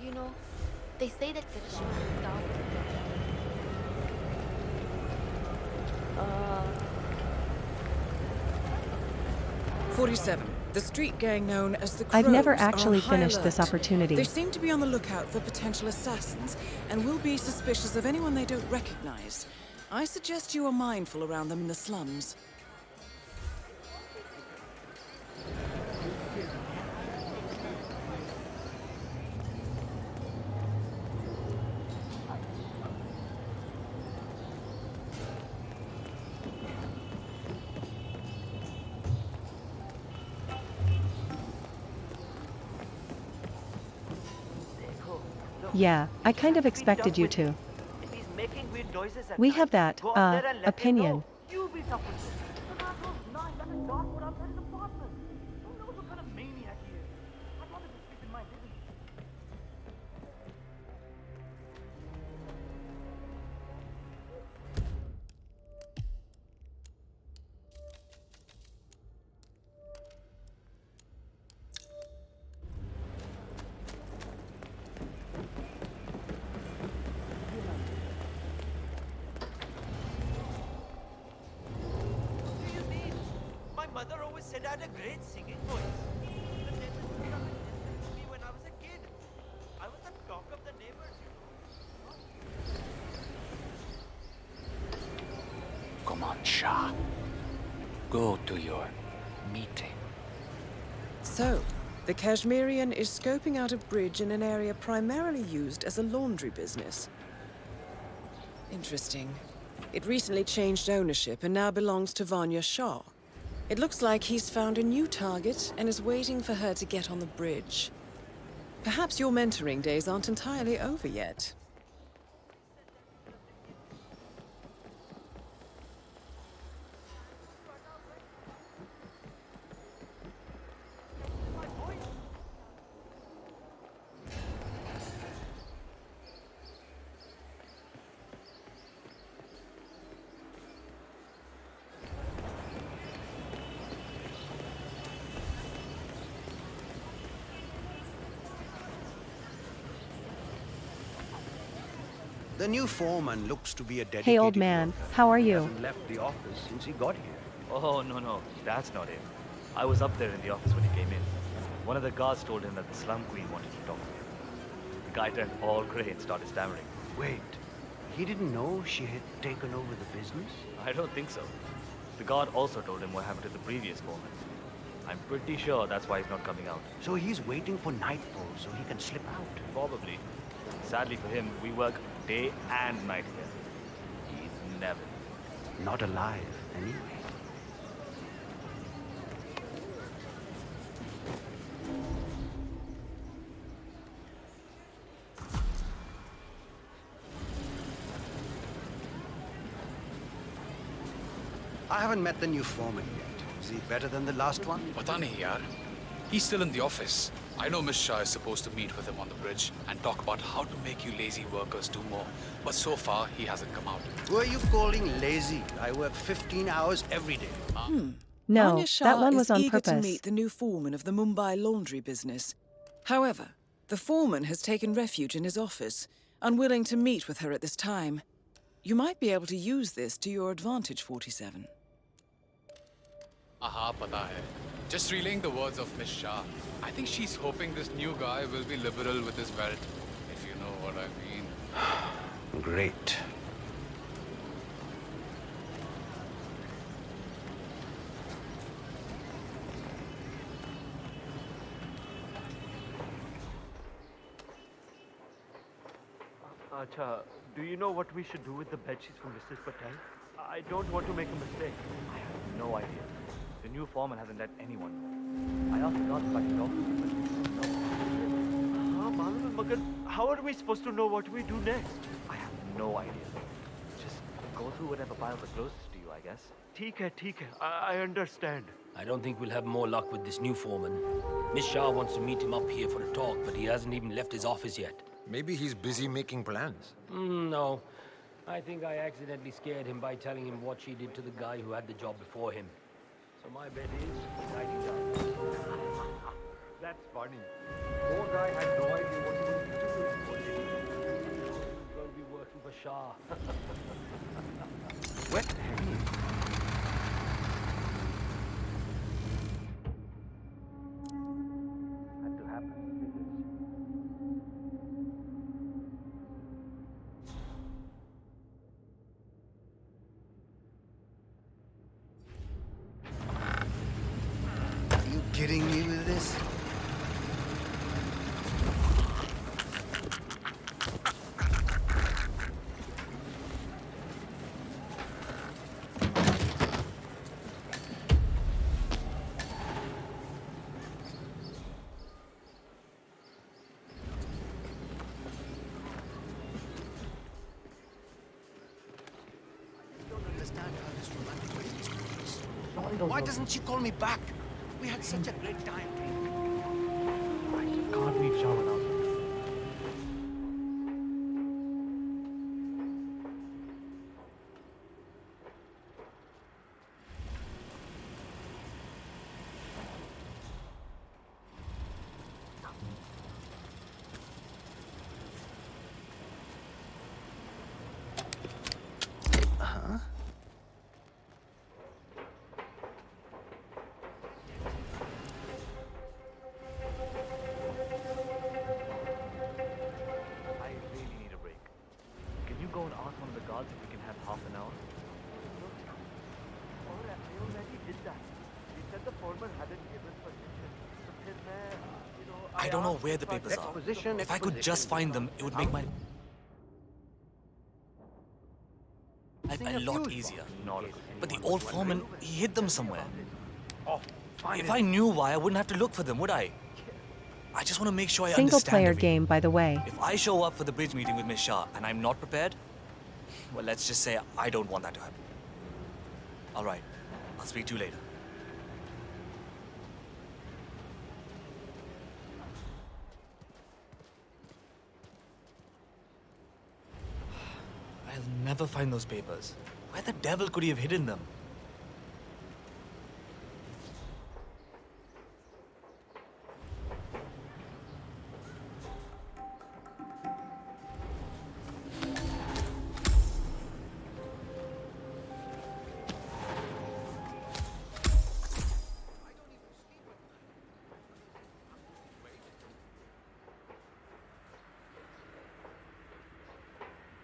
You know, they say that Karishma is down. 47. The street gang known as the Crows I've never are on actually high finished this alert. opportunity. They seem to be on the lookout for potential assassins and will be suspicious of anyone they don't recognize. I suggest you are mindful around them in the slums. Yeah, I kind of expected you to. If he's making weird noises at We night, have that, go up there and let him opinion. know. You be tough with him. The man was nice and the dog put outside his apartment. Who knows what kind of maniac he is? I'd rather just sleep in my living room. My mother always said I had a great singing voice. The neighbors used to come and listen to me when I was a kid. I was the talk of the neighbors. Come on, Shah. Go to your meeting. So, the Kashmirian is scoping out a bridge in an area primarily used as a laundry business. Interesting. It recently changed ownership and now belongs to Vanya Shah. It looks like he's found a new target and is waiting for her to get on the bridge. Perhaps your mentoring days aren't entirely over yet. The new foreman looks to be a dedicated Hey old man, worker. how are He you? hasn't left the office since he got here. Oh, no, that's not it. I was up there in the office when he came in. One of the guards told him that the slum queen wanted to talk to him. The guy turned all grey and started stammering. Wait, he didn't know she had taken over the business? I don't think so. The guard also told him what happened to the previous foreman. I'm pretty sure that's why he's not coming out. So he's waiting for nightfall so he can slip out. Probably. Sadly for him, we work day and night here. He's never. Not alive, anyway. I haven't met the new foreman yet. Is he better than the last one? Pata nahi yaar. He's still in the office. I know Miss Shah is supposed to meet with him on the bridge and talk about how to make you lazy workers do more. But so far, he hasn't come out. Who are you calling lazy? I work 15 hours every day. No, Vanya Shah that one was is on eager to purpose. meet the new foreman of the Mumbai laundry business. However, the foreman has taken refuge in his office, unwilling to meet with her at this time. You might be able to use this to your advantage, 47. Aha, pata hai. Just relaying the words of Miss Shah. I think she's hoping this new guy will be liberal with his wealth, if you know what I mean. Great. Acha, do you know what we should do with the bedsheets from Mrs. Patel? I don't want to make a mistake. I have no idea. The new foreman hasn't let anyone know. I asked the guards if I can talk to them, but no. How are we supposed to know what we do next? I have no idea. Just go through whatever piles are closest to you, I guess. ठीक है. I understand. I don't think we'll have more luck with this new foreman. Miss Shah wants to meet him up here for a talk, but he hasn't even left his office yet. Maybe he's busy making plans. No. I think I accidentally scared him by telling him what she did to the guy who had the job before him. So my bet is writing down. That's funny. Poor guy had no idea what he was doing. He's going to be working for Shah. Wet hay. Had to happen. Are you kidding me with this? Why doesn't she call me back? We had such a great time. I just can't leave Shah without her. I don't know where the papers are. If I could just find them, it would make my life a lot easier. But the old foreman, he hid them somewhere. If I knew why, I wouldn't have to look for them, would I? I just want to make sure I understand Single-player everything. game, by the way. If I show up for the bridge meeting with Miss Shah and I'm not prepared, well, let's just say I don't want that to happen. All right. I'll speak to you later. I'll never find those papers. Where the devil could he have hidden them?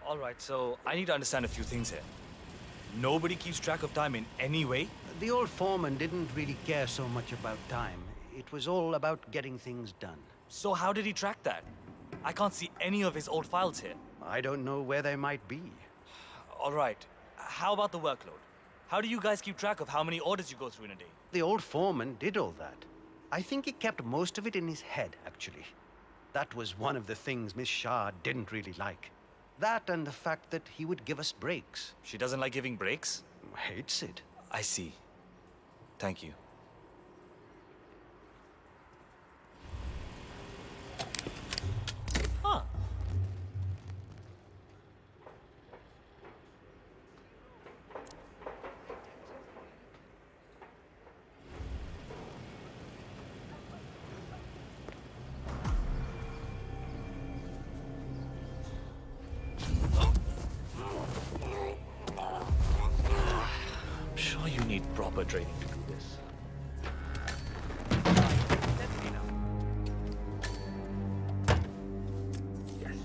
All right, so I need to understand a few things here. Nobody keeps track of time in any way? The old foreman didn't really care so much about time. It was all about getting things done. So how did he track that? I can't see any of his old files here. I don't know where they might be. All right, how about the workload? How do you guys keep track of how many orders you go through in a day? The old foreman did all that. I think he kept most of it in his head, actually. That was one of the things Miss Shah didn't really like. That and the fact that he would give us breaks. She doesn't like giving breaks? Hates it. I see. Thank you. Huh. I'm sure you need proper training to do this. Let's see now. Yes.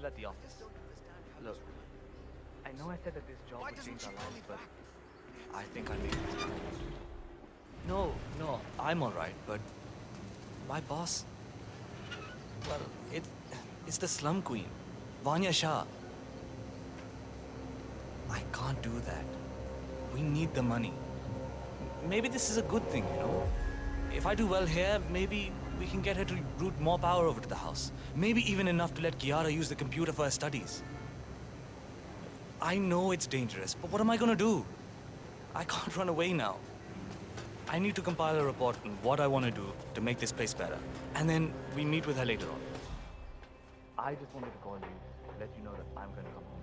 still at the office? Look, I know I said that this job would change our lives, but I think I made a mistake. No, I'm alright, but my boss... Well, it's the slum queen, Vanya Shah. I can't do that. We need the money. Maybe this is a good thing, you know? If I do well here, maybe we can get her to root more power over to the house. Maybe even enough to let Kiara use the computer for her studies. I know it's dangerous, but what am I gonna do? I can't run away now. I need to compile a report on what I want to do to make this place better. And then we meet with her later on. I just wanted to call you to let you know that I'm gonna come home.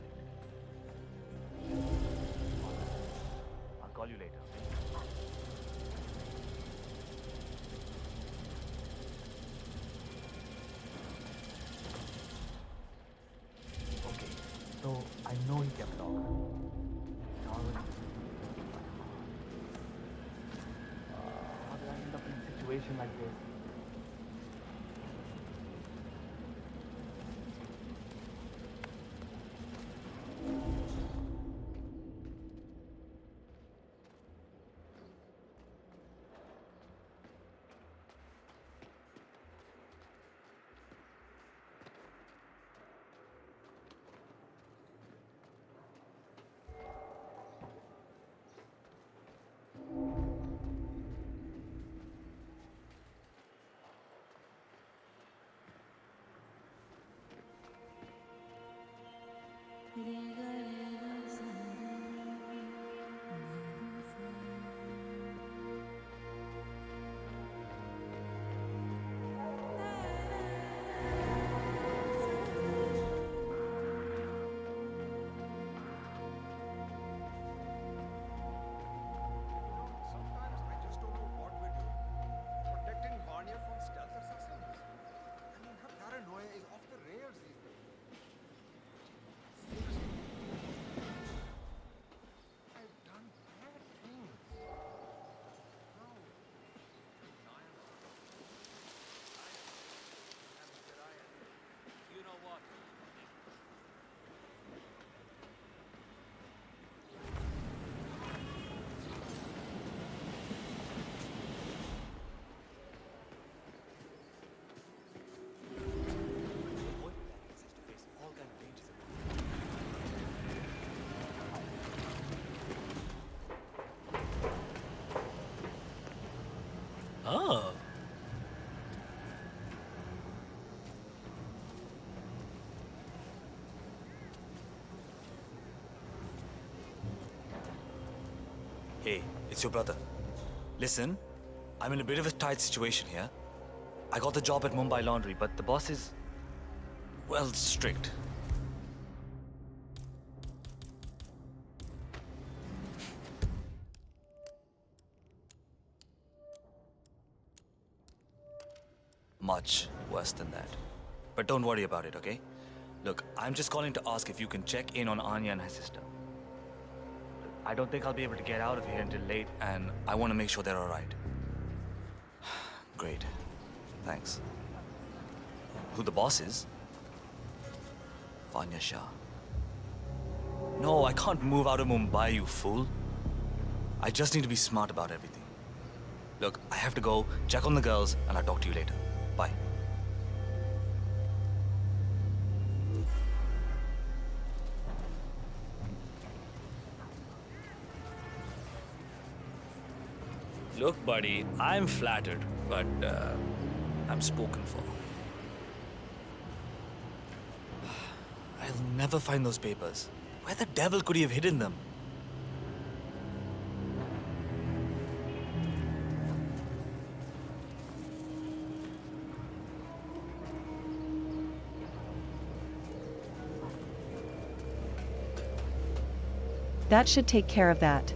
I'll call you later. Okay, so I know he kept talking. How did I end up in a situation like this? Oh. Hey, it's your brother. Listen, I'm in a bit of a tight situation here. I got the job at Mumbai Laundry, but the boss is, well, strict. Much worse than that. But don't worry about it, okay? Look, I'm just calling to ask if you can check in on Anya and her sister. I don't think I'll be able to get out of here until late, and I want to make sure they're all right. Great. Thanks. Who the boss is? Vanya Shah. No, I can't move out of Mumbai, you fool. I just need to be smart about everything. Look, I have to go, check on the girls, and I'll talk to you later. Bye. Look, buddy, I'm flattered, but I'm spoken for. I'll never find those papers. Where the devil could he have hidden them? That should take care of that.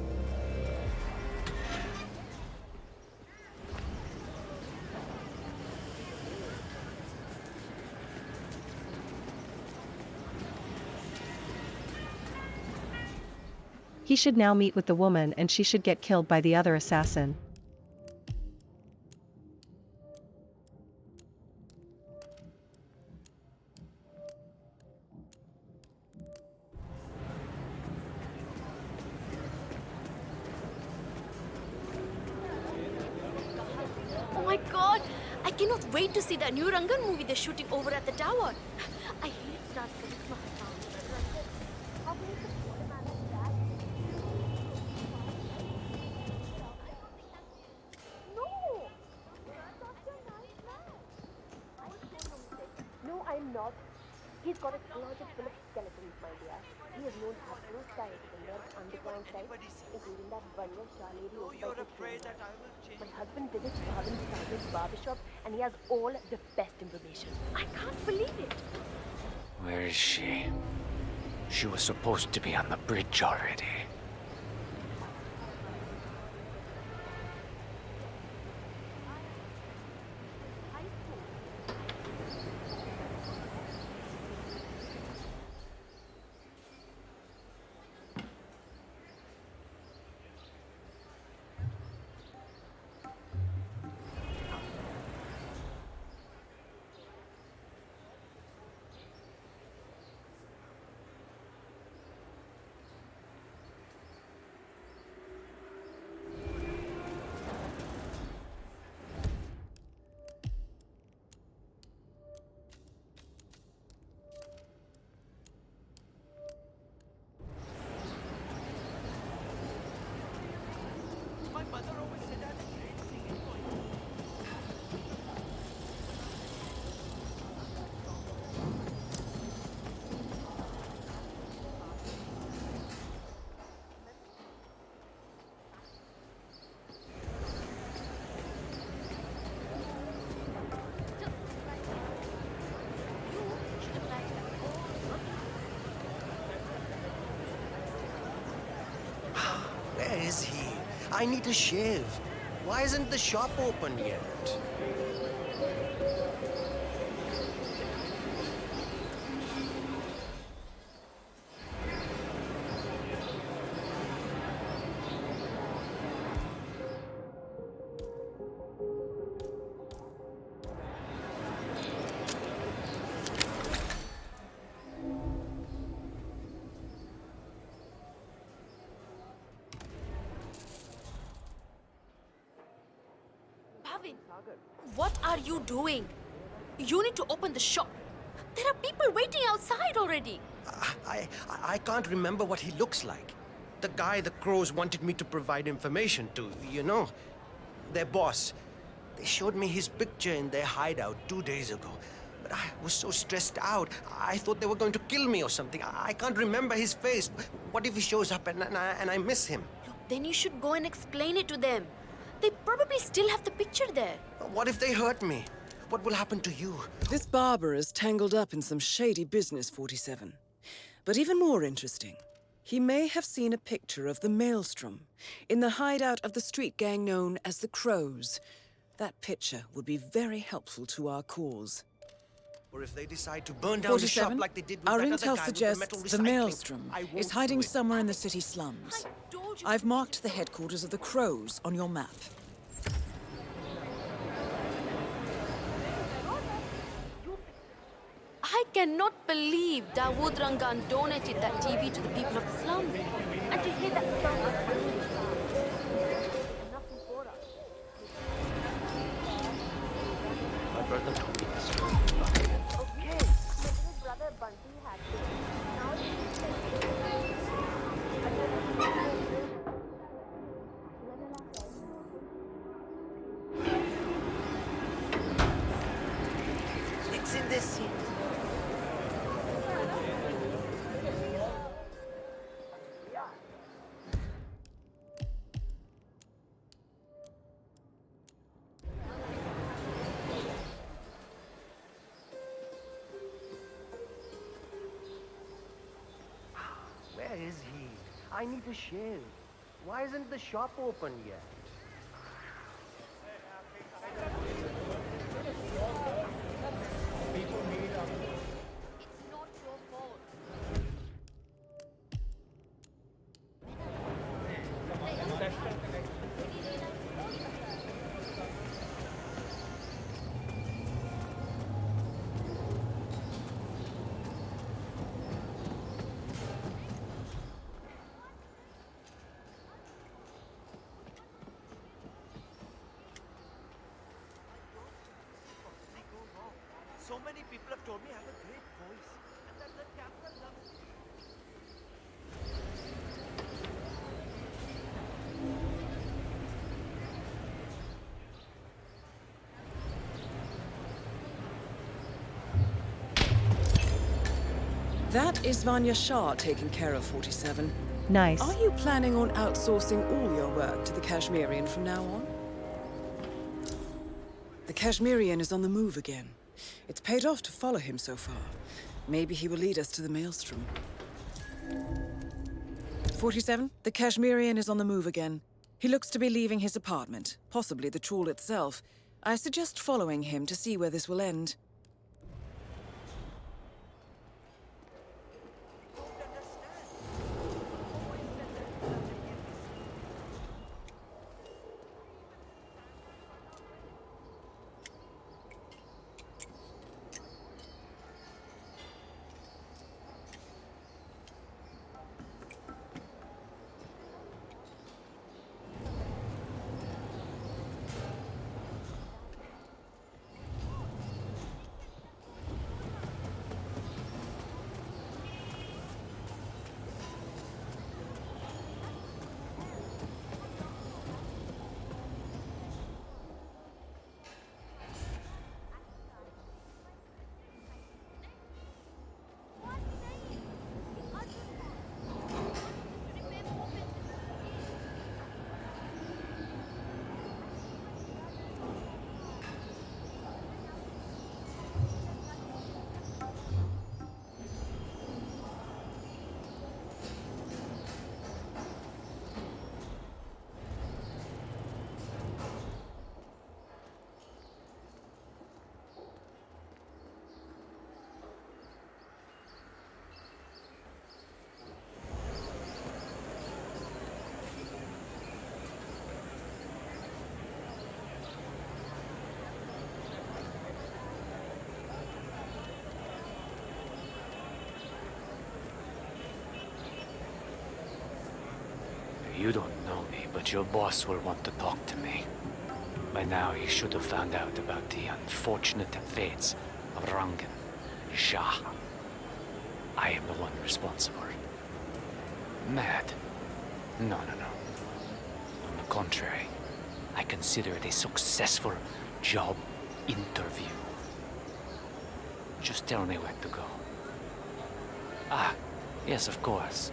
He should now meet with the woman and she should get killed by the other assassin. cannot wait to see that new Rangan movie they're shooting over at the tower. I hate stars because it's not sound. How can you support a man like that? No! Such a nice man. No, I'm not. He's got a closet full of skeletons, my dear. He is known to have close ties to the nerve underground side, including that Vanya Shah lady over by the train. My husband visits Bhavan Sagar's barbershop, and he has all the best information. I can't believe it. Where is she? She was supposed to be on the bridge already. Where is he? I need a shave. Why isn't the shop open yet? Bhavin, what are you doing? You need to open the shop. There are people waiting outside already. I can't remember what he looks like. The guy the crows wanted me to provide information to, you know. Their boss. They showed me his picture in their hideout 2 days ago. But I was so stressed out. I thought they were going to kill me or something. I can't remember his face. What if he shows up and I miss him? Look, then you should go and explain it to them. They probably still have the picture there. What if they hurt me? What will happen to you? This barber is tangled up in some shady business, 47. But even more interesting, he may have seen a picture of the Maelstrom in the hideout of the street gang known as the Crows. That picture would be very helpful to our cause. Or if they decide to burn down the shop like they did with Our that other intel guy with suggests the metal recycling, Maelstrom I won't is hiding do it. somewhere in the city slums. I've marked the headquarters of the Crows on your map. I cannot believe Dawood Rangan donated that TV to the people of the slums. And to hear that song was nothing for us. My brother told me the story. Okay, but his brother Bunty had this. Now It's in this scene. Where is he? I need a shave. Why isn't the shop open yet? it's not your fault. So many people have told me I have a great voice, and that the camera loves me. That is Vanya Shah taking care of 47. Nice. Are you planning on outsourcing all your work to the Kashmirian from now on? The Kashmirian is on the move again. It's paid off to follow him so far. Maybe he will lead us to the Maelstrom. 47, the Kashmirian is on the move again. He looks to be leaving his apartment, possibly the trawl itself. I suggest following him to see where this will end. You don't know me, but your boss will want to talk to me. By now, he should have found out about the unfortunate fates of Rangan, Shah. I am the one responsible. Mad? No. On the contrary, I consider it a successful job interview. Just tell me where to go. Ah, yes, of course.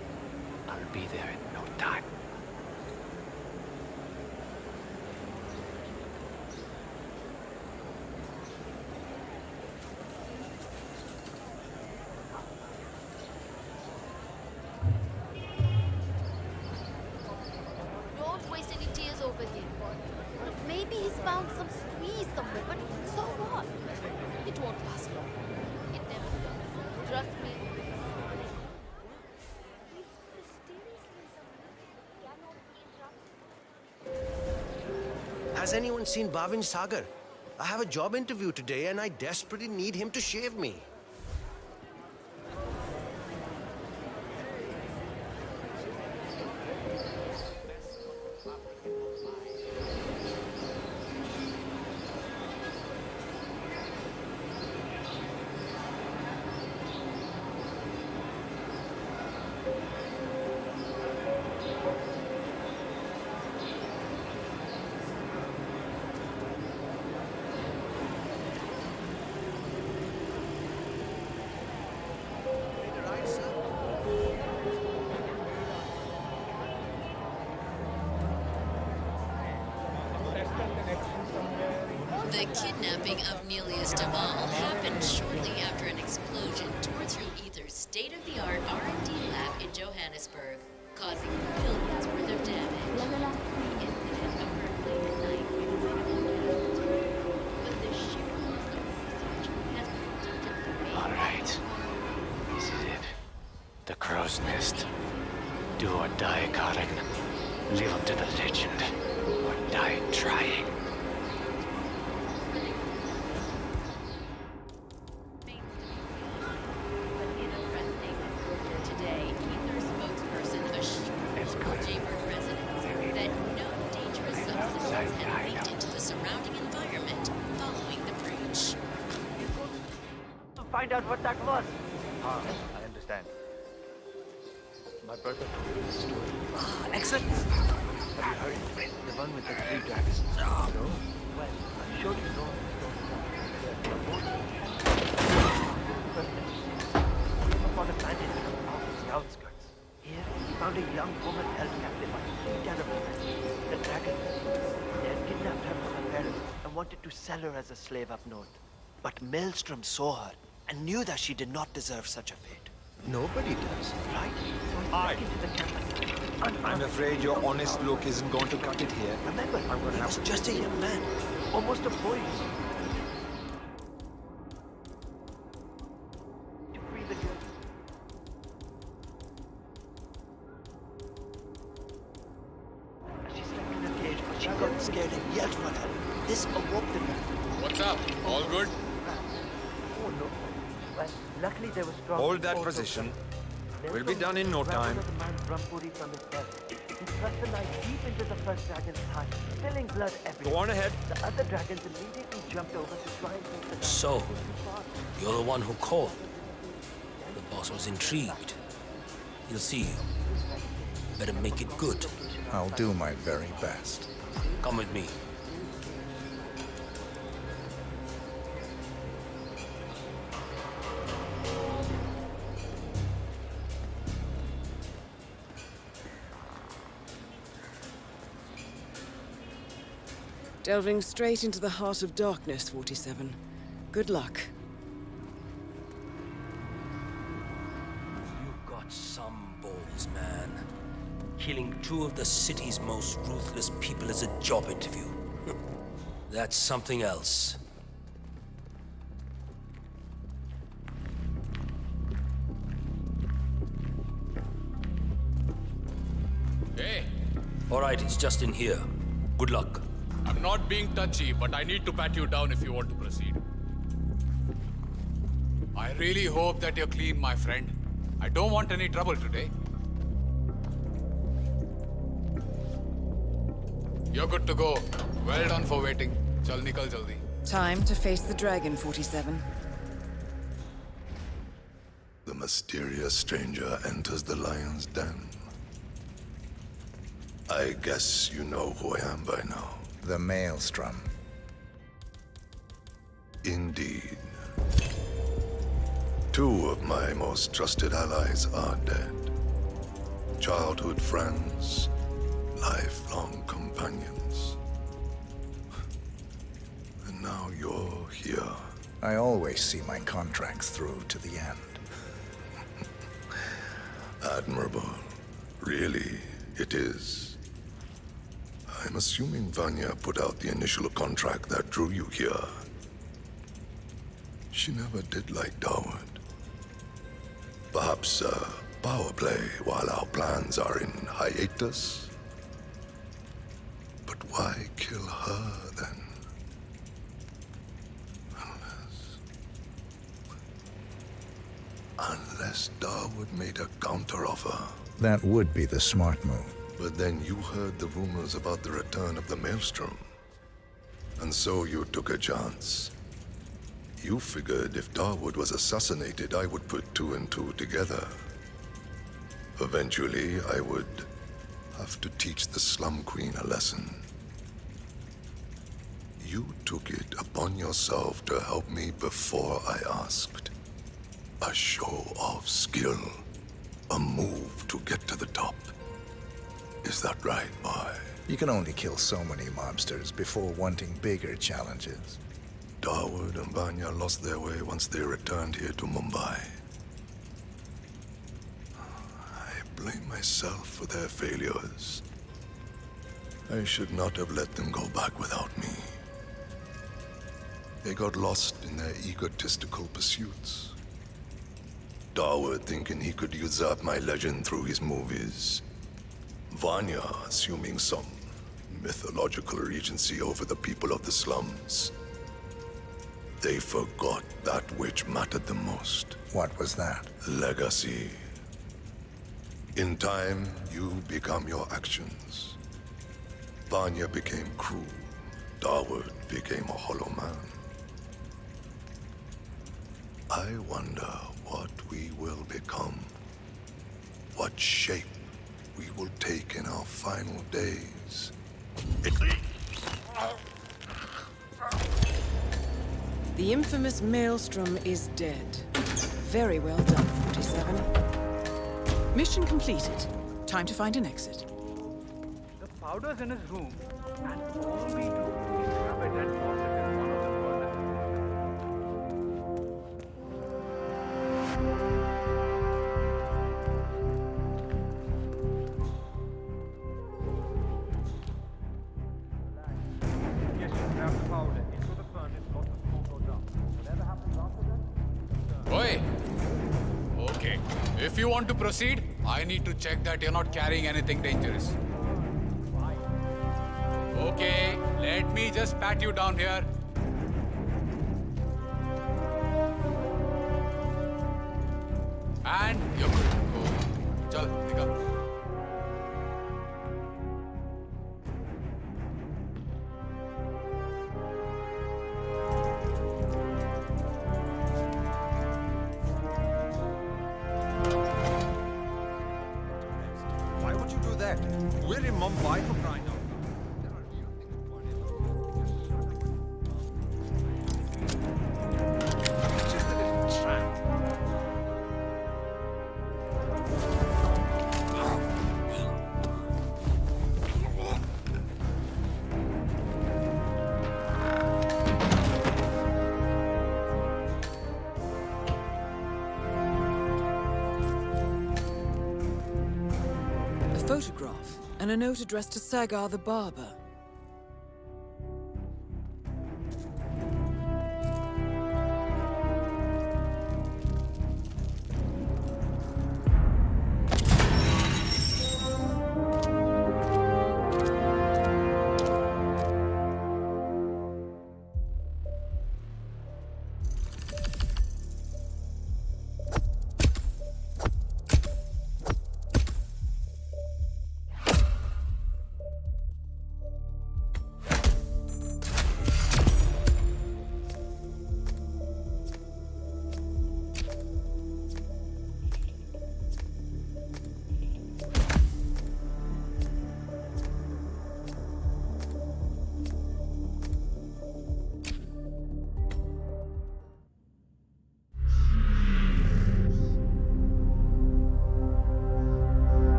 I'll be there in no time. Don't waste any tears over him. Look, maybe he's found some squeeze somewhere, but so what? It won't last long. It never will. Trust me. Has anyone seen Bhavin Sagar? I have a job interview today and I desperately need him to shave me. The kidnapping of Nelius Deval happened shortly after an explosion tore through Ether's state-of-the-art R&D lab in Johannesburg, causing billions worth of damage. The incident occurred late at night in critical but the sheer loss of research has predicted the fate. All right. This is it. The crow's nest. Do or die, Karen. Live up to the legend, or die trying. find out what that was. Ah, I understand. My brother told me this story. Excellent. Have you heard it? The one with the 3 dragons. No? Well, I'm sure you know the story. He came upon a bandit off the outskirts. Here, he found a young woman held captive by 3 terrible men. The dragons. They had kidnapped her from her parents and wanted to sell her as a slave up north. But Maelstrom saw her and knew that she did not deserve such a fate. Nobody does. Right? Hi. Into the campus. I'm afraid your honest look isn't going to cut it here. Remember, I'm going to have to... Just a young man. almost a boy. To free the girl. She slept in a cage, but She got scared and yelled for help. This awoke the man. What's up? All good? Oh no. Well, luckily there was strong. Hold that position. We'll be done in no time. The man Brahmpuri from his belt. He thrust the knife deep into the first dragon's heart, spilling blood everywhere. Go on ahead. The other dragons immediately jumped over to try and take the knife. So, you're the one who called. The boss was intrigued. He'll see you. Better make it good. I'll do my very best. Come with me. Delving straight into the heart of darkness, 47. Good luck. You got some balls, man. Killing 2 of the city's most ruthless people as a job interview. That's something else. Hey, All right, it's just in here. Good luck. I'm not being touchy, but I need to pat you down if you want to proceed. I really hope that you're clean, my friend. I don't want any trouble today. You're good to go. Well done for waiting. Chal nikal jaldi. Time to face the dragon, 47. The mysterious stranger enters the lion's den. I guess you know who I am by now. The Maelstrom. Indeed. 2 of my most trusted allies are dead. Childhood friends, lifelong companions. And now you're here. I always see my contracts through to the end. Admirable. Really, it is. I'm assuming Vanya put out the initial contract that drew you here. She never did like Dawood. Perhaps power play while our plans are in hiatus? But why kill her then? Unless Dawood made a counteroffer. That would be the smart move. But then you heard the rumors about the return of the Maelstrom. And so you took a chance. You figured if Dawood was assassinated, I would put 2 and 2 together. Eventually, I would have to teach the Slum Queen a lesson. You took it upon yourself to help me before I asked. A show of skill. A move to get to the top. Is that right, boy? You can only kill so many mobsters before wanting bigger challenges. Dawood and Vanya lost their way once they returned here to Mumbai. I blame myself for their failures. I should not have let them go back without me. They got lost in their egotistical pursuits. Dawood thinking he could usurp my legend through his movies. Vanya assuming some mythological regency over the people of the slums. They forgot that which mattered the most. What was that? Legacy. In time, you become your actions. Vanya became cruel. Dawood became a hollow man. I wonder what we will become. What shape we will take in our final days. The infamous Maelstrom is dead. Very well done, 47. Mission completed. Time to find an exit. The powder's in his room, and all we do is grab it and toss it in one of the furnaces. Yes, you grab the powder into the furnace, got the smoke goes up. Whatever happens after that? Oi! Okay. If you want to proceed, I need to check that you're not carrying anything dangerous. Okay, let me just pat you down here. And you're good to go. Chal, nikal. Why would you do that? We're in Mumbai for crying out. Photograph and a note addressed to Sagar the barber.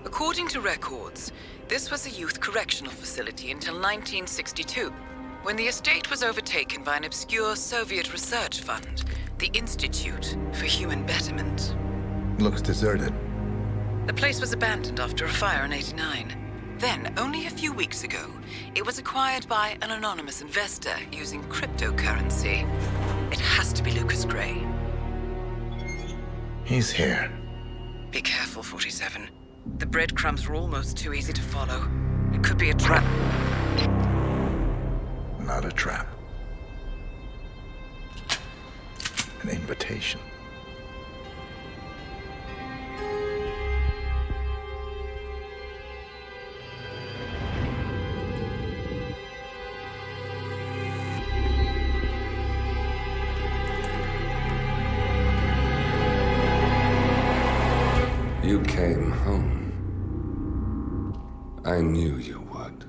According to records, this was a youth correctional facility until 1962, when the estate was overtaken by an obscure Soviet research fund, the Institute for Human Betterment. Looks deserted. The place was abandoned after a fire in '89. Then, only a few weeks ago, it was acquired by an anonymous investor using cryptocurrency. It has to be Lucas Gray. He's here. Be careful, 47. The breadcrumbs were almost too easy to follow. It could be a trap. Not a trap. An invitation. You came home. I knew you would.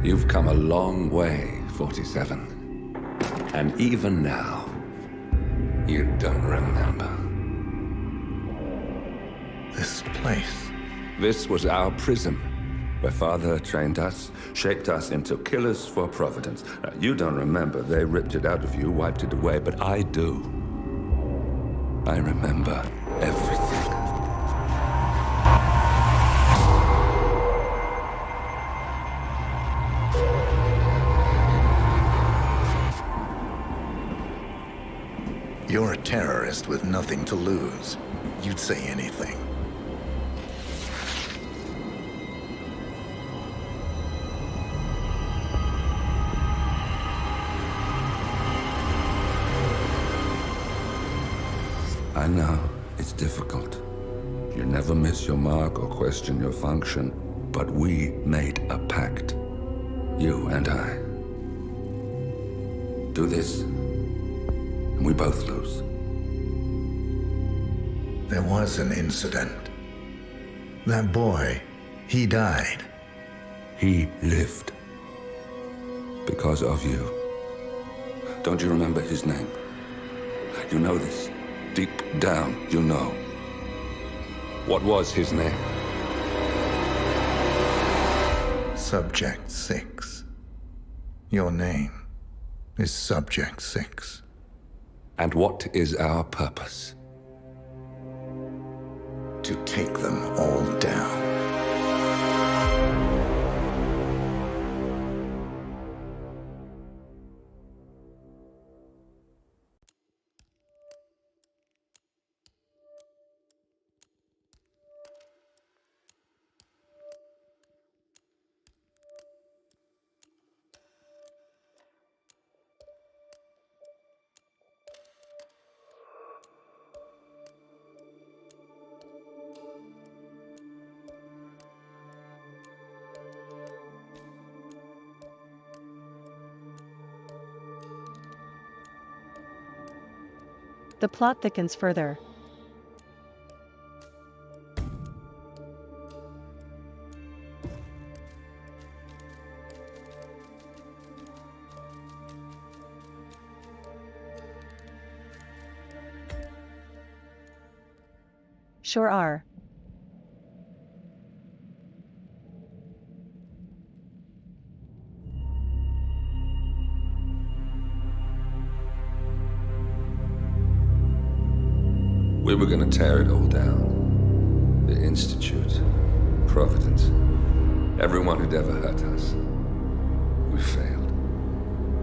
You've come a long way, 47. And even now, you don't remember. This place. This was our prison, where Father trained us, shaped us into killers for Providence. Now, you don't remember. They ripped it out of you, wiped it away, but I do. I remember everything. You're a terrorist with nothing to lose. You'd say anything. I know, it's difficult. You never miss your mark or question your function. But we made a pact. You and I. Do this, and we both lose. There was an incident. That boy, he died. He lived. Because of you. Don't you remember his name? You know this. Deep down, you know. What was his name? Subject 6. Your name is Subject 6. And what is our purpose? To take them all down. The plot thickens further. Sure are. We were gonna tear it all down. The Institute, Providence, everyone who'd ever hurt us. We failed.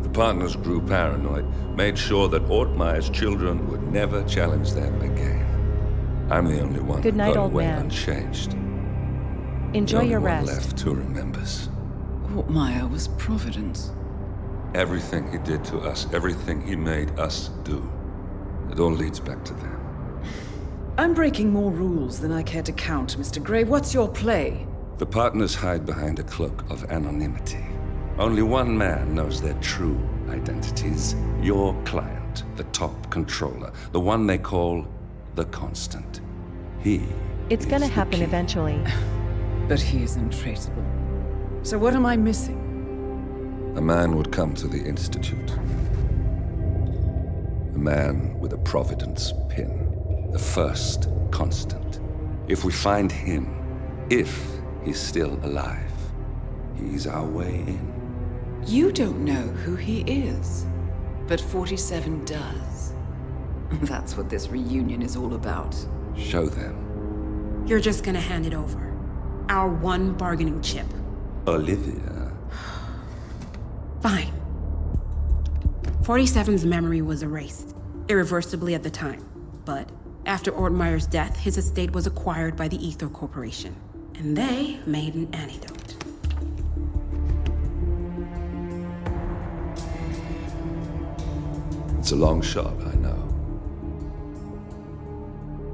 The partners grew paranoid, made sure that Ortmeyer's children would never challenge them again. I'm the only one Good who night, got old away man. unchanged. Enjoy your The only one rest. left who remembers. Ortmeyer was Providence. Everything he did to us, everything he made us do. It all leads back to them. I'm breaking more rules than I care to count, Mr. Gray. What's your play? The partners hide behind a cloak of anonymity. Only one man knows their true identities. Your client, the top controller, the one they call the Constant. He It's is gonna the happen key. eventually. But he is untraceable. So what am I missing? A man would come to the Institute. A man with a Providence pin. The first Constant. If we find him, if he's still alive, he's our way in. You don't know who he is, but 47 does. That's what this reunion is all about. Show them. You're just gonna hand it over. Our one bargaining chip. Olivia. Fine. 47's memory was erased, irreversibly at the time. But after Ortmeyer's death, his estate was acquired by the Ether Corporation. And they made an antidote. It's a long shot, I know.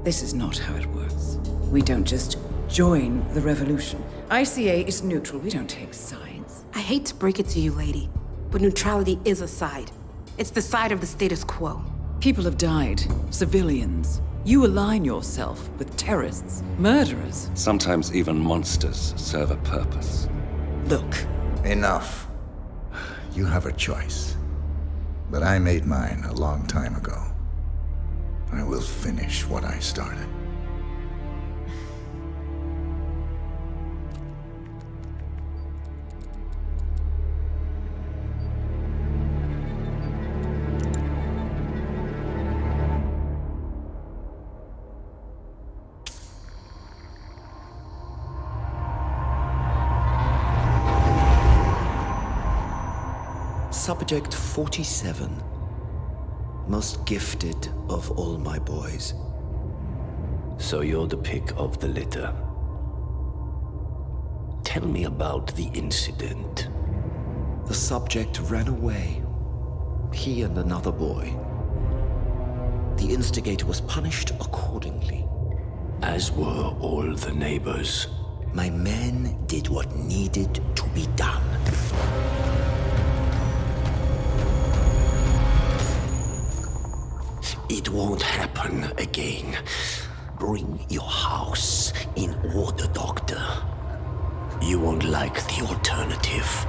This is not how it works. We don't just join the revolution. ICA is neutral. We don't take sides. I hate to break it to you, lady, but neutrality is a side. It's the side of the status quo. People have died. Civilians. You align yourself with terrorists, murderers. Sometimes even monsters serve a purpose. Look. Enough. You have a choice. But I made mine a long time ago. I will finish what I started. Subject 47. Most gifted of all my boys. So you're the pick of the litter. Tell me about the incident. The subject ran away. He and another boy. The instigator was punished accordingly. As were all the neighbors. My men did what needed to be done. It won't happen again. Bring your house in order, Doctor. You won't like the alternative.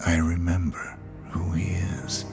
I remember who he is.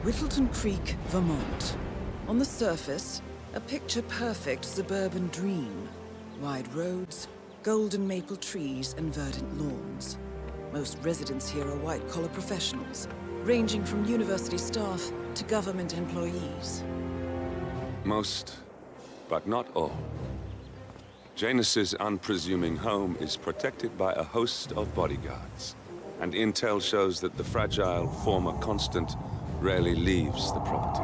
Whittleton Creek, Vermont. On the surface, a picture-perfect suburban dream. Wide roads, golden maple trees, and verdant lawns. Most residents here are white-collar professionals, ranging from university staff to government employees. Most, but not all. Janus's unpresuming home is protected by a host of bodyguards, and intel shows that the fragile former constant rarely leaves the property.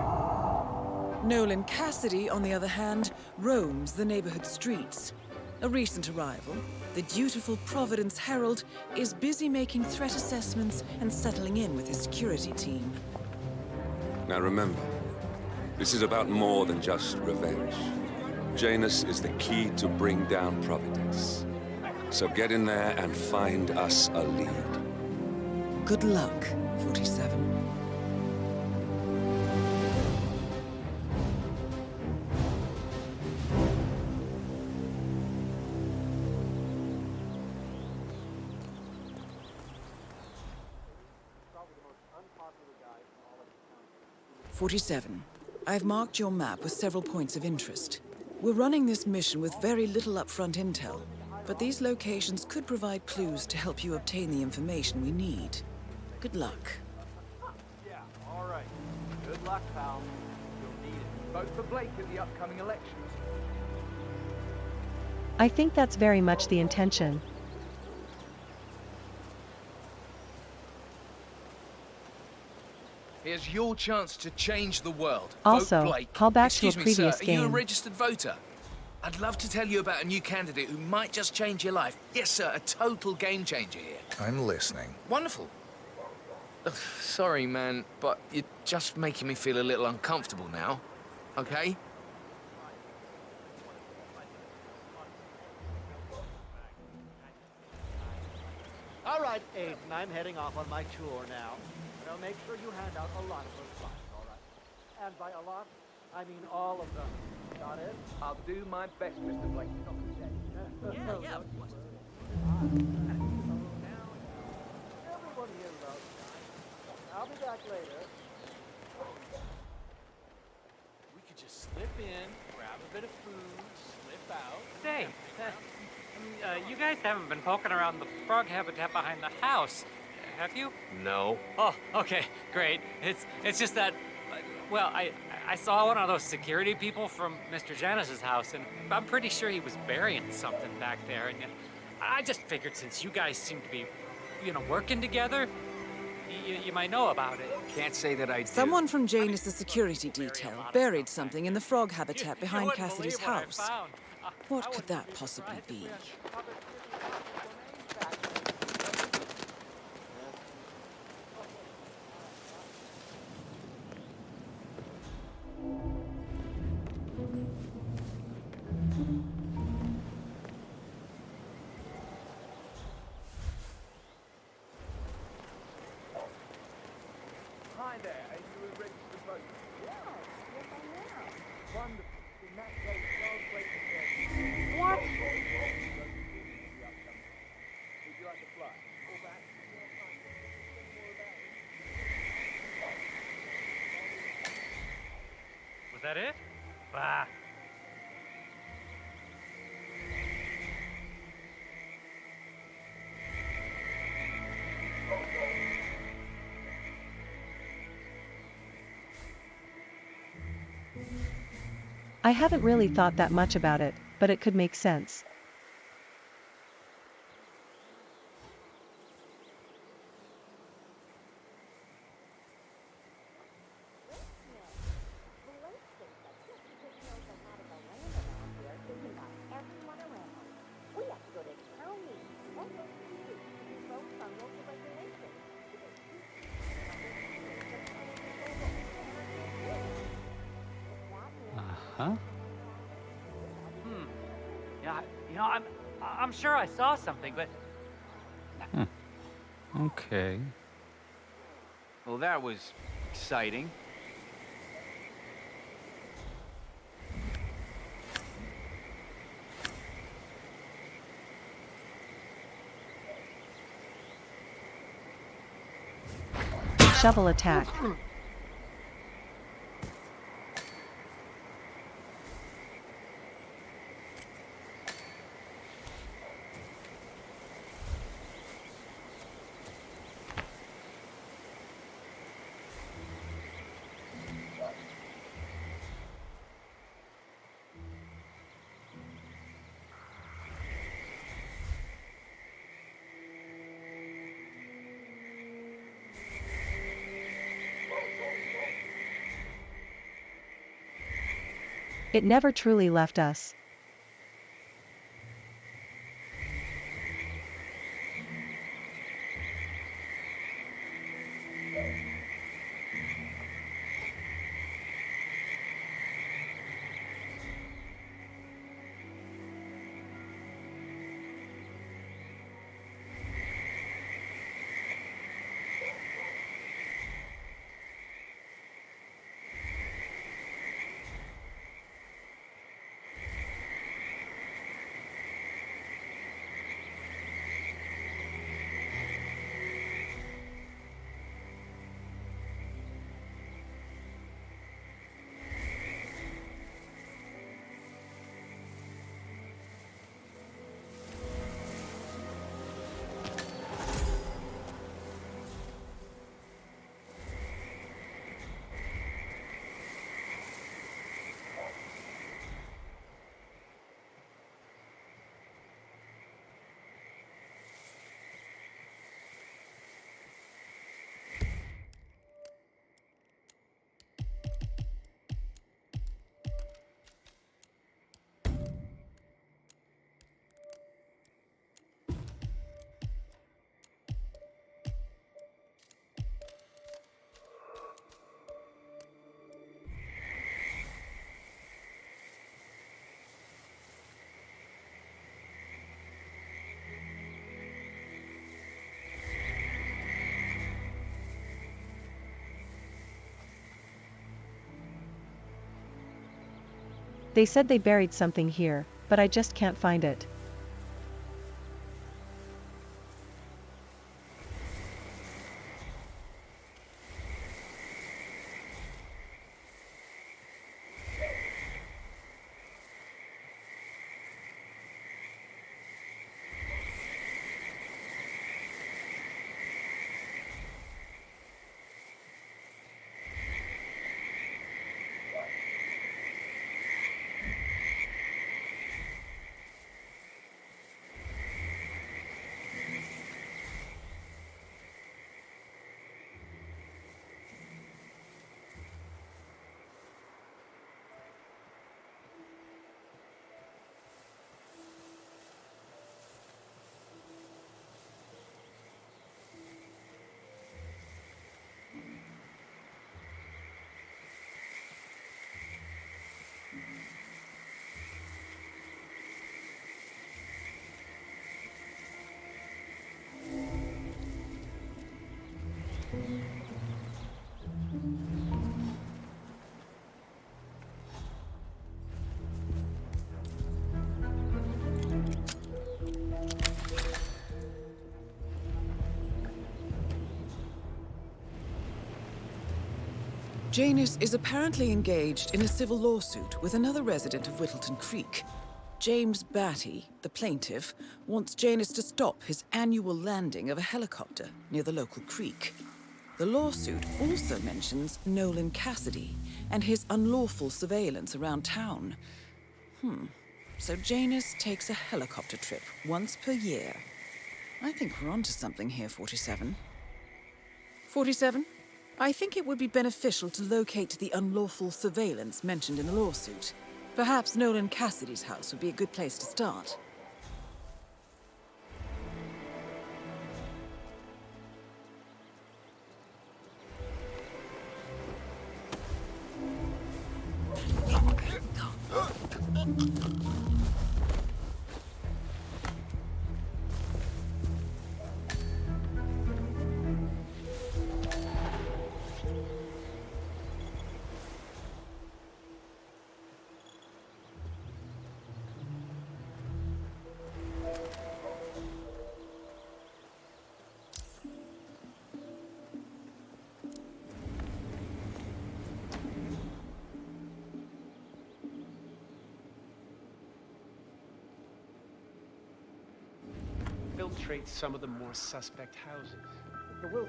Nolan Cassidy, on the other hand, roams the neighborhood streets. A recent arrival, the dutiful Providence Herald is busy making threat assessments and settling in with his security team. Now remember, this is about more than just revenge. Janus is the key to bring down Providence. So get in there and find us a lead. Good luck, 47. I've marked your map with several points of interest. We're running this mission with very little upfront intel, but these locations could provide clues to help you obtain the information we need. Good luck. Yeah, all right. Good luck, pal. You'll need it. Vote for Blake in the upcoming elections. I think that's very much the intention. Here's your chance to change the world. Also, Vote Blake. call back to a Excuse me, previous sir, are you a game. registered voter? I'd love to tell you about a new candidate who might just change your life. Yes, sir, a total game changer here. I'm listening. Wonderful. Ugh, sorry, man, but you're just making me feel a little uncomfortable now. Okay? All right, Aiden, I'm heading off on my tour now. But I'll make sure you hand out a lot of those flyers, all right? And by a lot, I mean all of them. Got it? I'll do my best, Mr. Blake. Yeah, of course. Everyone here loves guys. I'll be back later. We could just slip in, grab a bit of food, slip out. Say, you guys haven't been poking around the frog habitat behind the house, have you? No. Oh, okay, great. It's just that, well, I saw one of those security people from Mr. Janus's house, and I'm pretty sure he was burying something back there, and I just figured since you guys seem to be, working together, you might know about it. Can't say that I do. Someone from Janus' security detail buried something in the frog habitat behind wouldn't Cassidy's believe what I house. found. What could that possibly be? Hi there, are you a registered voter? Yeah, yes I am. Wonderful. In that case, I'll wait to get What? Would you like to fly? Call back. Was that it? Bah. I haven't really thought that much about it, but it could make sense. Huh? Yeah, I'm sure I saw something, but Okay. Well, that was exciting. Shovel attack. It never truly left us. They said they buried something here, but I just can't find it. Janus is apparently engaged in a civil lawsuit with another resident of Whittleton Creek. James Batty, the plaintiff, wants Janus to stop his annual landing of a helicopter near the local creek. The lawsuit also mentions Nolan Cassidy and his unlawful surveillance around town. So Janus takes a helicopter trip once per year. I think we're onto something here, 47. 47? I think it would be beneficial to locate the unlawful surveillance mentioned in the lawsuit. Perhaps Nolan Cassidy's house would be a good place to start. Infiltrate some of the more suspect houses. It will.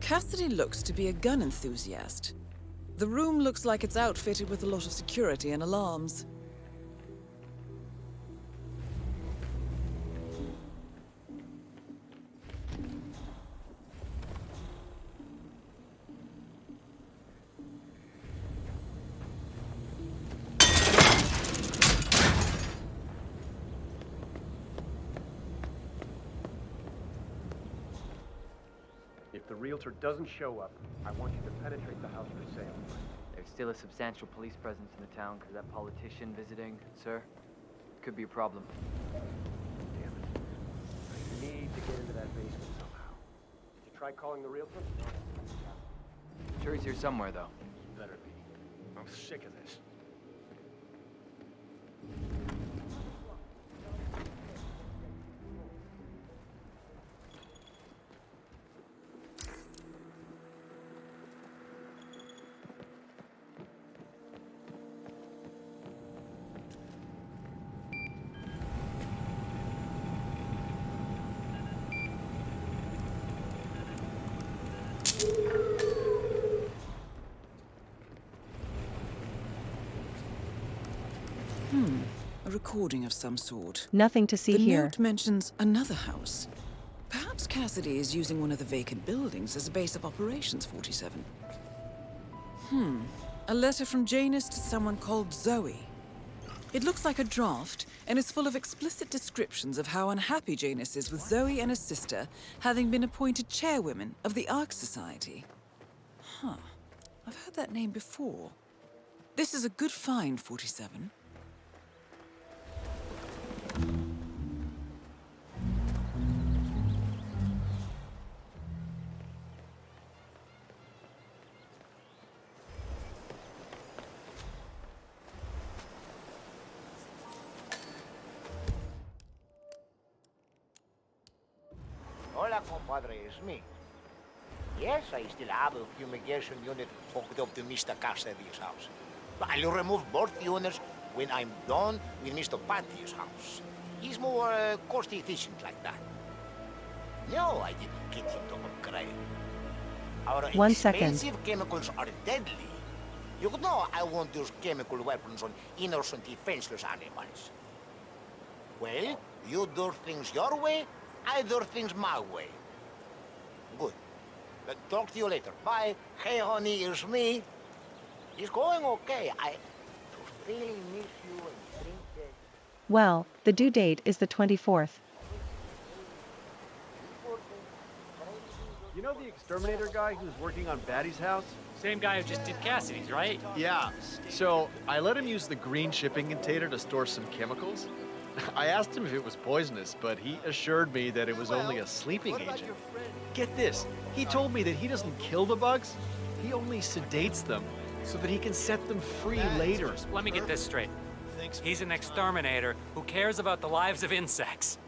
Cassidy looks to be a gun enthusiast. The room looks like it's outfitted with a lot of security and alarms. If the realtor doesn't show up, I want you to penetrate the house for sale. There's still a substantial police presence in the town because that politician visiting, sir. Could be a problem. Damn it. I need to get into that basement somehow. Did you try calling the realtor? I'm sure he's here somewhere, though. Better be. I'm sick of this. A recording of some sort. Nothing to see here. The note mentions another house. Perhaps Cassidy is using one of the vacant buildings as a base of operations, 47. A letter from Janus to someone called Zoe. It looks like a draft and is full of explicit descriptions of how unhappy Janus is with Zoe and his sister having been appointed chairwomen of the Ark Society. I've heard that name before. This is a good find, 47. Hola, compadre, it's me. Yes, I still have a fumigation unit hooked up to Mr. Cassidy's house. But I'll remove both units when I'm done with Mr. Patty's house. He's more cost-efficient like that. No, I didn't get him to upgrade. Our 1 second. expensive chemicals are deadly. You know I won't use chemical weapons on innocent, defenseless animals. Well, you do things your way, I do things my way. Good. Talk to you later. Bye. Hey, honey, it's me. It's going okay. I just really miss you and drink it. Well, the due date is the 24th. You know the exterminator guy who's working on Batty's house? Same guy who just did Cassidy's, right? Yeah. So I let him use the green shipping container to store some chemicals. I asked him if it was poisonous, but he assured me that it was only a sleeping agent. Get this, he told me that he doesn't kill the bugs, He only sedates them so that he can set them free later. Let me get this straight. He's an exterminator who cares about the lives of insects.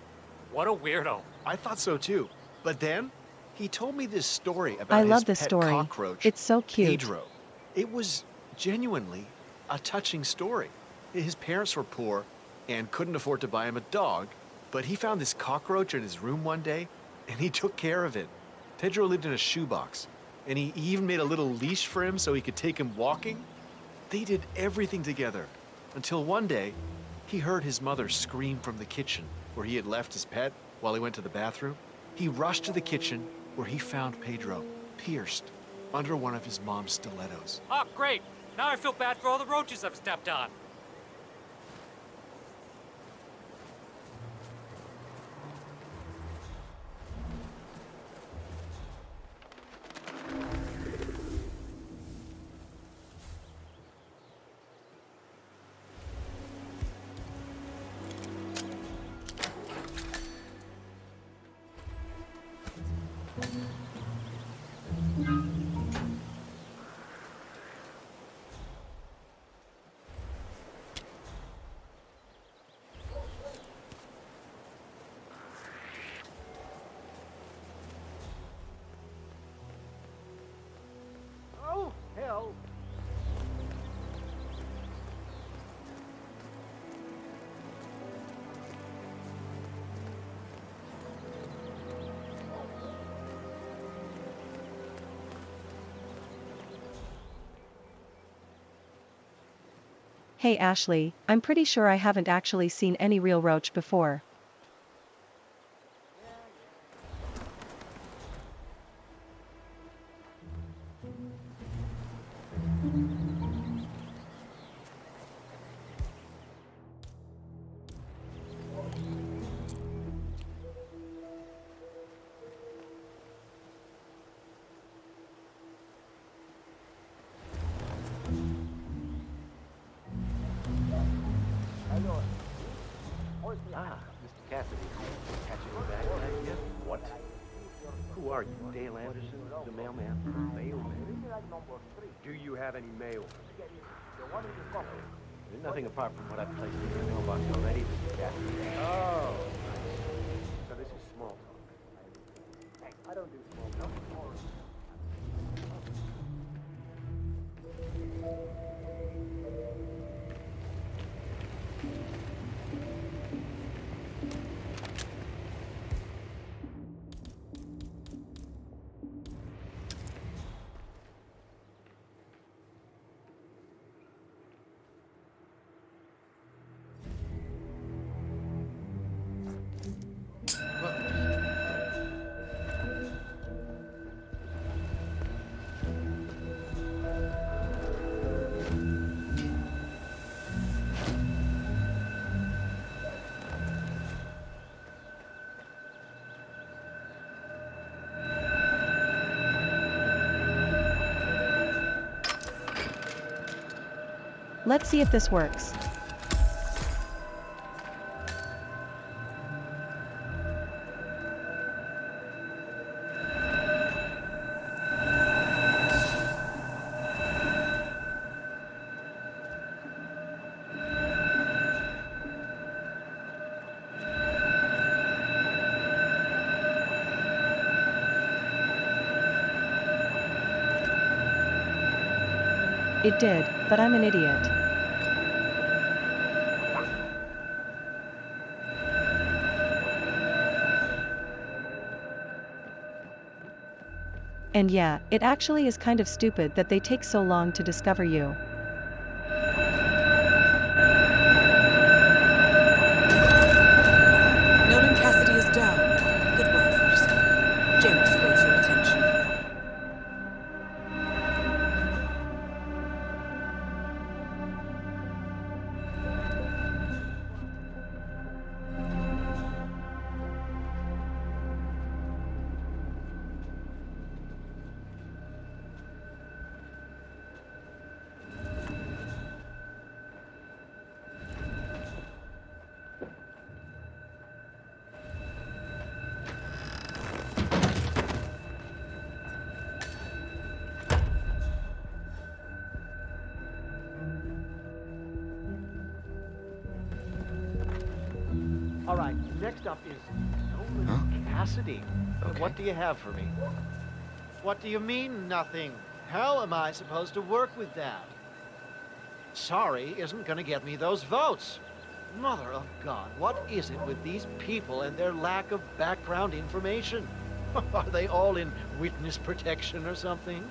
What a weirdo. I thought so too. But then, he told me this story about I his love this pet story. cockroach. It's so cute. Pedro. It was genuinely a touching story. His parents were poor and couldn't afford to buy him a dog, but he found this cockroach in his room one day, and he took care of it. Pedro lived in a shoebox, and he even made a little leash for him so he could take him walking. They did everything together, until one day, he heard his mother scream from the kitchen where he had left his pet while he went to the bathroom. He rushed to the kitchen where he found Pedro, pierced, under one of his mom's stilettos. Oh, great. Now I feel bad for all the roaches I've stepped on. Oh, hell. Hey Ashley, I'm pretty sure I haven't actually seen any real roach before. Ah, Mr. Cassidy. Catching you back tonight yet? What? Who are you, Dale Anderson, the mailman? Mailman? Do you have any mail? Nothing apart from what I've placed in your mailbox already, Mr. Cassidy. Oh. So this is small talk. I don't do small talk. Let's see if this works. It did, but I'm an idiot. And yeah, it actually is kind of stupid that they take so long to discover you. Nolan Cassidy is down. Good work, Ferguson. James holds your attention. Next up is Nolan Cassidy. Okay. What do you have for me? What do you mean, nothing? How am I supposed to work with that? Sorry isn't gonna get me those votes. Mother of God, what is it with these people and their lack of background information? Are they all in witness protection or something?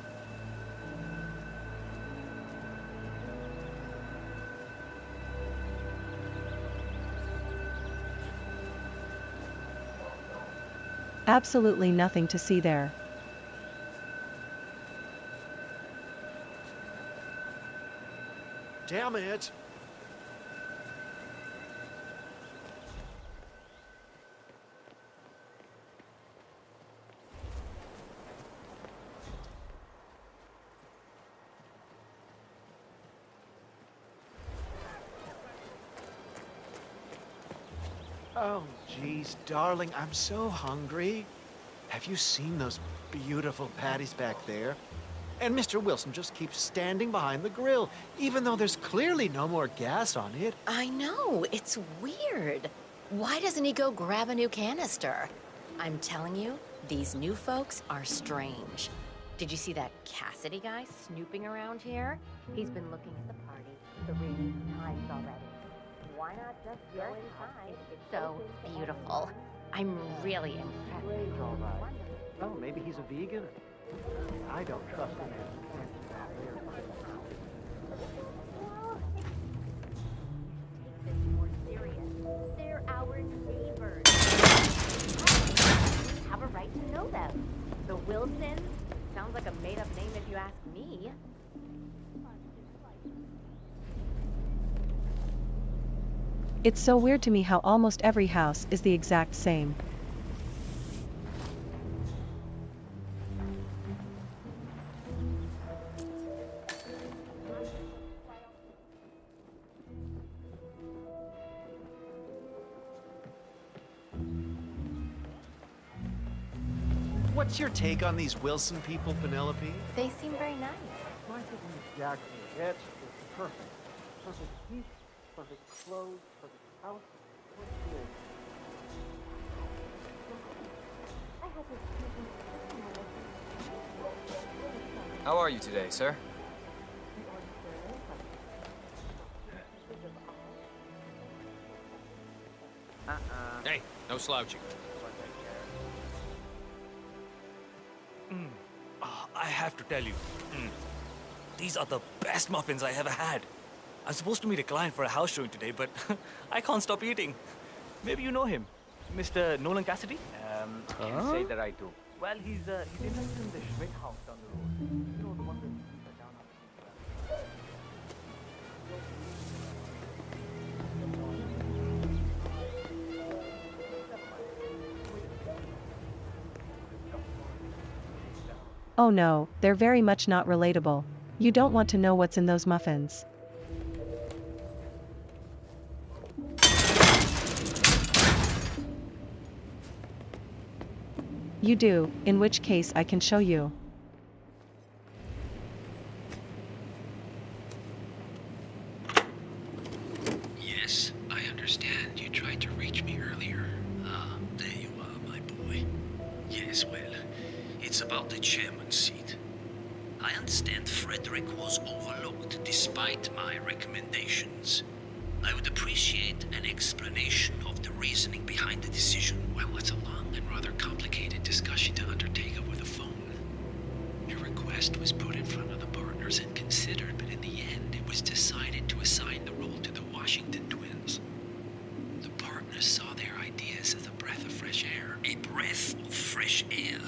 Absolutely nothing to see there. Damn it! Oh, geez, darling, I'm so hungry. Have you seen those beautiful patties back there? And Mr. Wilson just keeps standing behind the grill, even though there's clearly no more gas on it. I know, it's weird. Why doesn't he go grab a new canister? I'm telling you, these new folks are strange. Did you see that Cassidy guy snooping around here? He's been looking at the party 3 times already. Why not just go inside? It's so beautiful. I'm really impressed. All right. Well, maybe he's a vegan. I don't trust him. Take this more serious. They're our neighbors. We have a right to know them. The Wilsons? Sounds like a made-up name if you ask me. It's so weird to me how almost every house is the exact same. What's your take on these Wilson people, Penelope? They seem very nice. My thing is exactly. It's perfect. Perfect heat, perfect clothes, perfect house. What's good? How are you today, sir? Hey, no slouching. I have to tell you, these are the best muffins I ever had. I'm supposed to meet a client for a house showing today, but I can't stop eating. Maybe you know him, Mr. Nolan Cassidy? Can't say that I do. Well, he's interested in the Schmidt house down the road. You know, the one that's down up. Oh no, they're very much not relatable. You don't want to know what's in those muffins. You do, in which case I can show you. Yes, I understand. You tried to reach me earlier. Ah, there you are, my boy. Yes, well, it's about the chairman's seat. I understand Frederick was overlooked despite my recommendations. I would appreciate an explanation of the reasoning behind the decision. Well, it's a long and rather complicated discussion to undertake over the phone. Your request was put in front of the partners and considered, but in the end, it was decided to assign the role to the Washington twins. The partners saw their ideas as a breath of fresh air. A breath of fresh air.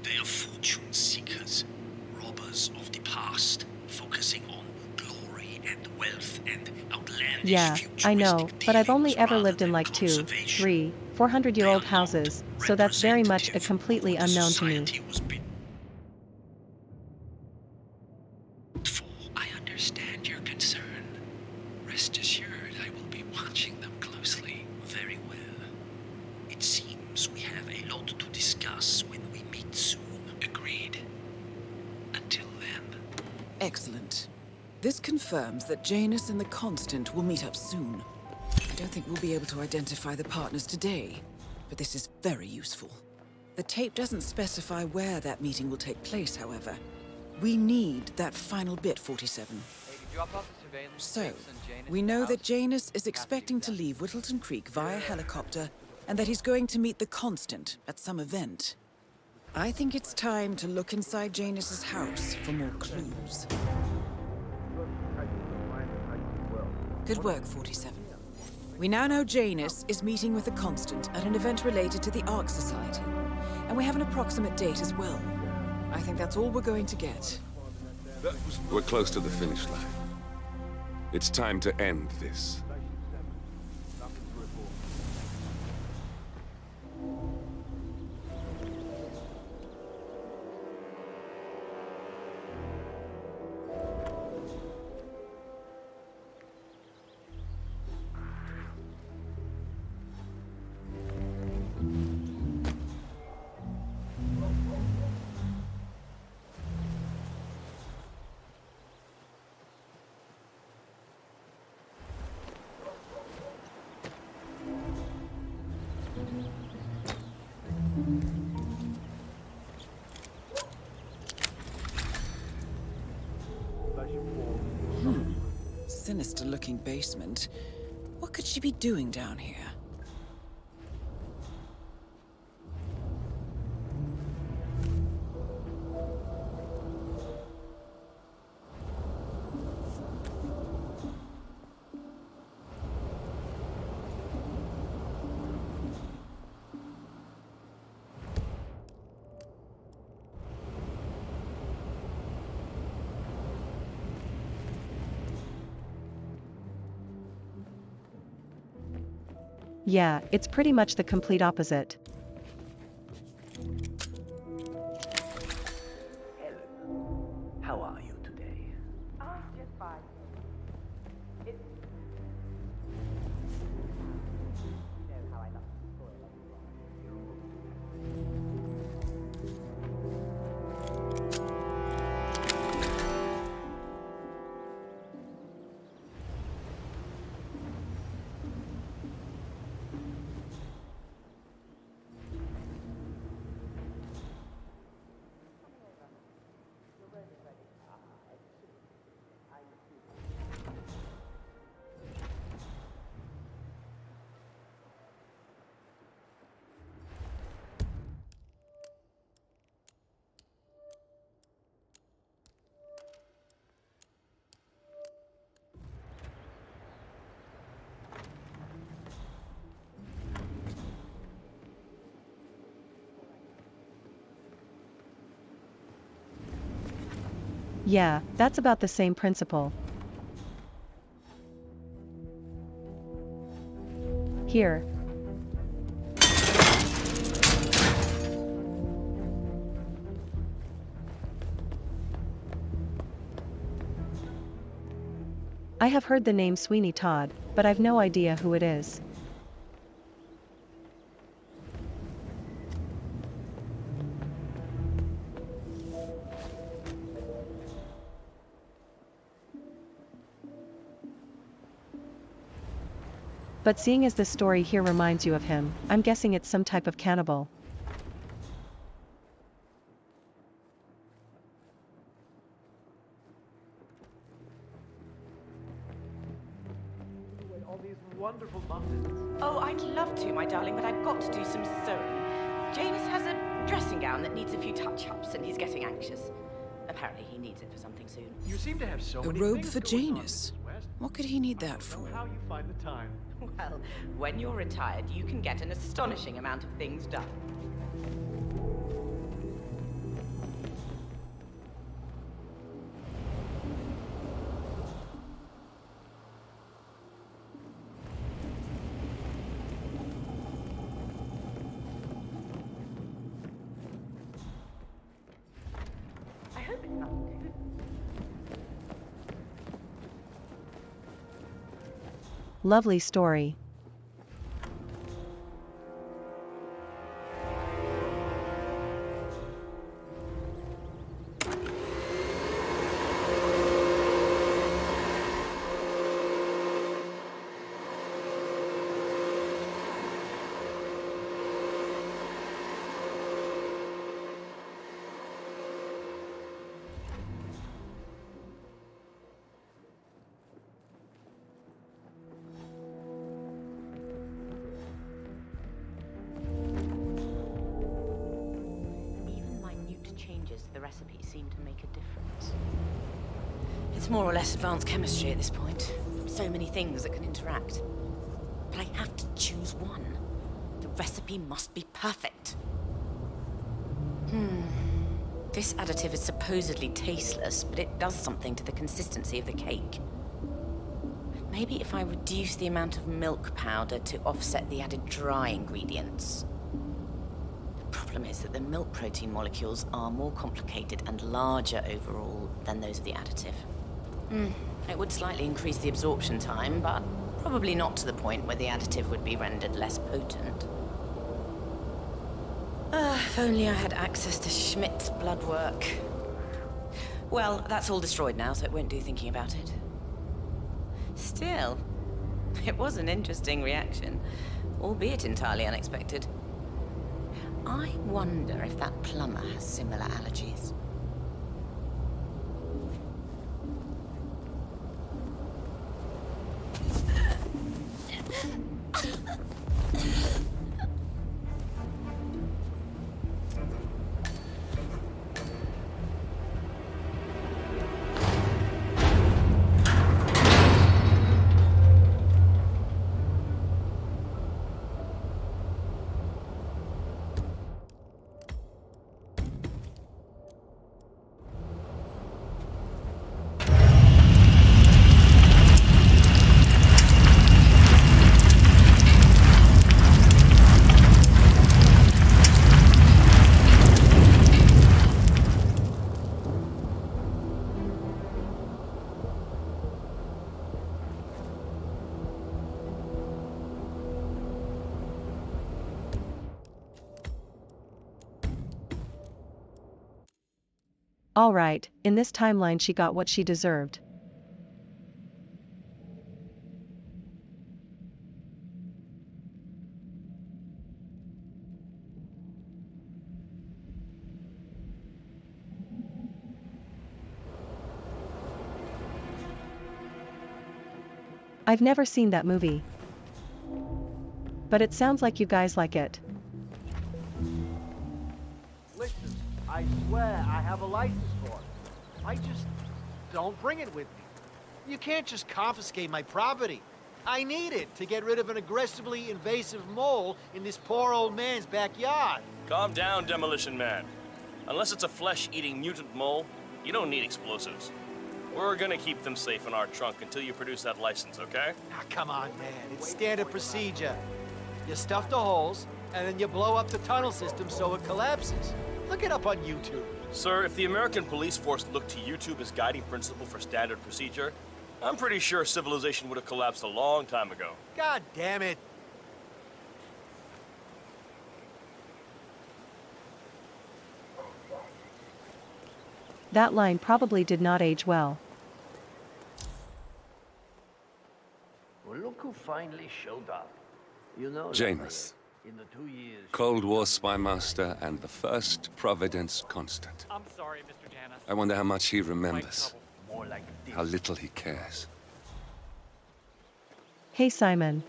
They are fortune seekers, robbers of the past, focusing on glory and wealth and outlandish Yeah, I know, but I've only ever lived in like 200, 300, 400-year-old houses, so that's very much a completely unknown to me. I understand your concern. Rest assured, I will be watching them closely. Very well. It seems we have a lot to discuss when we meet soon. Agreed. Until then. Excellent. This confirms that Janus and the Constant will meet up soon. And don't think we'll be able to identify the partners today, but this is very useful. The tape doesn't specify where that meeting will take place, however. We need that final bit, 47. So, we know that Janus is expecting to leave Whittleton Creek via helicopter, and that he's going to meet the Constant at some event. I think it's time to look inside Janus's house for more clues. Good work, 47. We now know Janus is meeting with the Constant at an event related to the Ark Society, and we have an approximate date as well. I think that's all we're going to get. We're close to the finish line. It's time to end this. Sinister-looking basement. What could she be doing down here? Yeah, it's pretty much the complete opposite. How are you today? Oh, just fine. It's... You know how I love to spoil Yeah, that's about the same principle. Here. I have heard the name Sweeney Todd, but I've no idea who it is. But seeing as this story here reminds you of him, I'm guessing it's some type of cannibal. All these wonderful muffins. Oh, I'd love to, my darling, but I've got to do some sewing. Janus has a dressing gown that needs a few touch-ups, and he's getting anxious. Apparently he needs it for something soon. You seem to have so A many robe things for going on, Janus? Mrs. West. What could he need that for? How you find the time? Well, when you're retired, you can get an astonishing amount of things done. I hope it's nothing too... Lovely story. recipe seem to make a difference. It's more or less advanced chemistry at this point. So many things that can interact. But I have to choose one. The recipe must be perfect. This additive is supposedly tasteless, but it does something to the consistency of the cake. Maybe if I reduce the amount of milk powder to offset the added dry ingredients. The problem is that the milk protein molecules are more complicated and larger overall than those of the additive. It would slightly increase the absorption time, but probably not to the point where the additive would be rendered less potent. If only I had access to Schmidt's blood work. Well, that's all destroyed now, so it won't do thinking about it. Still, it was an interesting reaction, albeit entirely unexpected. I wonder if that plumber has similar allergies. All right, in this timeline she got what she deserved. I've never seen that movie. But it sounds like you guys like it. Listen, I swear I have a license for it. I just don't bring it with me. You can't just confiscate my property. I need it to get rid of an aggressively invasive mole in this poor old man's backyard. Calm down, Demolition Man. Unless it's a flesh-eating mutant mole, you don't need explosives. We're gonna keep them safe in our trunk until you produce that license, okay? Ah, come on, man. It's standard procedure. You stuff the holes, and then you blow up the tunnel system so it collapses. Look it up on YouTube. Sir, if the American police force looked to YouTube as guiding principle for standard procedure, I'm pretty sure civilization would have collapsed a long time ago. God damn it. That line probably did not age well. Well, look who finally showed up. You know, Janus, in the 2 years... Cold War spy master and the first Providence constant. I'm sorry, Mr. Janus. I wonder how much he remembers. More like this. How little he cares. Hey, Simon.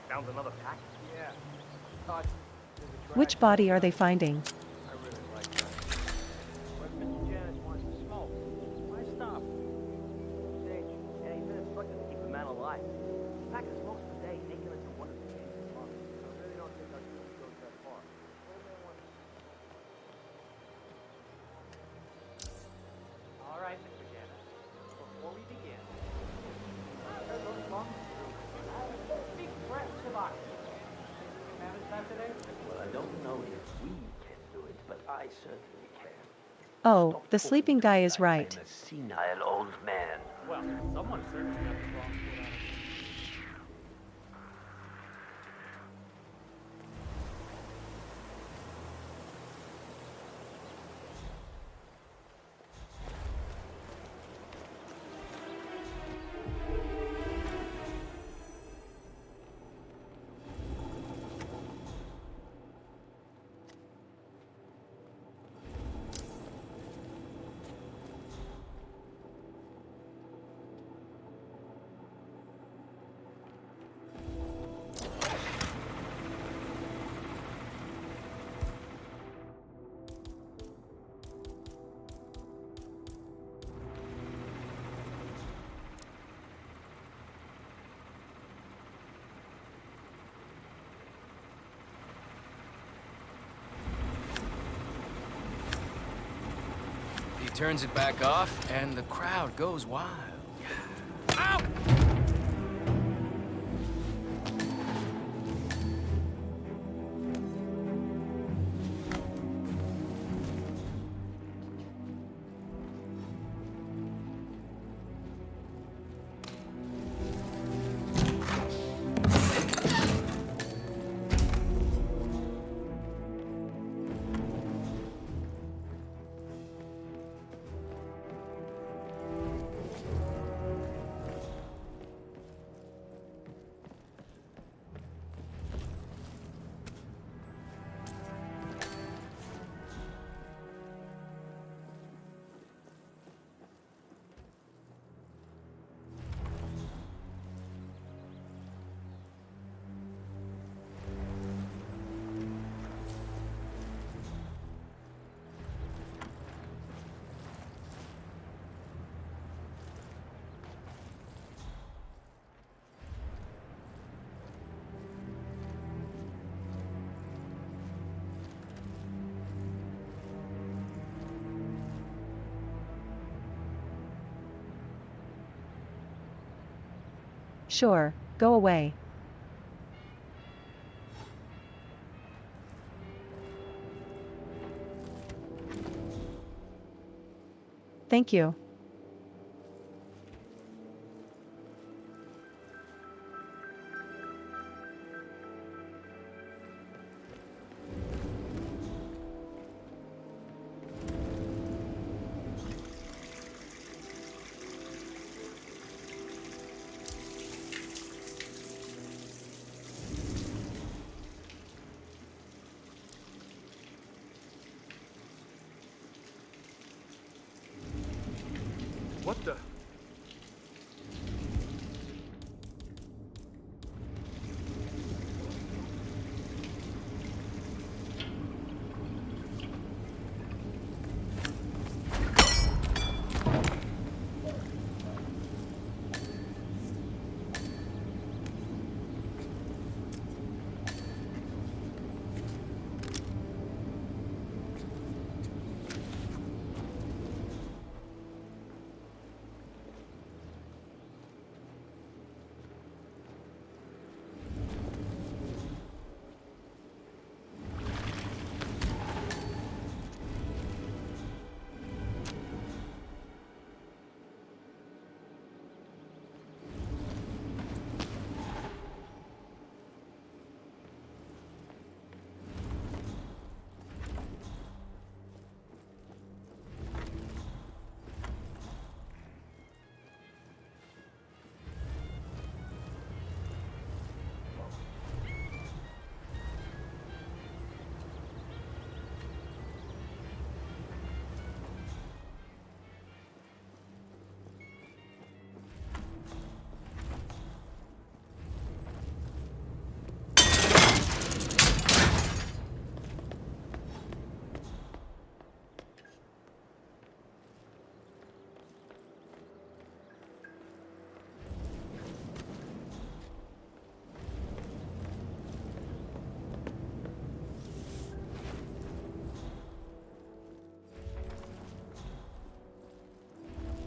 Found another pack? Yeah. Which body are they finding? I really like that. But Mr. Janus wants to smoke. Why stop? Sage, any minute struck to keep the man alive. Pack is most of the day, making it to one of the days of the month. I really don't think our truth goes that far. All right, Mr. Janus. Before we begin, big breaths of oxygen. Manage that today? Well, I don't know if we can do it, but I certainly can. Oh, the sleeping guy is right. I'm a senile old man. Well, someone certainly got the wrong foot on it. turns it back off, and the crowd goes wild. Ow! Sure, go away. Thank you. What the?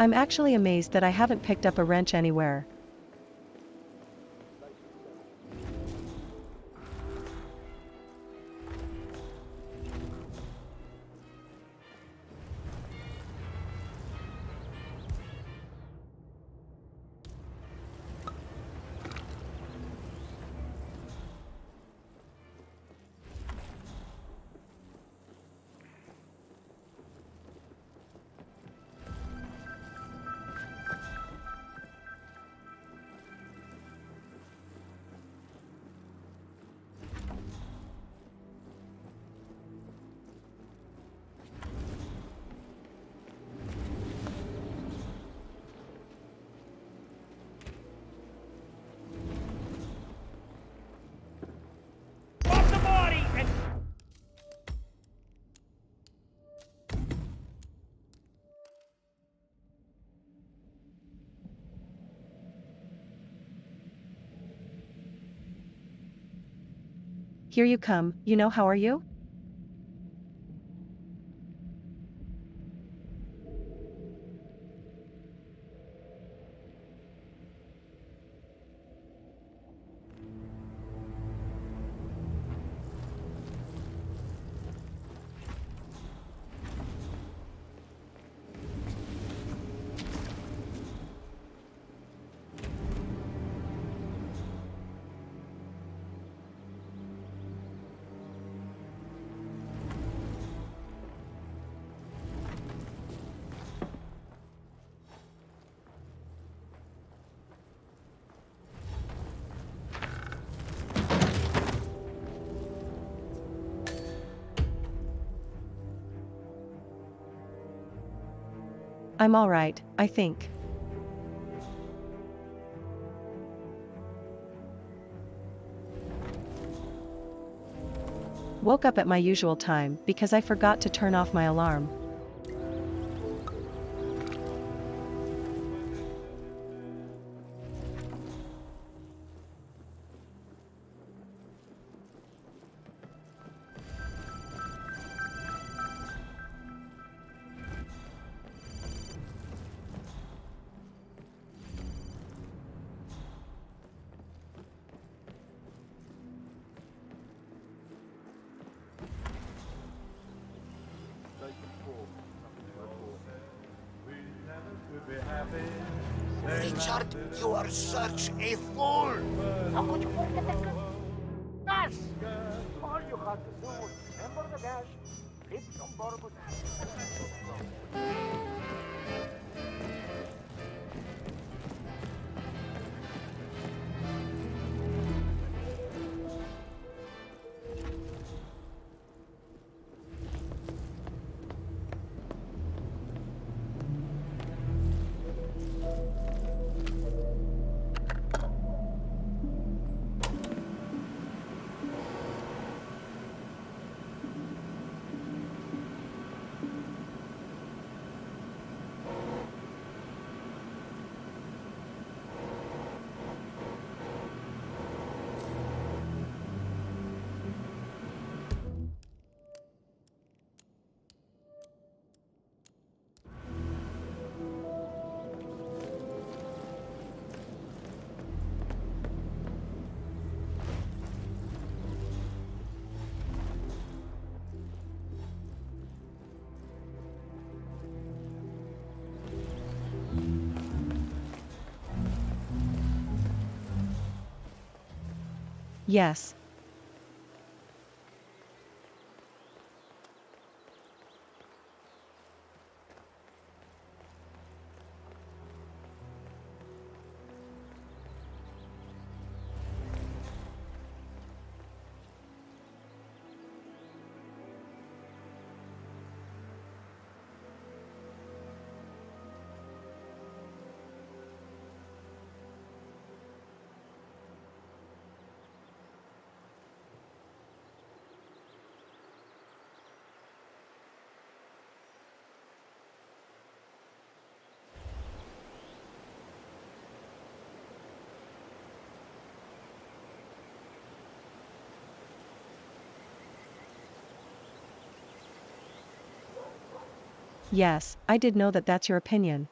I'm actually amazed that I haven't picked up a wrench anywhere. Here you come, how are you? I'm alright, I think. Woke up at my usual time because I forgot to turn off my alarm. Richard, you are such a fool! How could you forget the gas? All you had to do was remember the gas, flip some bourbon. Yes. Yes, I did know that that's your opinion.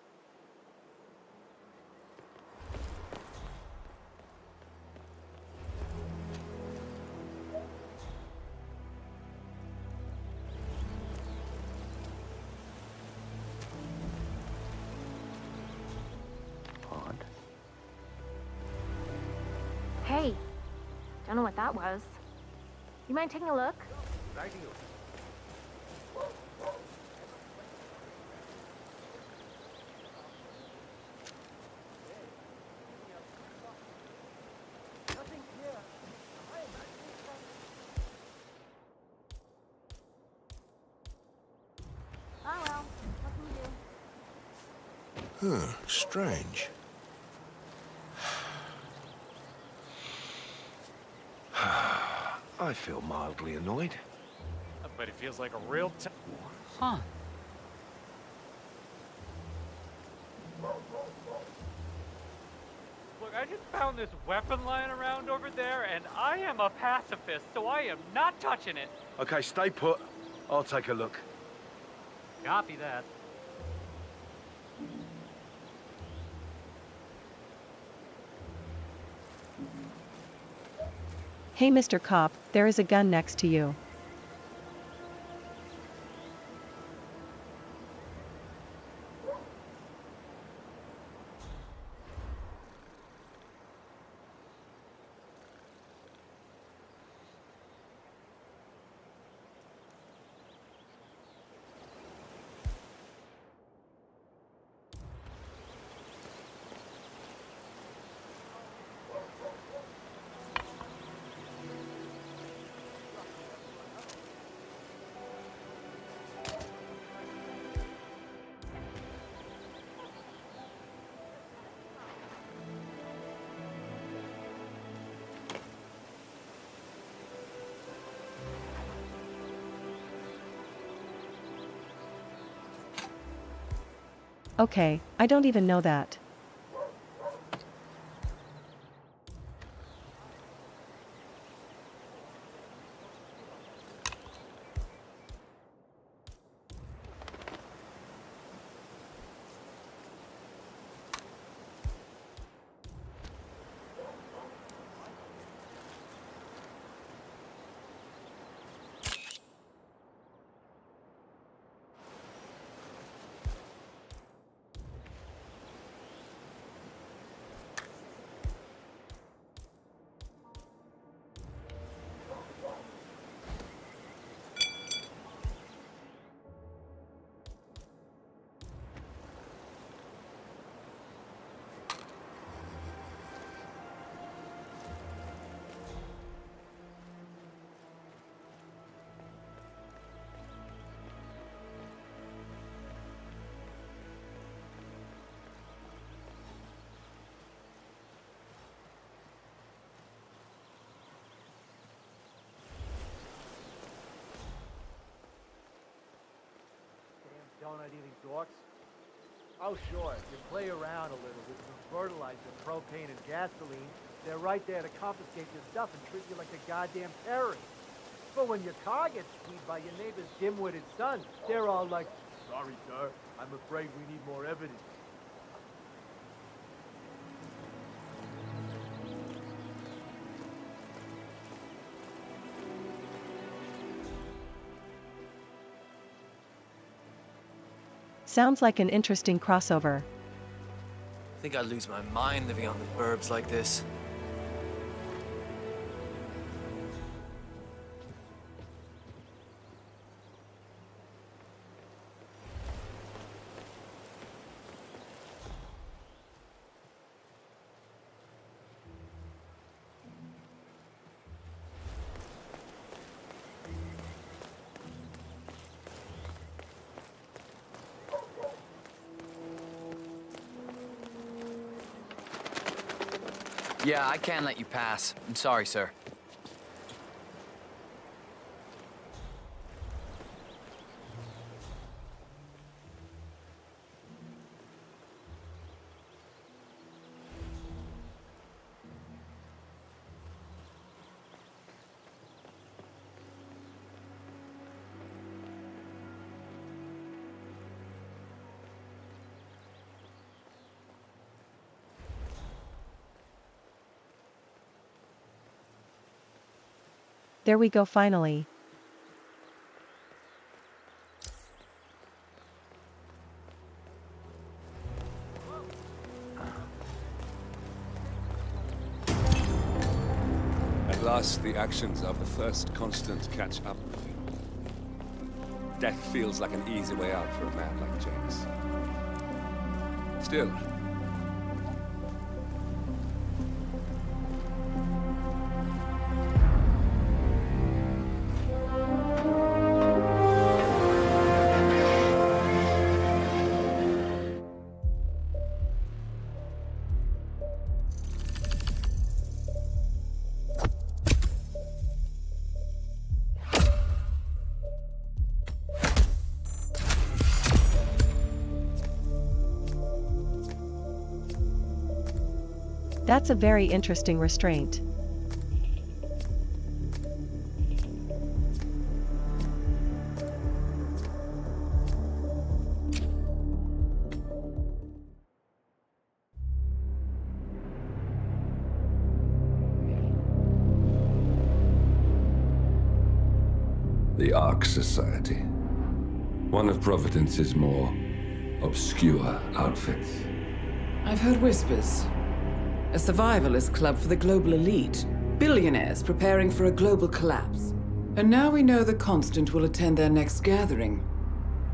Hey, don't know what that was. You mind taking a look? Oh well, what can you do? Huh, strange. I feel mildly annoyed. But it feels like a real Huh. Look, I just found this weapon lying around over there, and I am a pacifist, so I am not touching it. Okay, stay put. I'll take a look. Copy that. Hey Mr. Cop, there is a gun next to you. Okay, I don't even know that. Donut-eating dorks? Oh, sure, if you play around a little with some fertilizer, propane, and gasoline, they're right there to confiscate your stuff and treat you like a goddamn terrorist. But when your car gets keyed by your neighbor's dim-witted son, they're all like, "Sorry, sir, I'm afraid we need more evidence." Sounds like an interesting crossover. I think I'd lose my mind living on the burbs like this. Yeah, I can't let you pass. I'm sorry, sir. There we go finally. At last, the actions of the first constant catch up with you. Death feels like an easy way out for a man like Janus. Still, That's a very interesting restraint. The Ark Society. One of Providence's more obscure outfits. I've heard whispers. A survivalist club for the global elite. Billionaires preparing for a global collapse. And now we know the Constant will attend their next gathering.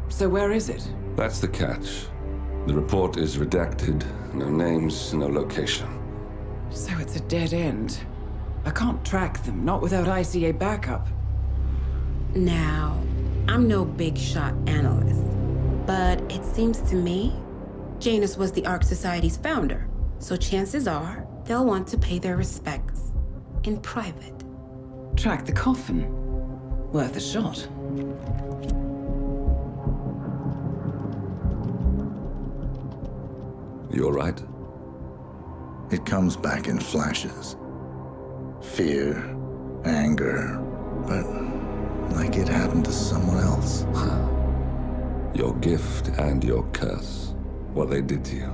So where is it? That's the catch. The report is redacted. No names, no location. So it's a dead end. I can't track them, not without ICA backup. Now, I'm no big shot analyst, but it seems to me Janus was the Ark Society's founder. So chances are, they'll want to pay their respects in private. Track the coffin. Worth a shot. You all right? It comes back in flashes. Fear, anger, but like it happened to someone else. Your gift and your curse. What they did to you.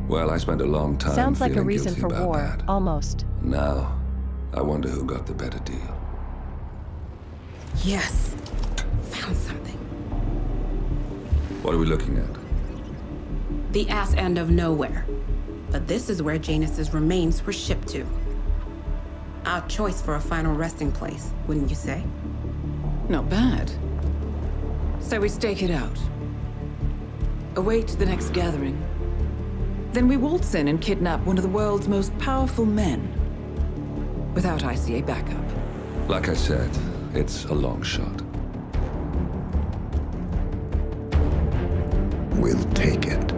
Well, I spent a long time Sounds like a feeling reason guilty for about war, that. almost. Now, I wonder who got the better deal. Yes. Found something. What are we looking at? The ass end of nowhere. But this is where Janus's remains were shipped to. Our choice for a final resting place, wouldn't you say? Not bad. So we stake it out. Await the next gathering. Then we waltz in and kidnap one of the world's most powerful men. Without ICA backup. Like I said, it's a long shot. We'll take it.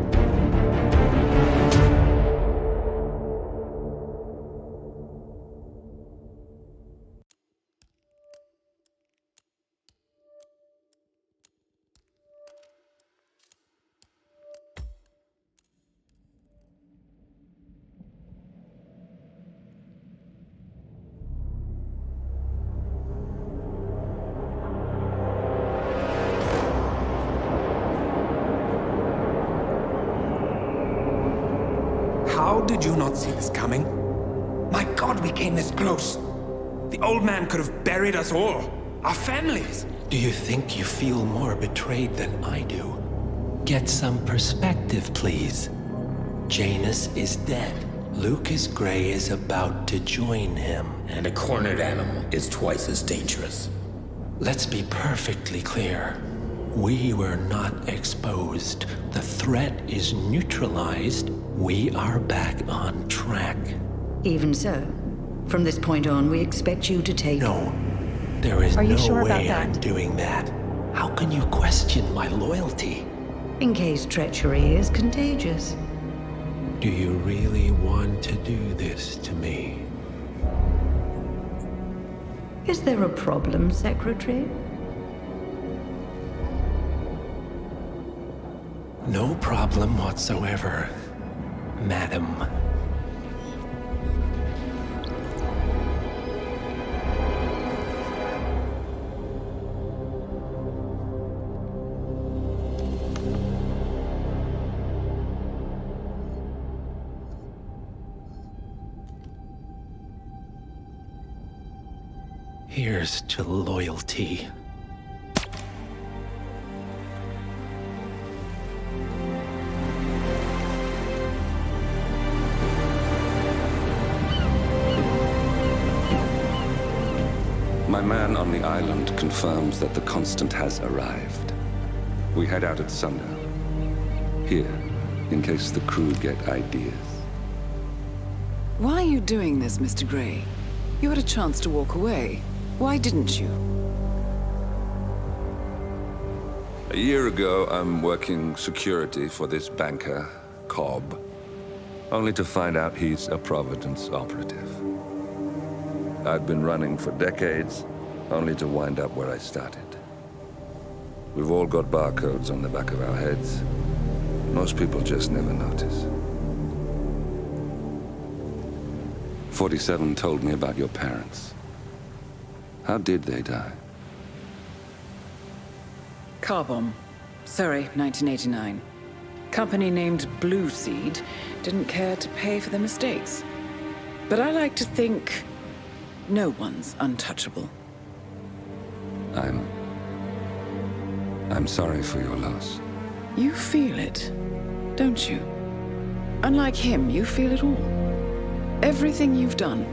How did you not see this coming? My God, we came this close. The old man could have buried us all. Our families. Do you think you feel more betrayed than I do? Get some perspective, please. Janus is dead. Lucas Gray is about to join him. And a cornered animal is twice as dangerous. Let's be perfectly clear. We were not exposed. The threat is neutralized. We are back on track. Even so, from this point on, we expect you to take... No, there is Are you no sure about way I'm that? doing that. How can you question my loyalty? In case treachery is contagious. Do you really want to do this to me? Is there a problem, Secretary? No problem whatsoever, madam. Here's to loyalty. My man on the island confirms that the Constant has arrived. We head out at sundown. Here, in case the crew get ideas. Why are you doing this, Mr. Gray? You had a chance to walk away. Why didn't you? A year ago, I'm working security for this banker, Cobb, only to find out he's a Providence operative. I'd been running for decades, only to wind up where I started. We've all got barcodes on the back of our heads. Most people just never notice. 47 told me about your parents. How did they die? Car bomb. Surrey, 1989. Company named Blue Seed didn't care to pay for their mistakes. But I like to think no one's untouchable. I'm sorry for your loss. You feel it, don't you? Unlike him, you feel it all. Everything you've done.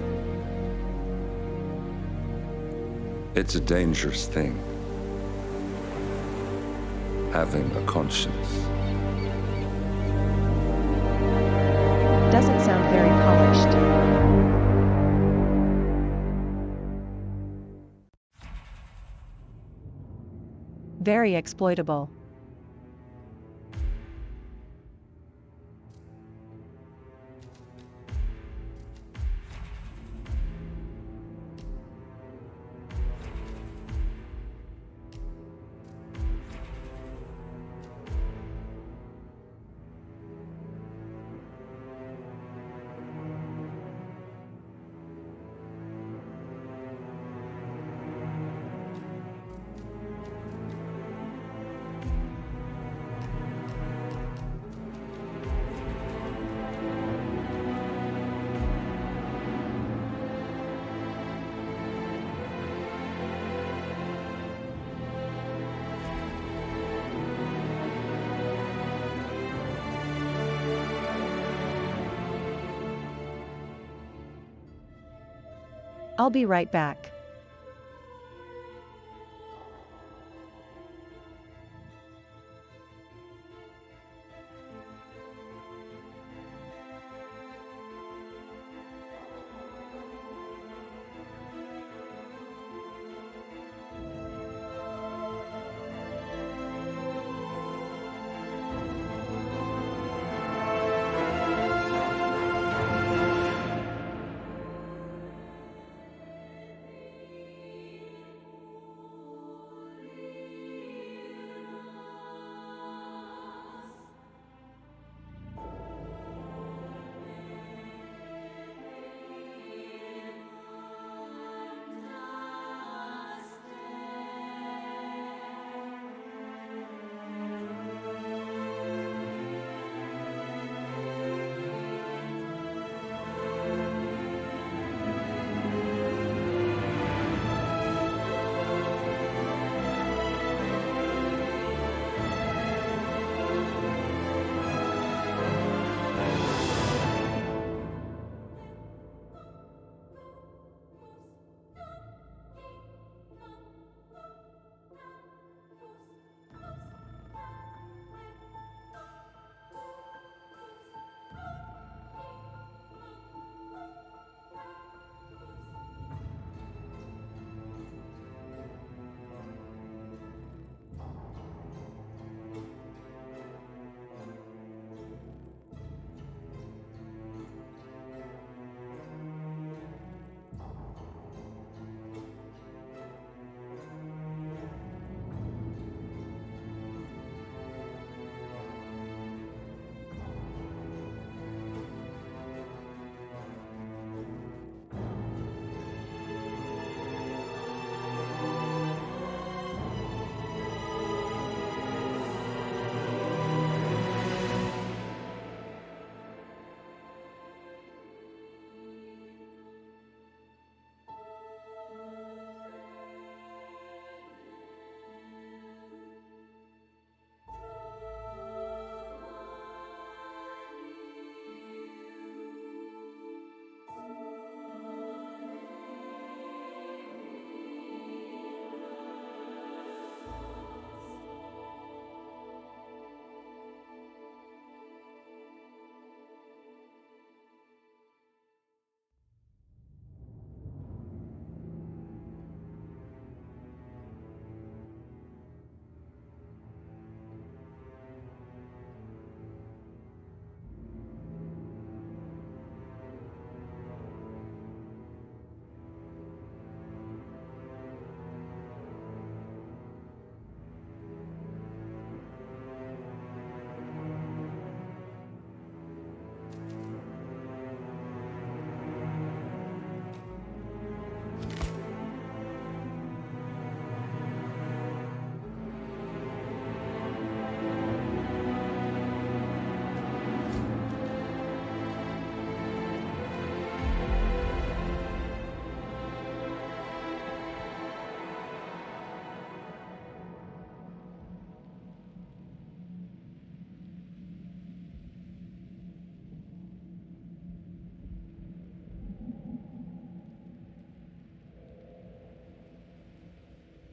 It's a dangerous thing. Having a conscience. Doesn't sound very polished. Very exploitable. I'll be right back.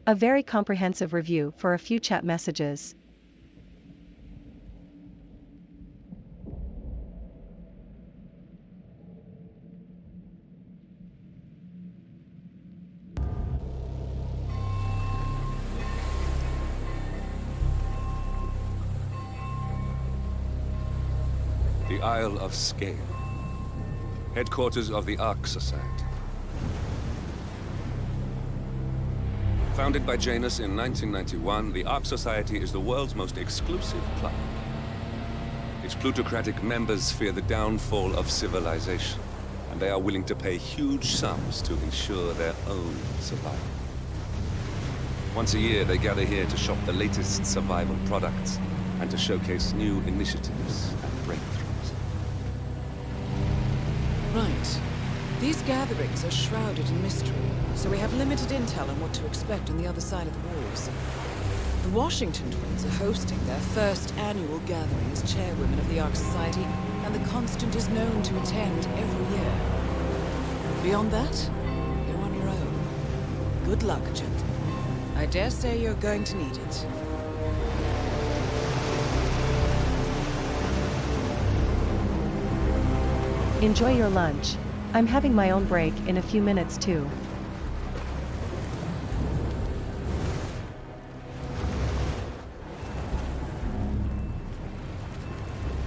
A very comprehensive review for a few chat messages. The Isle of Scale. Headquarters of the Ark Society. Founded by Janus in 1991, the Ark Society is the world's most exclusive club. Its plutocratic members fear the downfall of civilization, and they are willing to pay huge sums to ensure their own survival. Once a year, they gather here to shop the latest survival products and to showcase new initiatives and breakthroughs. Right. These gatherings are shrouded in mystery, so we have limited intel on what to expect on the other side of the walls. The Washington twins are hosting their first annual gathering as chairwomen of the Ark Society, and the Constant is known to attend every year. Beyond that, there Good luck, gentlemen. I dare say you're going to need it. Enjoy your lunch. I'm having my own break in a few minutes too.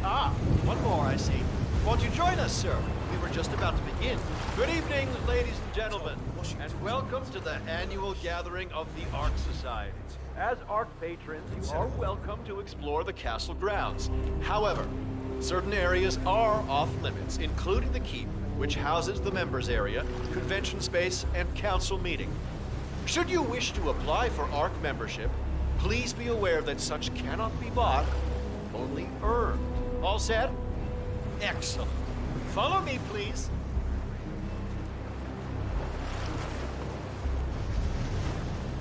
Ah, one more, I see. Won't you join us, sir? We were just about to begin. Good evening, ladies and gentlemen, and welcome to the annual gathering of the Ark Society. As Ark patrons, you are welcome to explore the castle grounds. However, certain areas are off limits, including the keep, which houses the members area, convention space, and council meeting. Should you wish to apply for Ark membership, please be aware that such cannot be bought, only earned. All set? Excellent. Follow me, please.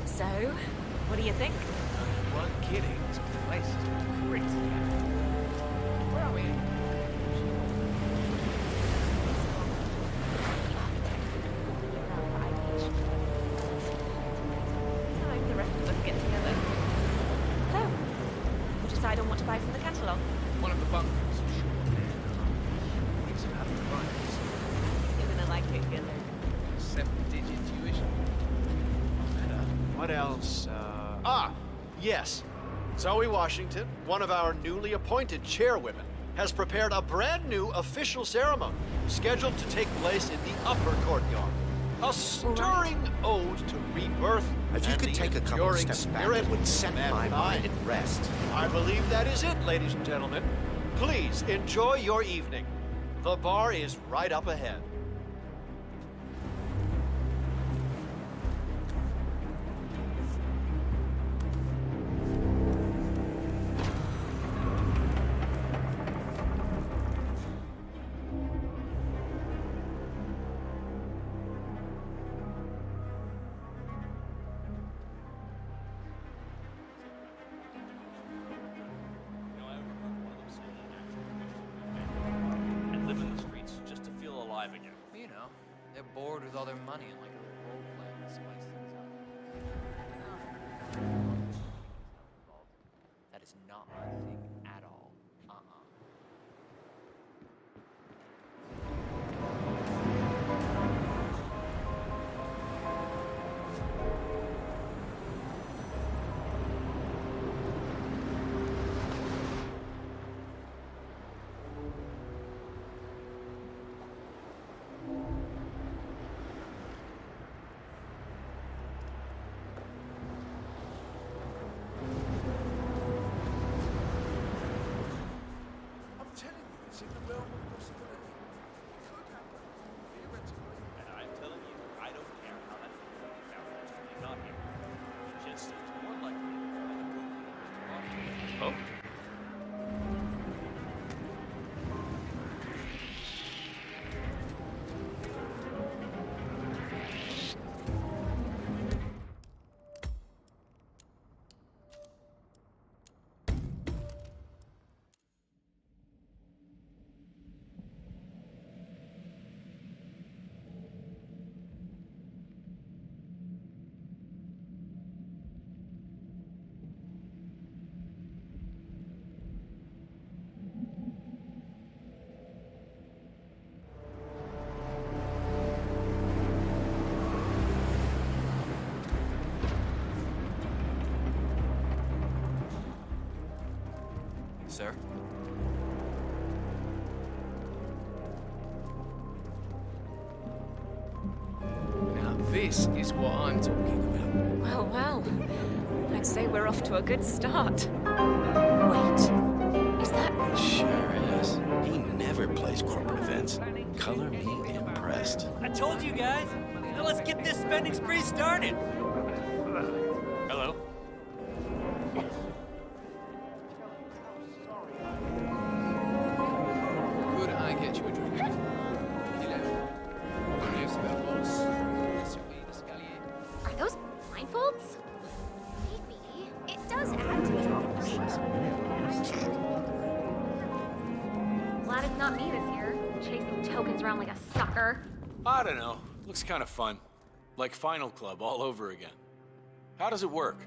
So, what do you think? You weren't kidding. This place is crazy. Where are we? Time the rest of us get together. So, we'll decide on what to buy from the catalogue. One of the bunkers. It's an advertise. You're gonna like it, good. 7-digit tuition. What else? Yes. Zoe Washington, one of our newly appointed chairwomen, has prepared a brand new official ceremony scheduled to take place in the upper courtyard. A stirring ode to rebirth. If you and could the take a couple enduring steps back, spirit it would set of my mind mankind. at rest. I believe that is it, ladies and gentlemen. Please enjoy your evening. The bar is right up ahead. And live in the streets just to feel alive again. You know, they're bored with all their money and like a role play to spice things up. That is not my thing at all. I'm telling you, it's in the realm of possibility. It could happen, theoretically. And I'm telling you, I don't care how that actually got here. It just seems more likely than the book was brought here. Oh? Sir? Now this is what I'm talking about. Well, well. I'd say we're off to a good start. Wait. Is that... Sure is. He never plays corporate events. Color me impressed. I told you guys. Now let's get this spending spree started. Hello? Could I get you a drink? Are those blindfolds? Maybe. It does add to it. Glad it's not me this year, chasing tokens around like a sucker. I don't know. Looks kind of fun. Like Final Club all over again. How does it work?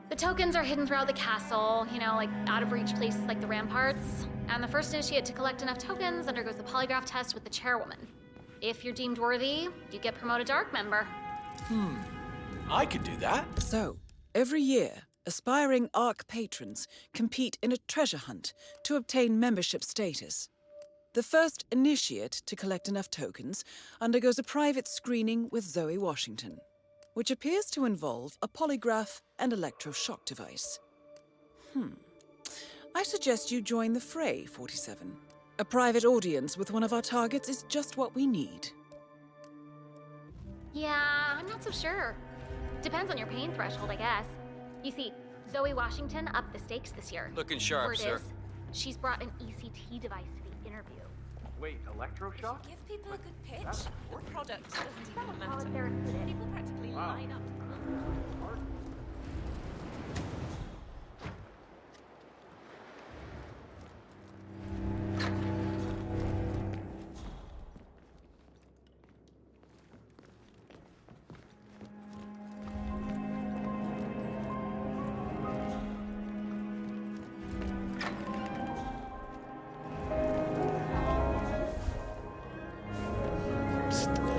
The tokens are hidden throughout the castle, you know, like out-of-reach places like the ramparts. And the first initiate to collect enough tokens undergoes the polygraph test with the chairwoman. If you're deemed worthy, you get promoted to ARC member. I could do that. So, every year, aspiring ARC patrons compete in a treasure hunt to obtain membership status. The first initiate to collect enough tokens undergoes a private screening with Zoe Washington, which appears to involve a polygraph and electroshock device. I suggest you join the fray, 47. A private audience with one of our targets is just what we need. Yeah, I'm not so sure. Depends on your pain threshold, I guess. You see, Zoe Washington upped the stakes this year. Looking sharp, Word sir. is, she's brought an ECT device to the interview. Wait, electroshock? Give people a good pitch. That's The product doesn't even Call it matter. therapeutic. People practically line up to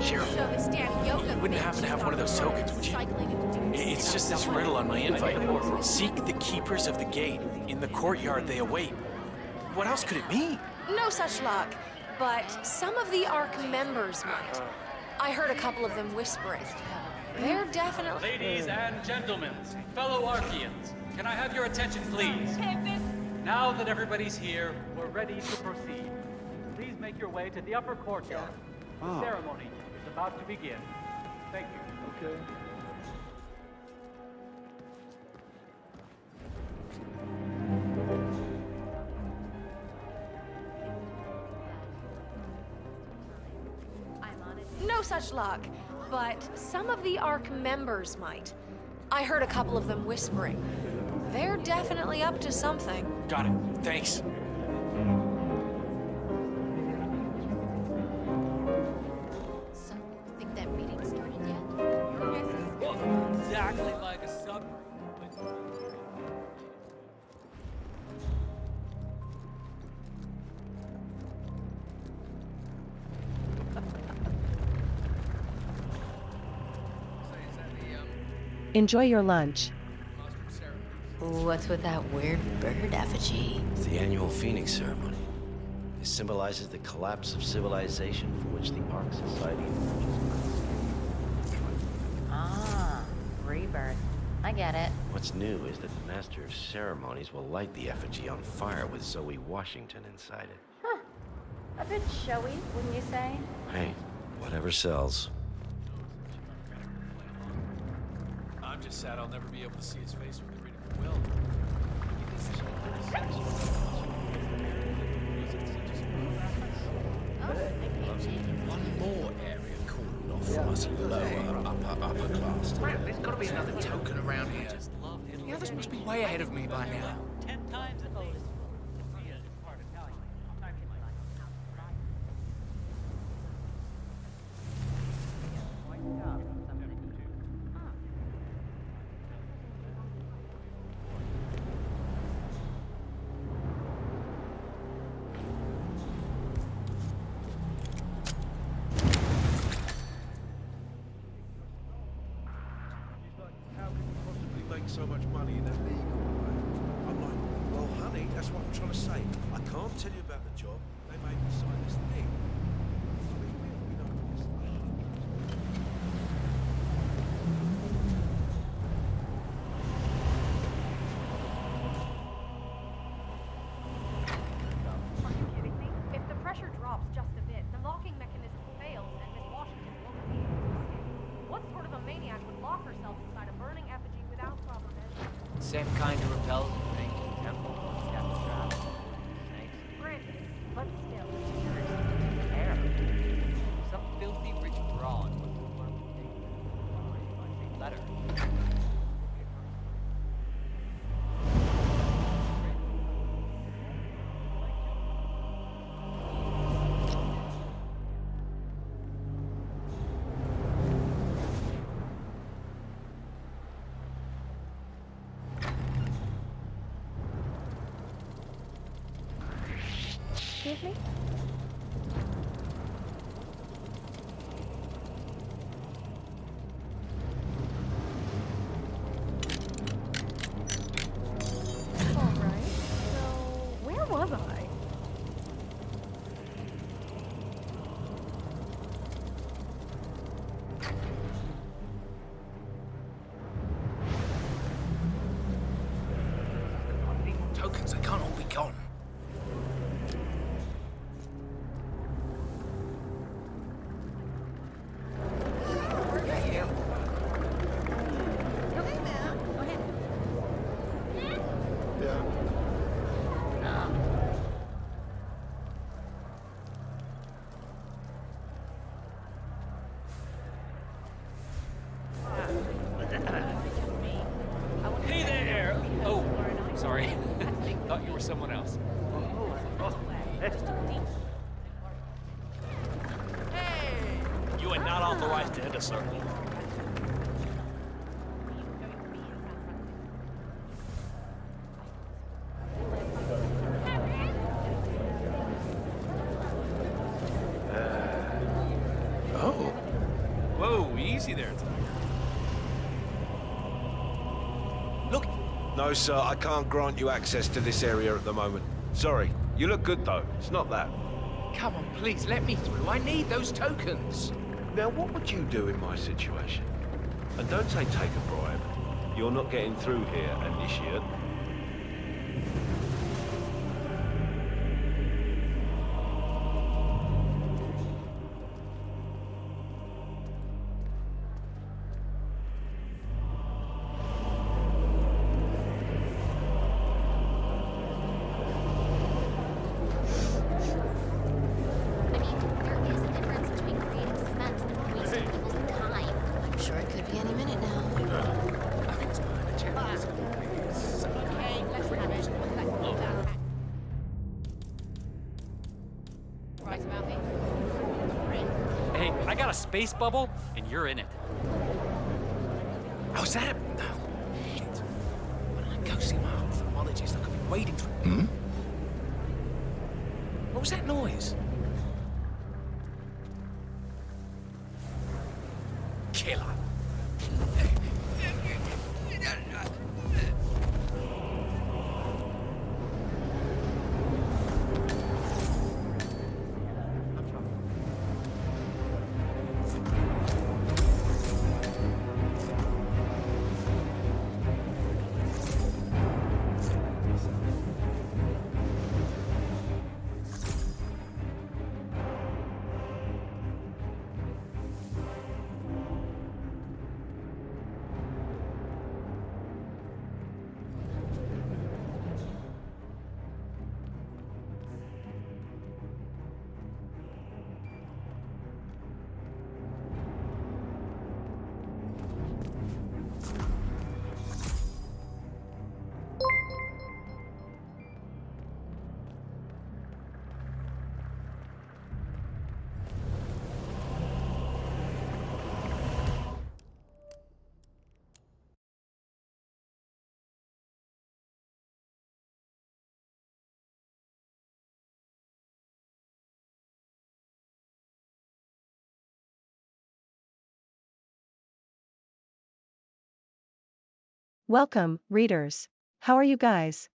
Cheryl, you wouldn't happen to have one of those tokens, would you? It's just this riddle on my invite. Seek the keepers of the gate. In the courtyard they await. What else could it mean? No such luck, but some of the ARC members might. I heard a couple of them whispering. They're definitely... Ladies and gentlemen, fellow Archeans, can I have your attention, please? Now that everybody's here, we're ready to proceed. Please make your way to the upper courtyard. The ceremony is about to begin. Thank you. Okay. No such luck, but some of the ARC members might. I heard a couple of them whispering. They're definitely up to something. Got it. Thanks. So, think that meeting started yet? Exactly like a submarine. Enjoy your lunch. What's with that weird bird effigy? It's the annual Phoenix ceremony. It symbolizes the collapse of civilization for which the Ark Society emerges. Ah, rebirth. I get it. What's new is that the Master of Ceremonies will light the effigy on fire with Zoe Washington inside it. Huh. A bit showy, wouldn't you say? Hey, whatever sells. I'm just sad I'll never be able to see his face when we read it will. One more area cordoned off from us lower, upper class. There's got to be another token around here. The others must be way ahead of me by now. 10 times at least. How can you possibly make so much money in a legal way? I'm like, well, honey, that's what I'm trying to say. I can't tell you about the job. They made me sign this thing. We know this. Are you kidding me? If the pressure drops just a bit, the locking mechanism fails and Miss Washington won't be able to escape. What sort of a maniac would lock herself inside a burning effigy without proper measures? Same kind of repels the thing. Temple, death trap, snakes. Granted, but still. Hair. Some filthy rich broad would learn to take the letter. Excuse me? Alright, so where was I? Tokens, they can't all be gone. Hey there! Oh, sorry. Thought you were someone else. You are not authorized to enter, sir. Oh. Whoa, easy there, Tiger. Look. No, sir, I can't grant you access to this area at the moment. Sorry. You look good, though. It's not that. Come on, please, let me through. I need those tokens. Now, what would you do in my situation? And don't say take a bribe. You're not getting through here, initiate. I'm sure it could be any minute now. Hey, I got a space bubble, and you're in it. How's that? Oh, shit. Why don't I go see my ophthalmologist? I could be waiting for... What was that noise? Killer. Welcome, readers. How are you guys?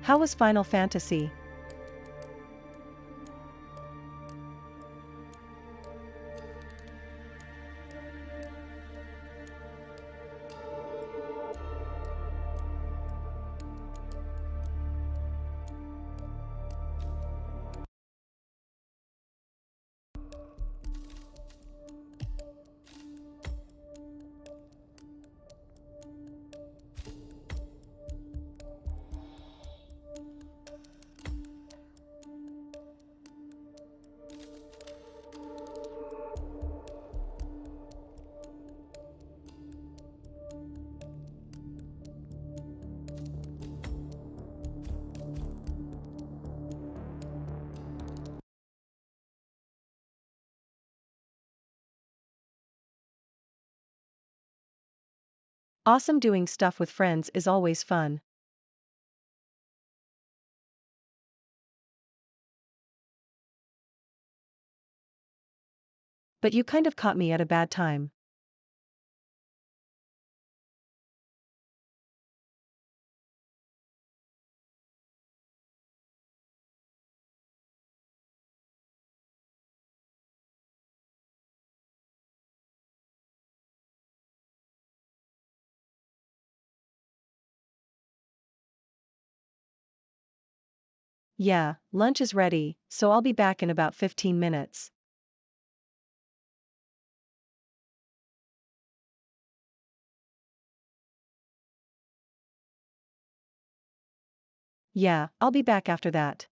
How was Final Fantasy? Awesome, doing stuff with friends is always fun. But you kind of caught me at a bad time. Yeah, lunch is ready, so I'll be back in about 15 minutes. Yeah, I'll be back after that.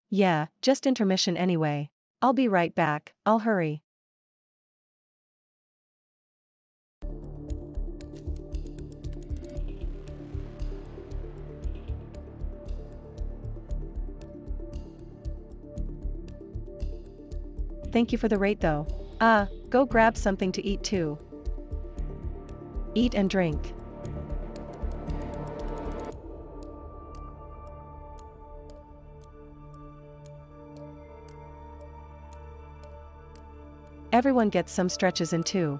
Yeah, just intermission anyway. I'll be right back, I'll hurry. Thank you for the rate though. Go grab something to eat too. Eat and drink. Everyone gets some stretches in too.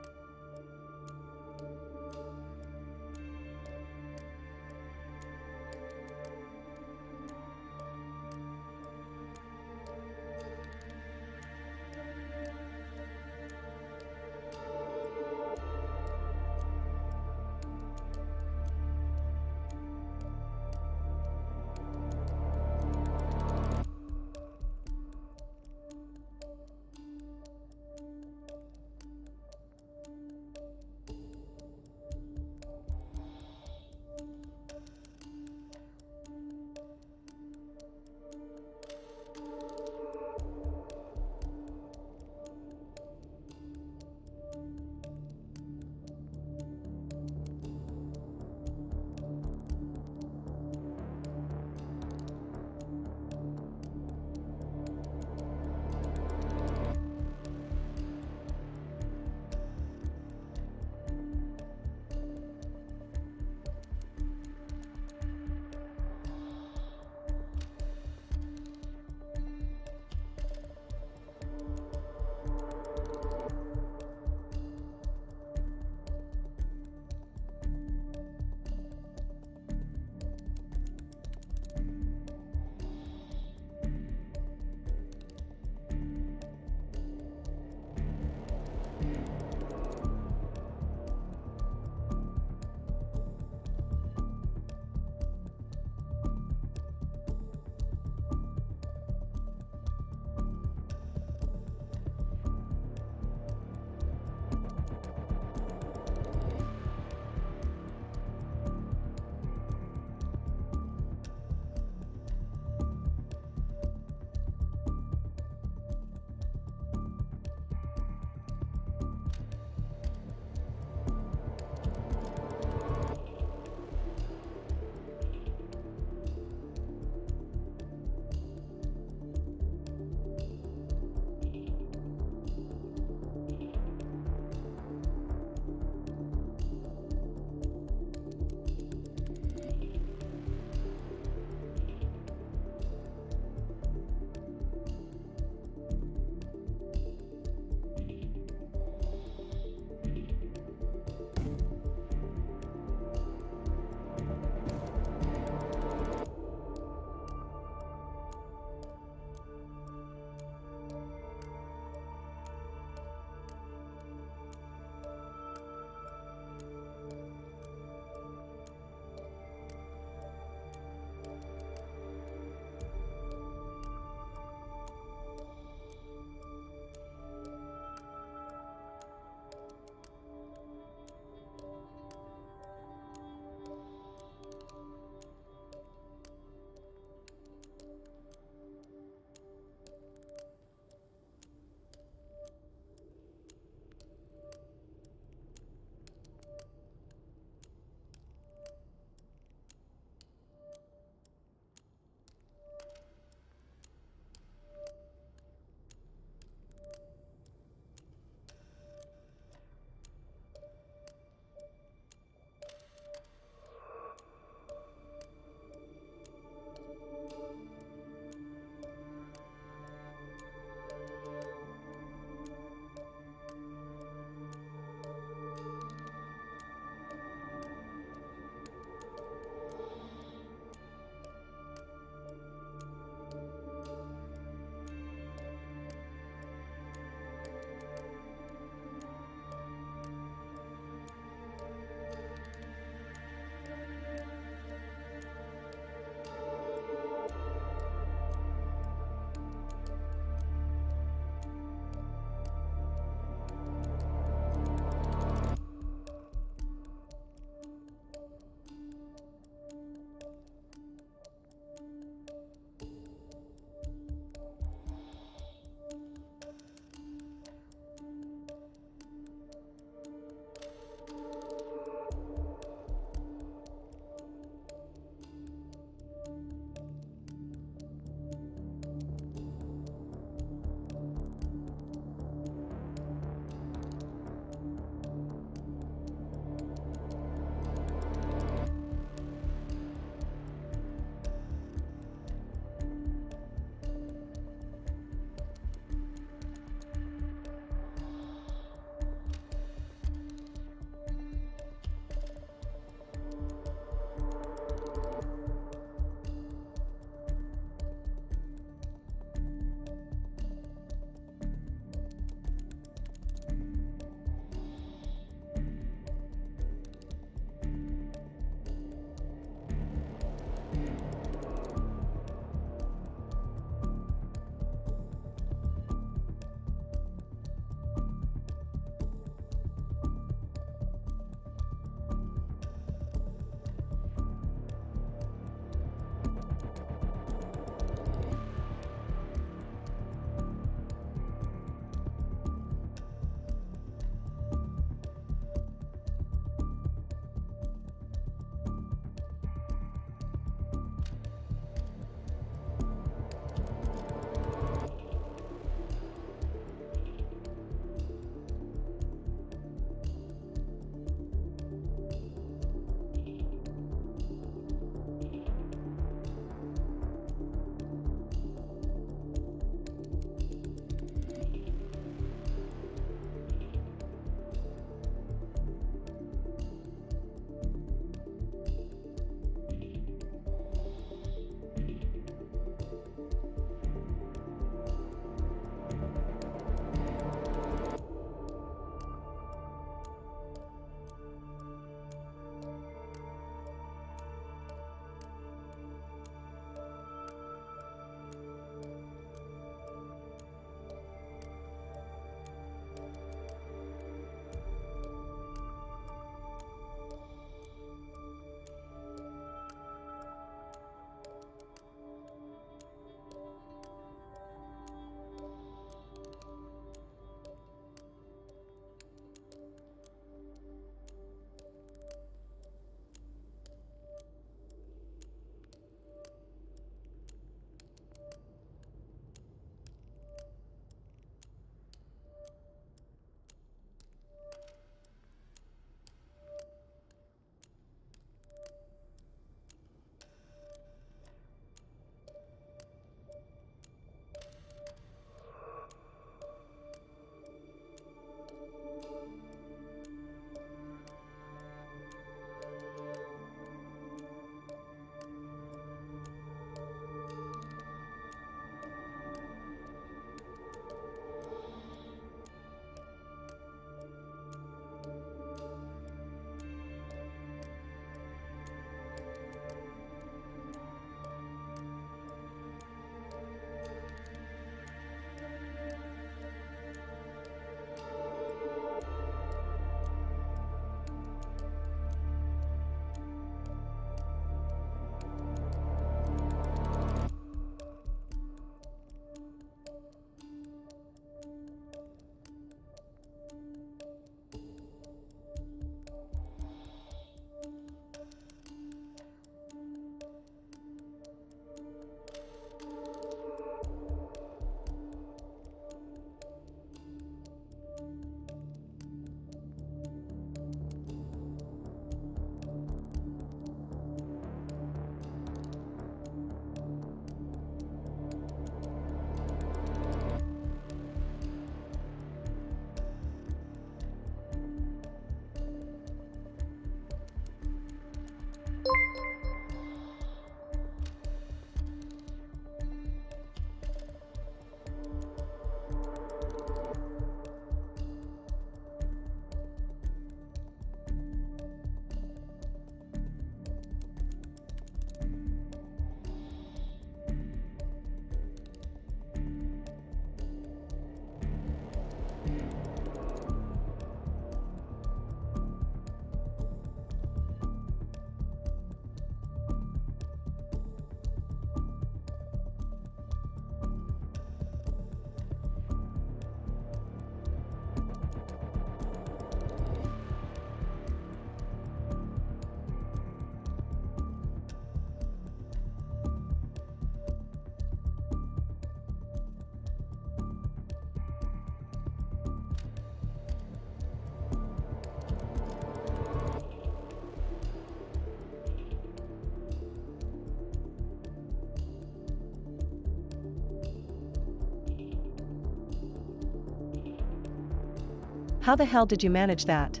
How the hell did you manage that?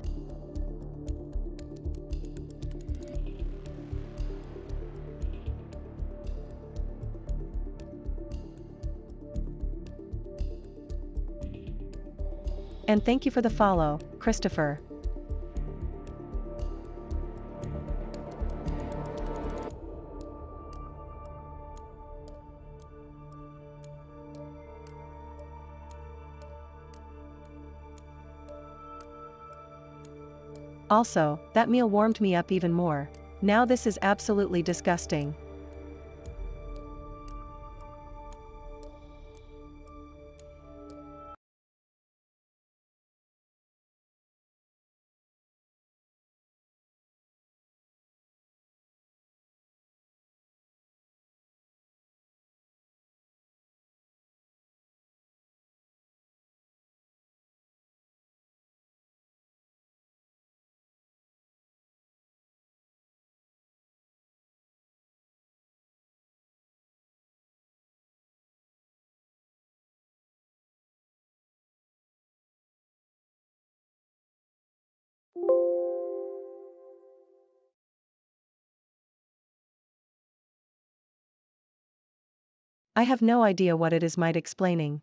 And thank you for the follow, Christopher. Also, that meal warmed me up even more. Now this is absolutely disgusting. I have no idea what it is might explaining.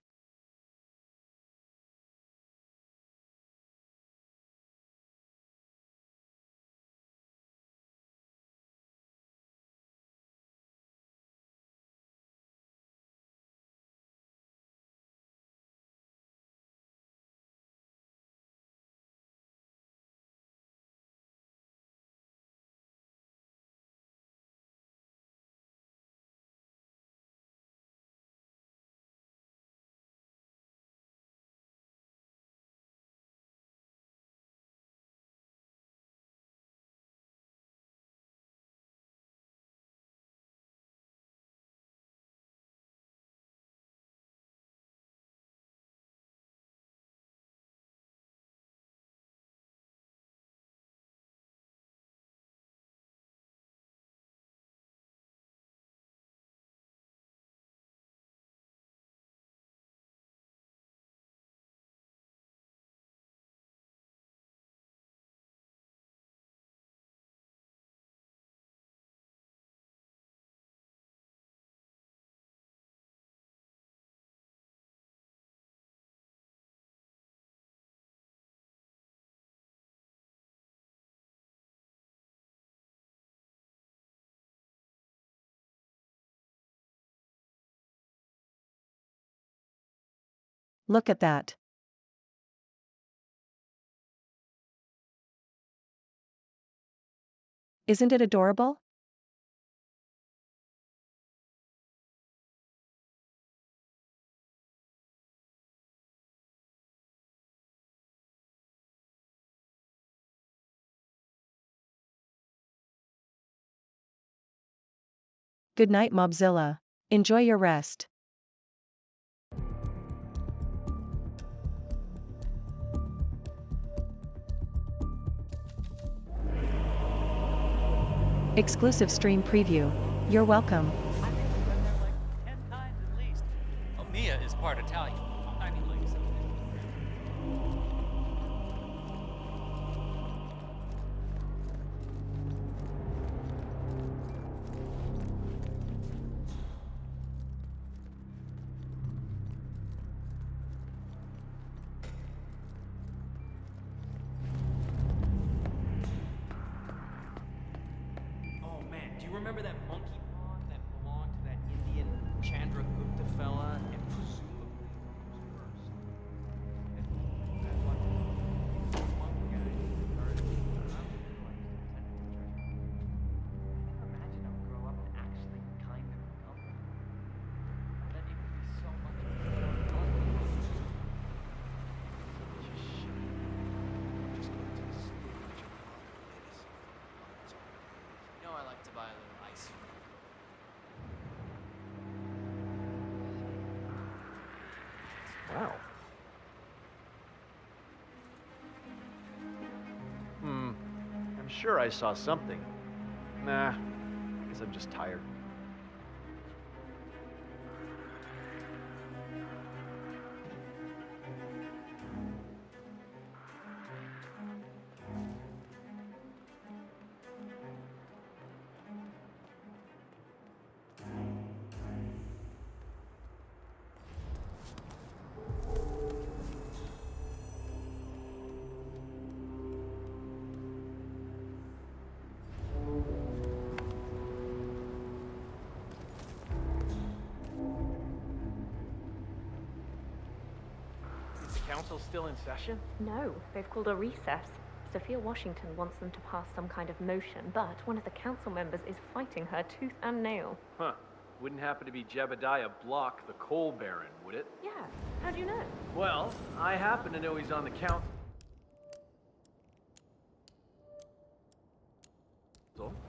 Look at that. Isn't it adorable? Good night, Mobzilla. Enjoy your rest. Exclusive stream preview. You're welcome. I've been there like 10 times at least. Oh, Mia is part Italian. I mean, like, Oh man, do you remember that monkey pond that belonged to that Indian Chandragupta fella and presumably rose first? And that's why the monkey guy started imagine I would grow up and actually kind of become one. Then it would be so much more You know I like to buy a little ice cream. Wow. I'm sure I saw something. Nah, I guess I'm just tired. council's still in session? No, they've called a recess. Sophia Washington wants them to pass some kind of motion, but one of the council members is fighting her tooth and nail. Huh. Wouldn't happen to be Jebediah Block, the coal baron, would it? Yeah. How'd you know? Well, I happen to know he's on the council.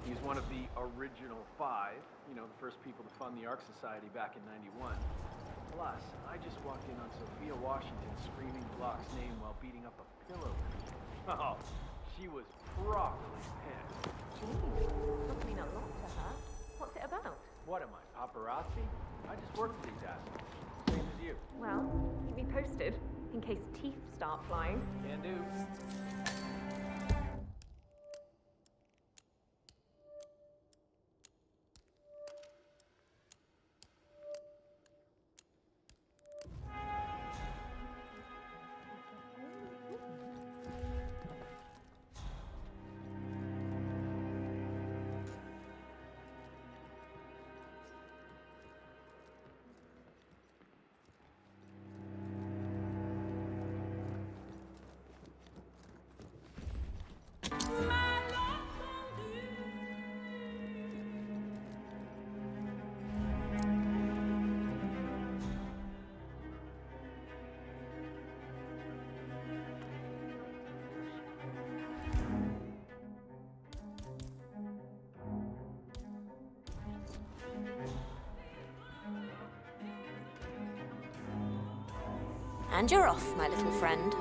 He's one of the original 5, you know, the first people to fund the Ark Society back in '91. Plus, I just walked in on Sophia Washington screaming Block's name while beating up a pillow. Oh, she was properly pissed. Geez, must mean a lot to her. What's it about? What am I, paparazzi? I just work for these assholes. Same as you. Well, keep me posted, in case teeth start flying. Can do. And you're off, my little friend.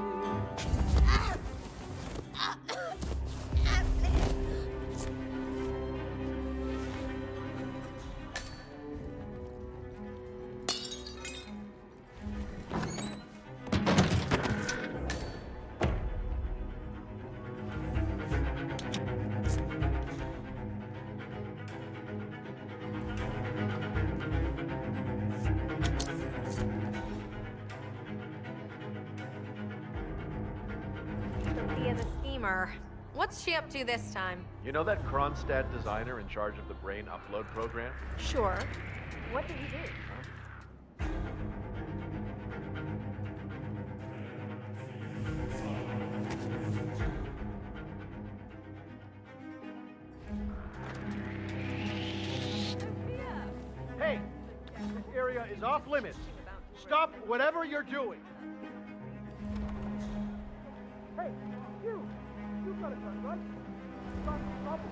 Sophia the schemer. What's she up to this time? You know that Kronstadt designer in charge of the brain upload program? Sure. What did he do? Hey! This area is off limits. Stop whatever you're doing. Hey, you! You got a gun, right? Stop trouble.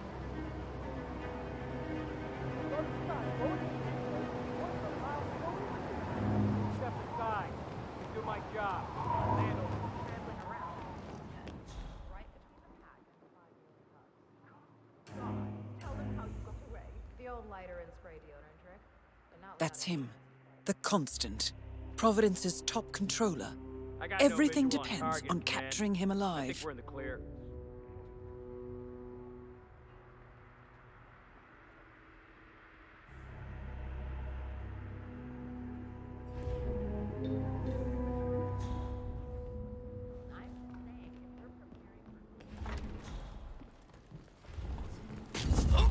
Step aside. Do my job. Land over. Tell them how you got away. The old lighter and spray deodorant trick. But not That's him. The Constant. Providence's top controller. I got no Everything visual on depends target, on man. capturing him I think alive. we're in the clear.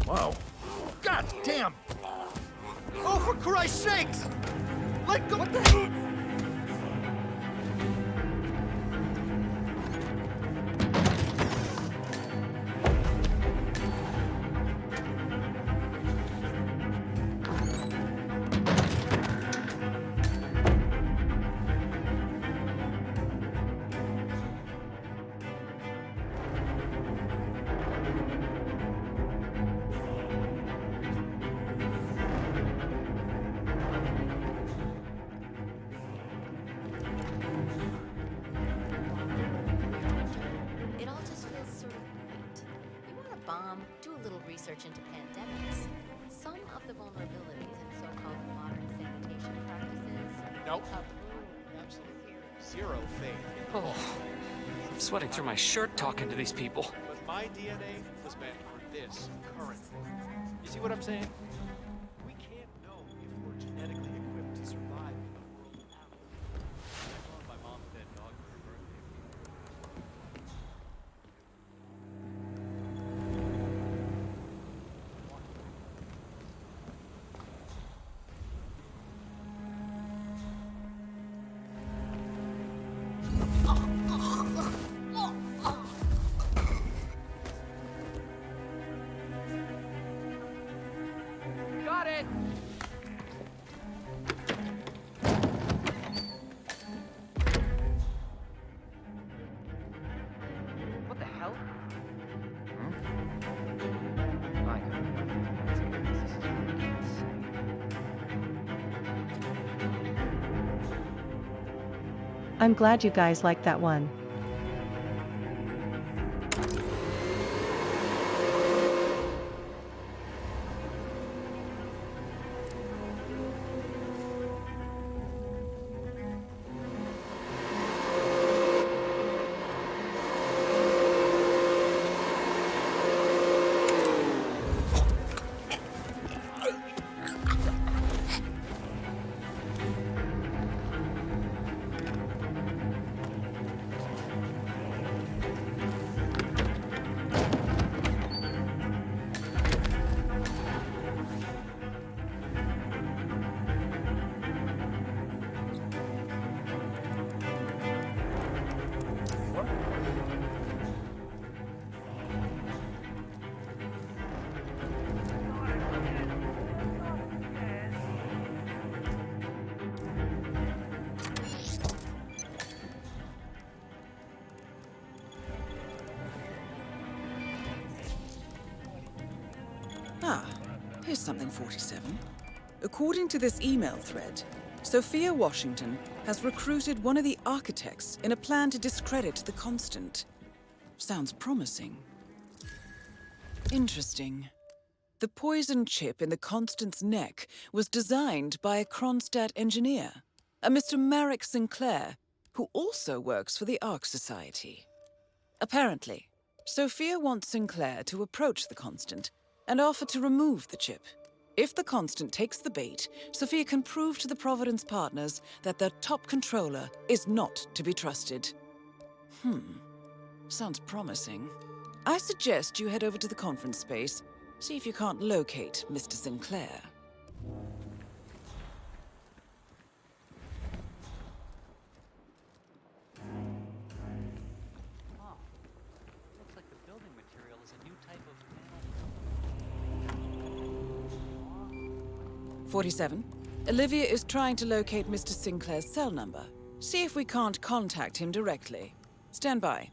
Wow. God damn! Oh, for Christ's sakes! Let go! What the? It all just feels sort of quaint. You want to bomb, do a little research into pandemics. Some of the vulnerabilities in so-called modern sanitation practices. Nope. Absolutely zero faith. Oh, I'm sweating through my shirt talking to these people. But my DNA was meant for this current. You see what I'm saying? We can't know if we're genetically equipped to survive in the world without it. I found my mom's dead dog for her birthday. I'm glad you guys liked that one. Ah, here's something 47. According to this email thread, Sophia Washington has recruited one of the architects in a plan to discredit the Constant. Sounds promising. Interesting. The poison chip in the Constant's neck was designed by a Kronstadt engineer, a Mr. Marek Sinclair, who also works for the Ark Society. Apparently, Sophia wants Sinclair to approach the Constant and offer to remove the chip. If the Constant takes the bait, Sophia can prove to the Providence partners that their top controller is not to be trusted. Sounds promising. I suggest you head over to the conference space, see if you can't locate Mr. Sinclair. Looks like the building material is a new type of 47. Olivia is trying to locate Mr. Sinclair's cell number. See if we can't contact him directly. Stand by.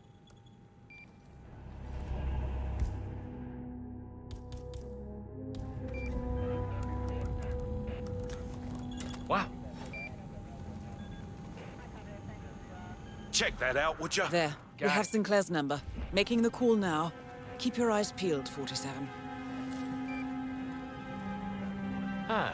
Wow. Check that out, would you? There. We have Sinclair's number. Making the call now. Keep your eyes peeled, 47. Ah.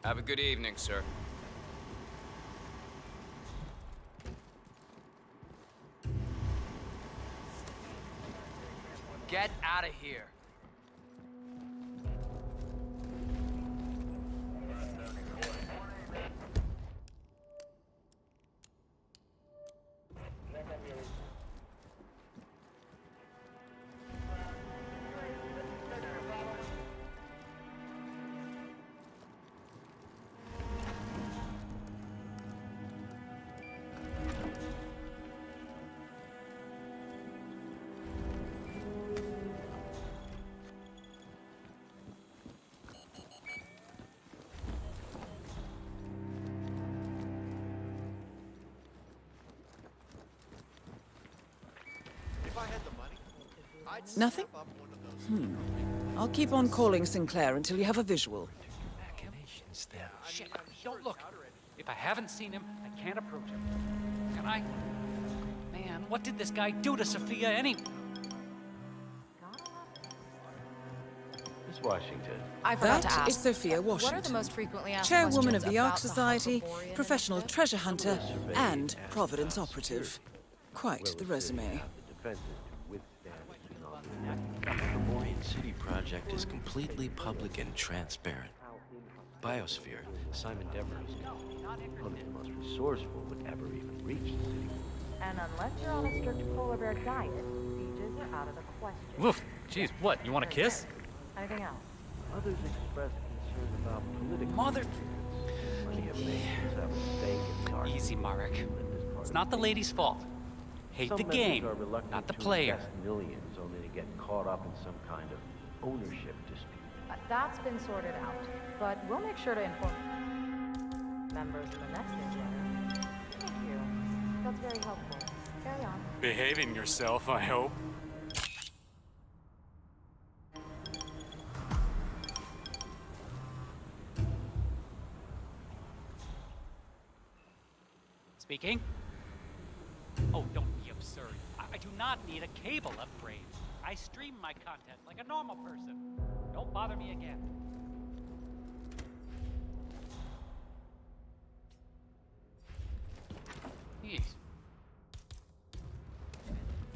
Have a good evening, sir. Get out of here. Nothing? I'll keep on calling Sinclair until you have a visual. machinations there. Shit, don't look. If I haven't seen him, I can't approach him. Can I? Man, what did this guy do to Sophia anyway? Miss Washington. I forgot to That ask. is Sophia Washington, What are the most frequently asked chairwoman questions of the about Ark Society, Hyperborean professional initiative? treasure hunter, and Providence operative. Quite the resume. The Hyperborean City project is completely public and transparent. Biosphere, Simon Devereux, one of the most resourceful would ever even reach the city. And unless you're on a strict polar bear diet, sieges are out of the question. Woof. Jeez, what? You want a kiss? Anything else? Others express concern about political Mother... Plenty of nations have a stake in the Ark. Easy, Marek. It's not the lady's fault. Hate Some the members game, are reluctant not the to player. invest millions only to get caught up in some kind of ownership dispute. That's been sorted out, but we'll make sure to inform members in the next newsletter. Thank you. That's very helpful. Carry on. Behaving yourself, I hope. speaking. Oh, don't be absurd. I do not need a cable upgrade. I stream my content like a normal person. Don't bother me again. Jeez.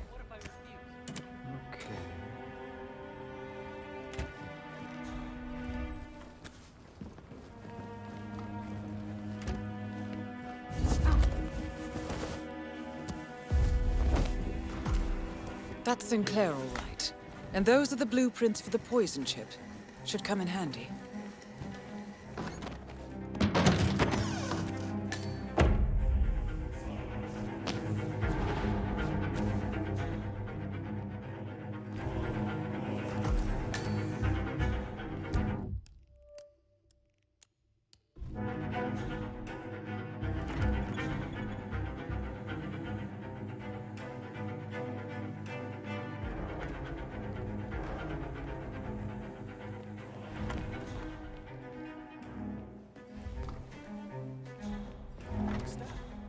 What if I refuse? Okay. That's Sinclair, all right. And those are the blueprints for the poison chip. Should come in handy.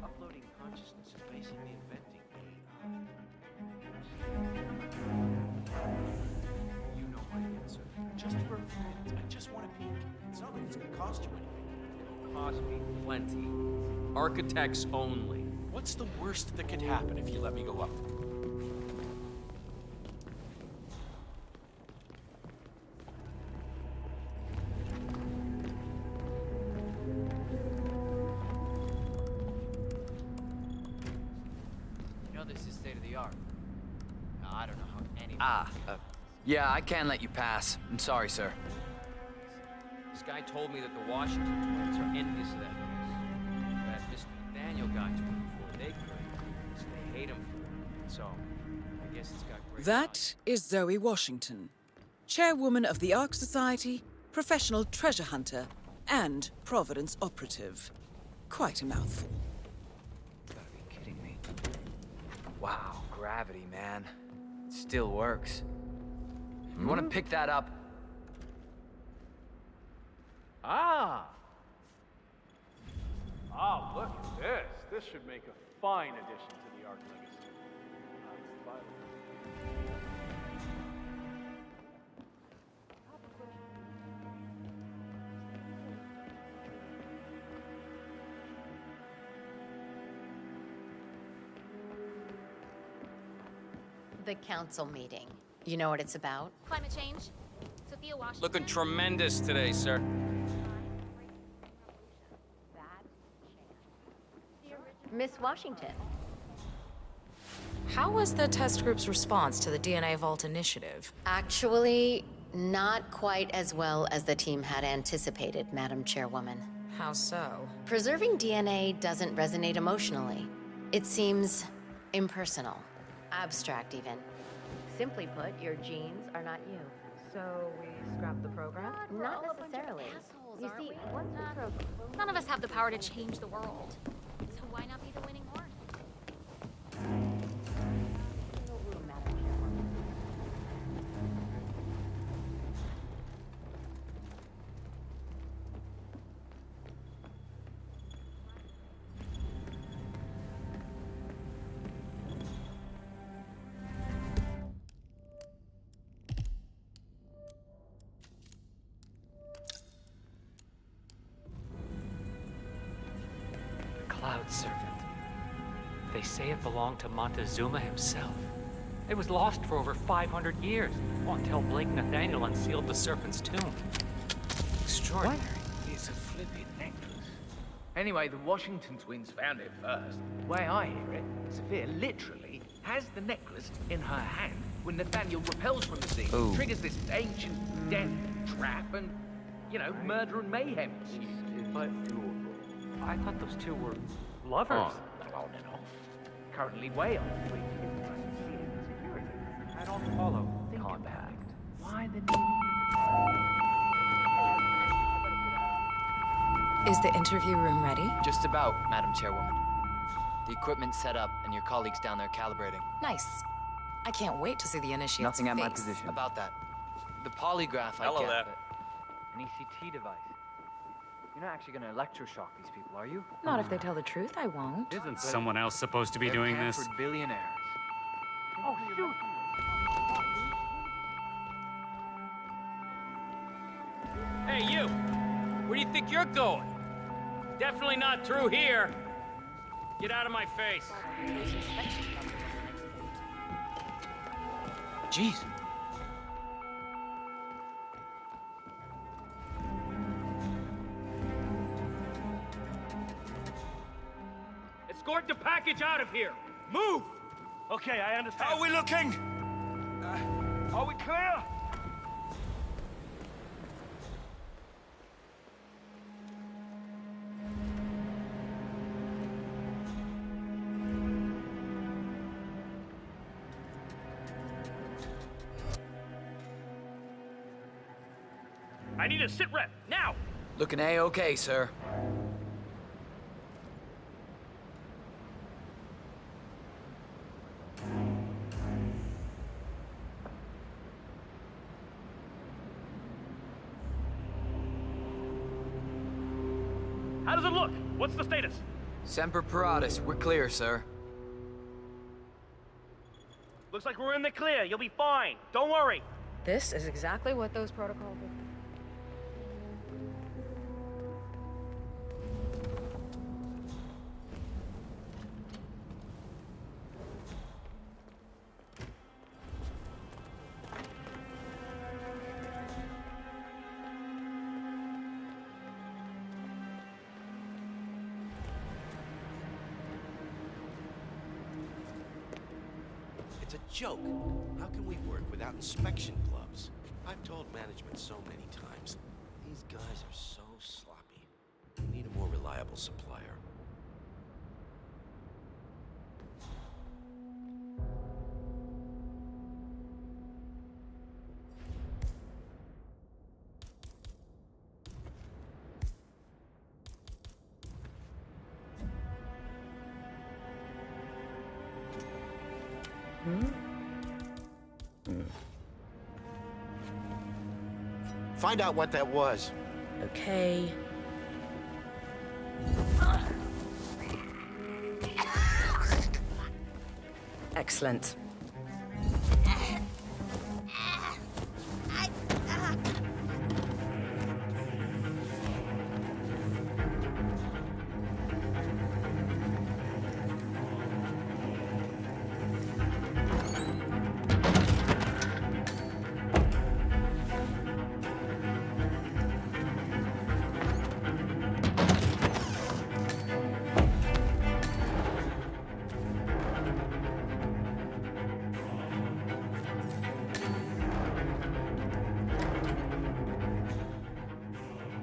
Uploading consciousness is basically inventing You know my answer. Just for a few minutes, I just want to peek. It's not like it's gonna cost you anything. It'll cost me plenty. Architects only. What's the worst that could happen if you let me go up? You know this is state of the art. I don't know how any. Yeah, I can let you pass. I'm sorry, sir. This guy told me that the Washington twins are envious of that place. That Mr. Nathaniel guy told me before they could, so they hate him for it. So, I guess it's got great. That is Zoe Washington, chairwoman of the Ark Society, professional treasure hunter, and Providence operative. Quite a mouthful. Gotta be kidding me. Wow, gravity, man. It still works. You want to pick that up? Ah! Oh, look at this. This should make a fine addition to the Ark Legacy. The council meeting. You know what it's about? Climate change. Sophia Washington. Looking tremendous today, sir. Miss Washington. How was the test group's response to the DNA Vault initiative? Actually, not quite as well as the team had anticipated, Madam Chairwoman. How so? Preserving DNA doesn't resonate emotionally. It seems impersonal, abstract even. Simply put, your genes are not you. So we scrap the program? Not necessarily. You see, once the program... None of us have the power to change the world. So why not be the winning horse? Cloud Servant. They say it belonged to Montezuma himself. It was lost for over 500 years, until Blake Nathaniel unsealed the Serpent's tomb. Extraordinary. It's a flippin' necklace. Anyway, the Washington twins found it first. The way I hear it, Sophia literally has the necklace in her hand when Nathaniel repels from the scene. Ooh. Triggers this ancient death trap and, you know, murder and mayhem ensues. But I thought those two were lovers. On and off. Currently way off. I don't follow. Compact. Why the Is the interview room ready? Just about, Madam Chairwoman. The equipment's set up, and your colleagues down there calibrating. Nice. I can't wait to see the initiate's Nothing at my face. position. About that. The polygraph I Hello get, there. An ECT device. You're not actually gonna electroshock these people, are you? Not if they tell the truth, I won't. Isn't someone else supposed to be doing this? Hanford billionaires. Oh, shoot! Hey, you! Where do you think you're going? Definitely not through here. Get out of my face. Jeez. Escort the package out of here. Move! Okay, I understand. How are we looking? Are we clear? I need a sit rep, now! Looking A-okay, sir. How does it look? What's the status? Semper Paratus, we're clear, sir. Looks like we're in the clear. You'll be fine. Don't worry. This is exactly what those protocols would be. It's a joke. How can we work without inspection gloves? I've told management so many times. These guys are so sloppy. We need a more reliable supplier. Find out what that was. Okay. Excellent.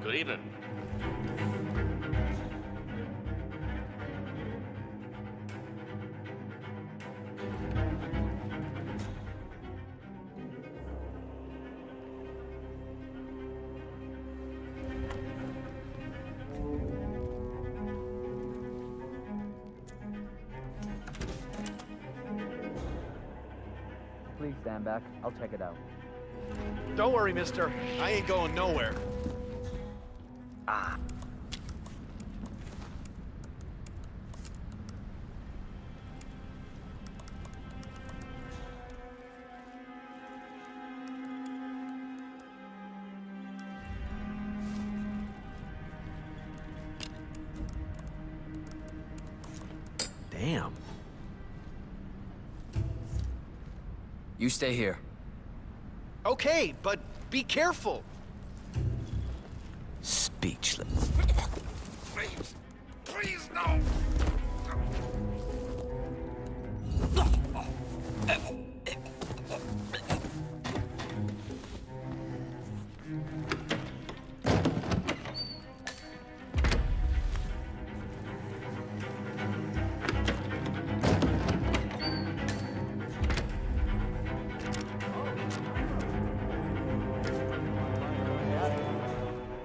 Good evening. Please stand back. I'll check it out. Don't worry, mister. I ain't going nowhere. Ah. Damn. You stay here. Okay, but be careful. Speechless. Please. Please, no.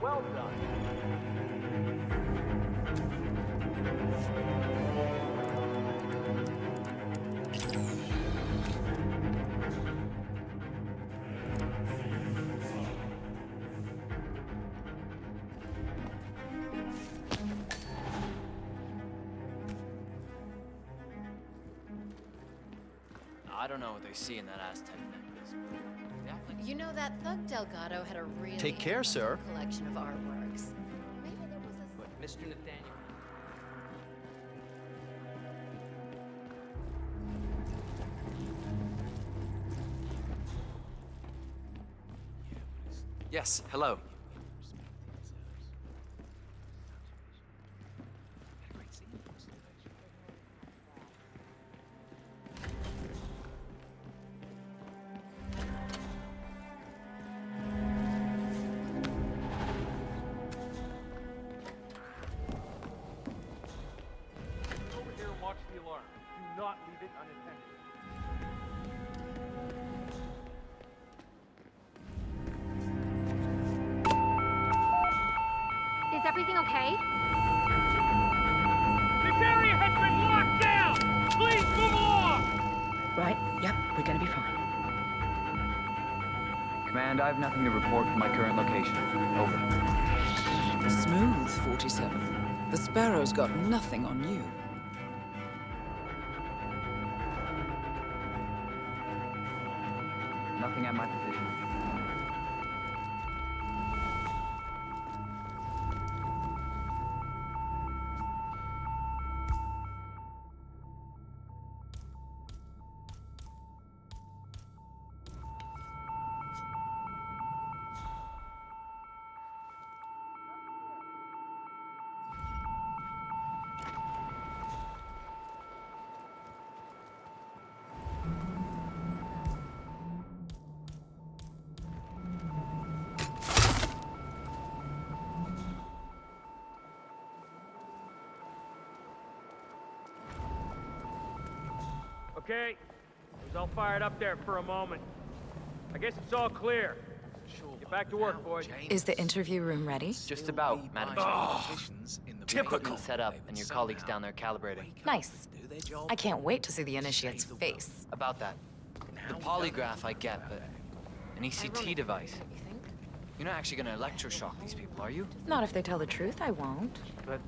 Well done. I don't know what they see in that Aztec necklace. They act like You know that Thug Delgado had a really Take care, sir. collection of artworks. Maybe there was a... But Mr. Nathaniel. Yes, hello. Over here and watch the alarm. Do not leave it unattended. Is everything okay? This area has been locked down! Please move along! Right, yep, we're gonna be fine. Command, I have nothing to report from my current location. Over. Smooth, 47. The Sparrow's got nothing on you. Nothing at my position. Okay, I was all fired up there for a moment. I guess it's all clear. Get back to work, boys. Is the interview room ready? Just about, Madam. typical. Set up, and your colleagues down there calibrating. Nice. I can't wait to see the initiate's face. About that. The polygraph I get, but an ECT device. You're not actually gonna electroshock these people, are you? Not if they tell the truth, I won't. But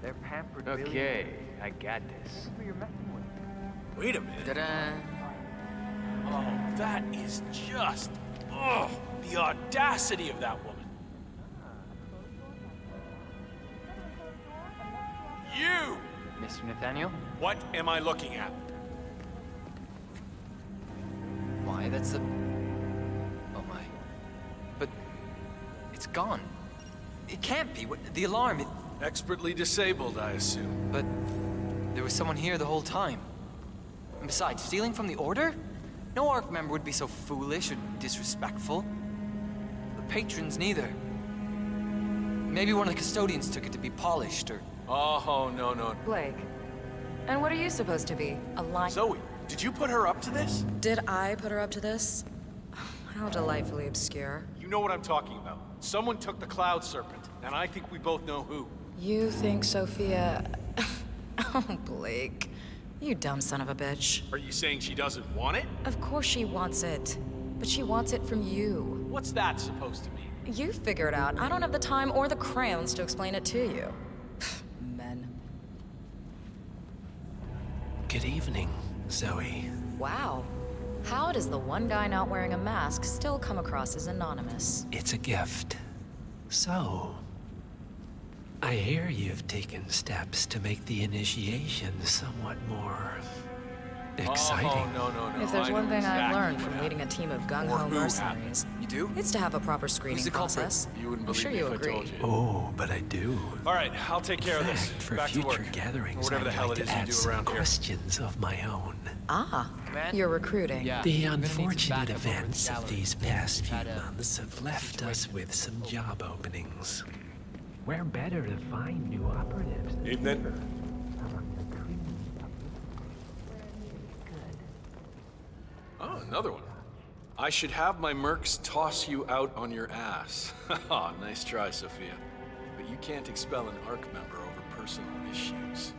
they're pampered. Okay, I got this. Wait a minute. Ta-da! Oh, that is just... Oh, the audacity of that woman. You! Mr. Nathaniel? What am I looking at? Why, that's the... Oh my. But... it's gone. It can't be. The alarm, it... Expertly disabled, I assume. But... there was someone here the whole time. And besides, stealing from the Order? No ARC member would be so foolish or disrespectful. The patrons neither. Maybe one of the custodians took it to be polished, or... Oh, no, no. Blake. And what are you supposed to be? A line? Zoe, did you put her up to this? Did I put her up to this? How delightfully obscure. You know what I'm talking about. Someone took the Cloud Serpent, and I think we both know who. You think Sophia... Oh, Blake. You dumb son of a bitch. Are you saying she doesn't want it? Of course she wants it. But she wants it from you. What's that supposed to mean? You figure it out. I don't have the time or the crayons to explain it to you. Men. Good evening, Zoe. Wow. How does the one guy not wearing a mask still come across as anonymous? It's a gift. So, I hear you've taken steps to make the initiation somewhat more exciting. Oh, no. If there's one thing I've learned from leading a team of gung-ho mercenaries, you do? It's to have a proper screening process. You wouldn't I'm believe sure me you if I agree. told you. Oh, but I do. All right, I'll take care of this. For Back to future work. gatherings, Or whatever the I'd hell like it is to you add do some around here. questions of my own. Ah, you're recruiting. Yeah. The I'm gonna need some unfortunate backup over in events the of gallery. these past few Had a months have left us with some job openings. Where better to find new operatives than Evening. here? Among the cream of Oh, another one. I should have my mercs toss you out on your ass. Haha, nice try, Sophia. But you can't expel an ARC member over personal issues.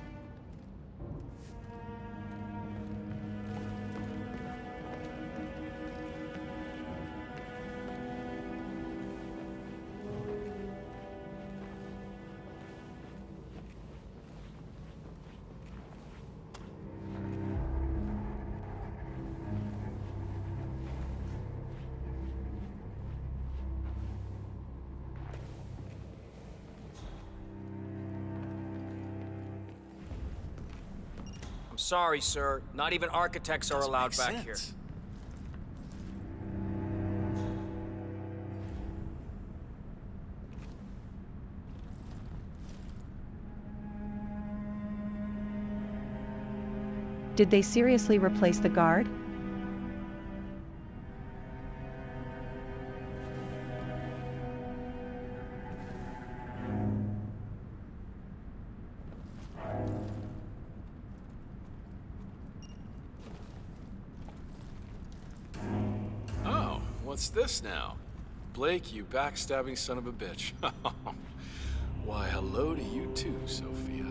sorry, sir. Not even architects are allowed back here. Did they seriously replace the guard? Oh, what's this now? Blake, you backstabbing son of a bitch. Why, hello to you too, Sophia.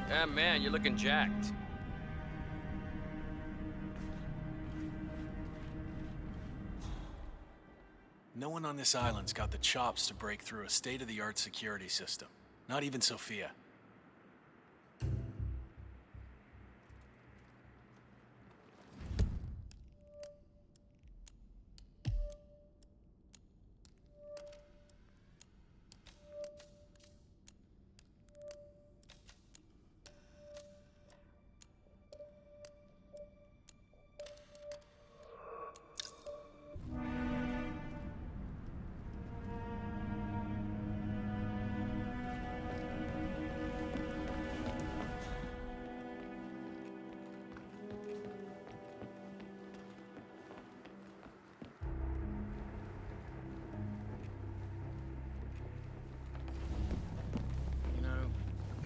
Yeah, man, you're looking jacked. No one on this island's got the chops to break through a state-of-the-art security system. Not even Sophia.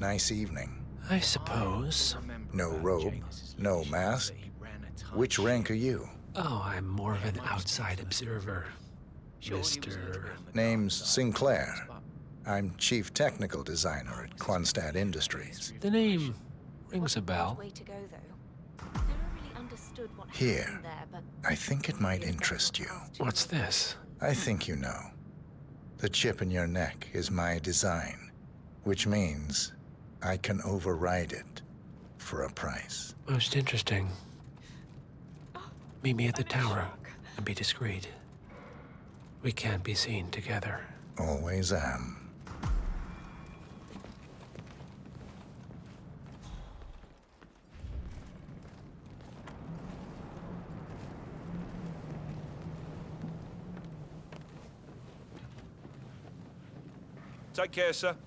Nice evening. I suppose. No robe, no mask. Which rank are you? Oh, I'm more of an outside observer. Mr. Name's Sinclair. I'm Chief Technical Designer at Quonset Industries. The name rings a bell. Here, I think it might interest you. What's this? I think you know. The chip in your neck is my design, which means I can override it for a price. Most interesting. Meet me at the tower and be discreet. We can't be seen together. Always am. Take care, sir.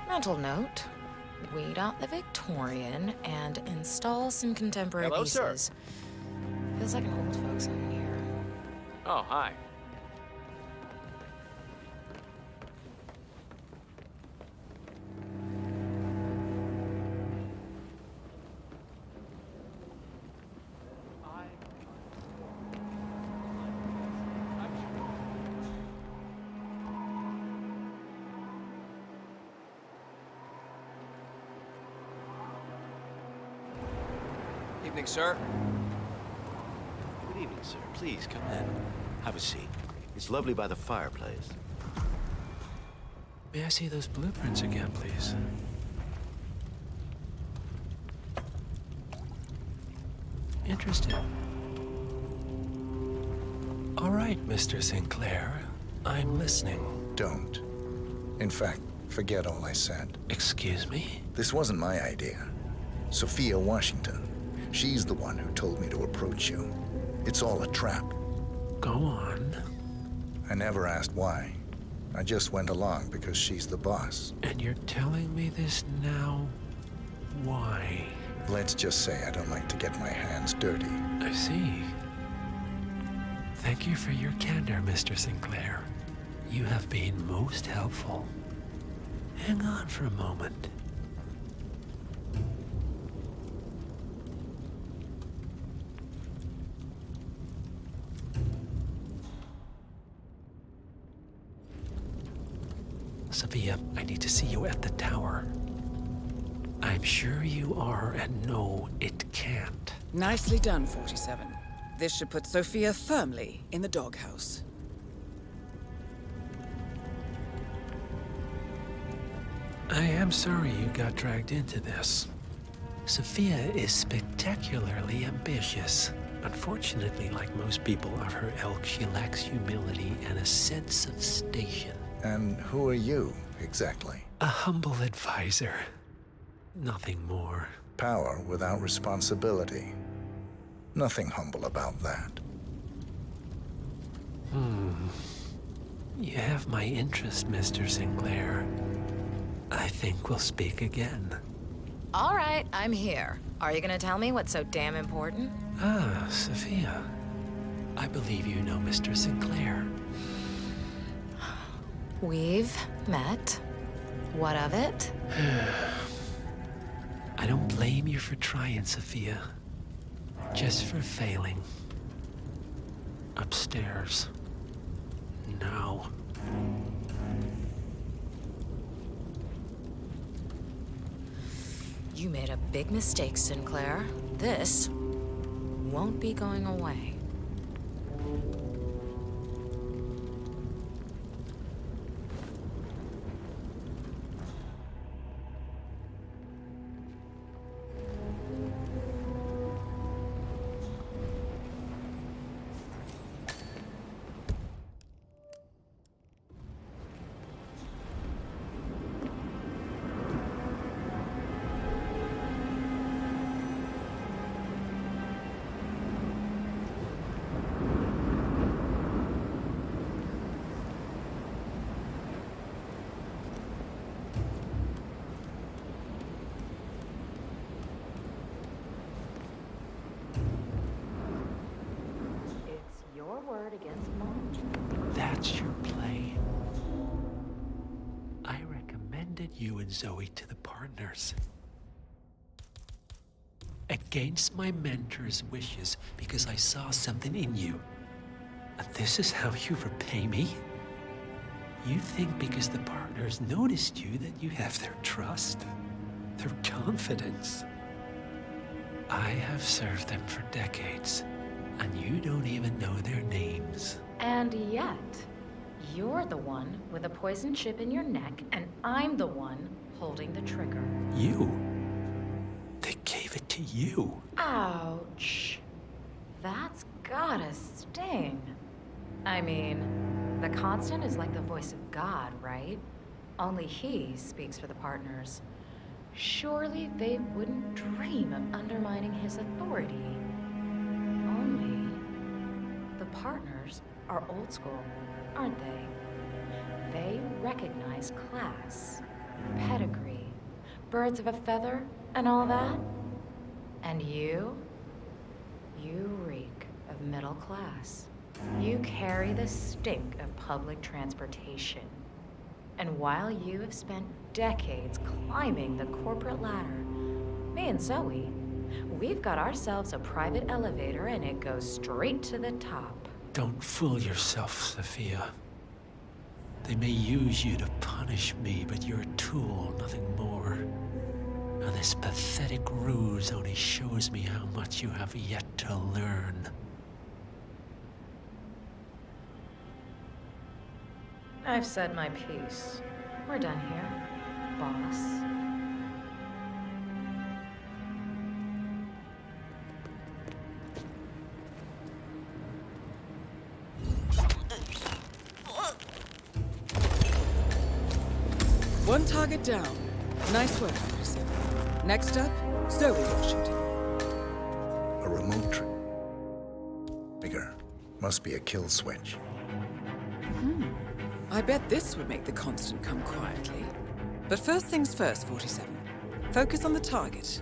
Mental note. Weed out the Victorian and install some contemporary Hello, sir. pieces. Feels like an old folks home here. Oh, hi. Evening, sir. Good evening, sir. Please, come in. Have a seat. It's lovely by the fireplace. May I see those blueprints again, please? Interesting. All right, Mr. Sinclair. I'm listening. Don't. In fact, forget all I said. Excuse me? This wasn't my idea. Sophia Washington. She's the one who told me to approach you. It's all a trap. Go on. I never asked why. I just went along because she's the boss. And you're telling me this now? Why? Let's just say I don't like to get my hands dirty. I see. Thank you for your candor, Mr. Sinclair. You have been most helpful. Hang on for a moment. Sophia, I need to see you at the tower. I'm sure you are, and no, it can't. Nicely done, 47. This should put Sophia firmly in the doghouse. I am sorry you got dragged into this. Sophia is spectacularly ambitious. Unfortunately, like most people of her ilk, she lacks humility and a sense of station. And who are you, exactly? A humble advisor. Nothing more. Power without responsibility. Nothing humble about that. You have my interest, Mr. Sinclair. I think we'll speak again. All right, I'm here. Are you gonna tell me what's so damn important? Ah, Sophia. I believe you know Mr. Sinclair. We've met. What of it? I don't blame you for trying, Sophia. Just for failing. Upstairs. Now. You made a big mistake, Sinclair. This won't be going away. Word against mine. That's your play. I recommended you and Zoe to the partners. Against my mentor's wishes, because I saw something in you. And this is how you repay me? You think because the partners noticed you that you have their trust, their confidence. I have served them for decades. And you don't even know their names. And yet, you're the one with a poison chip in your neck, and I'm the one holding the trigger. You? They gave it to you. Ouch. That's gotta sting. I mean, the Constant is like the voice of God, right? Only he speaks for the partners. Surely they wouldn't dream of undermining his authority. The partners are old school, aren't they? They recognize class, pedigree, birds of a feather, and all that. And you reek of middle class. You carry the stink of public transportation. And while you have spent decades climbing the corporate ladder, me and Zoe, we've got ourselves a private elevator and it goes straight to the top. Don't fool yourself, Sophia. They may use you to punish me, but you're a tool, nothing more. And this pathetic ruse only shows me how much you have yet to learn. I've said my piece. We're done here, boss. One target down. Nice work, 47. Next up, Zoe Washington. A remote trigger. Must be a kill switch. I bet this would make the Constant come quietly. But first things first, 47. Focus on the target.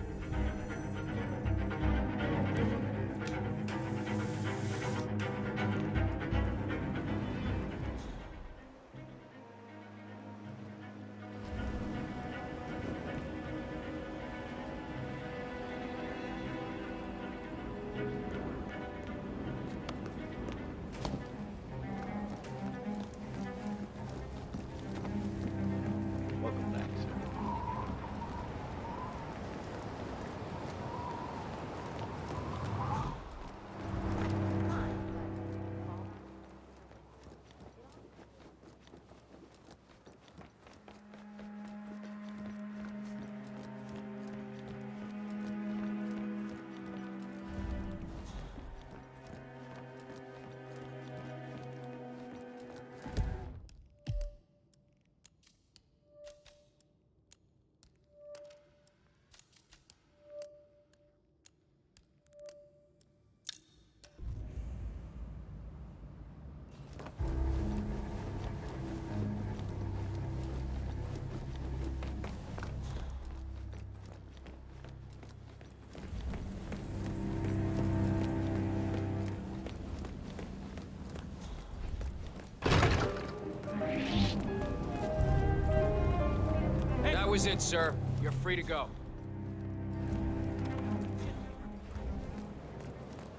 was it, sir. You're free to go.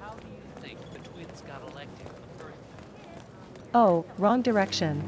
How do you think the twins got elected in the first place? Oh, wrong direction.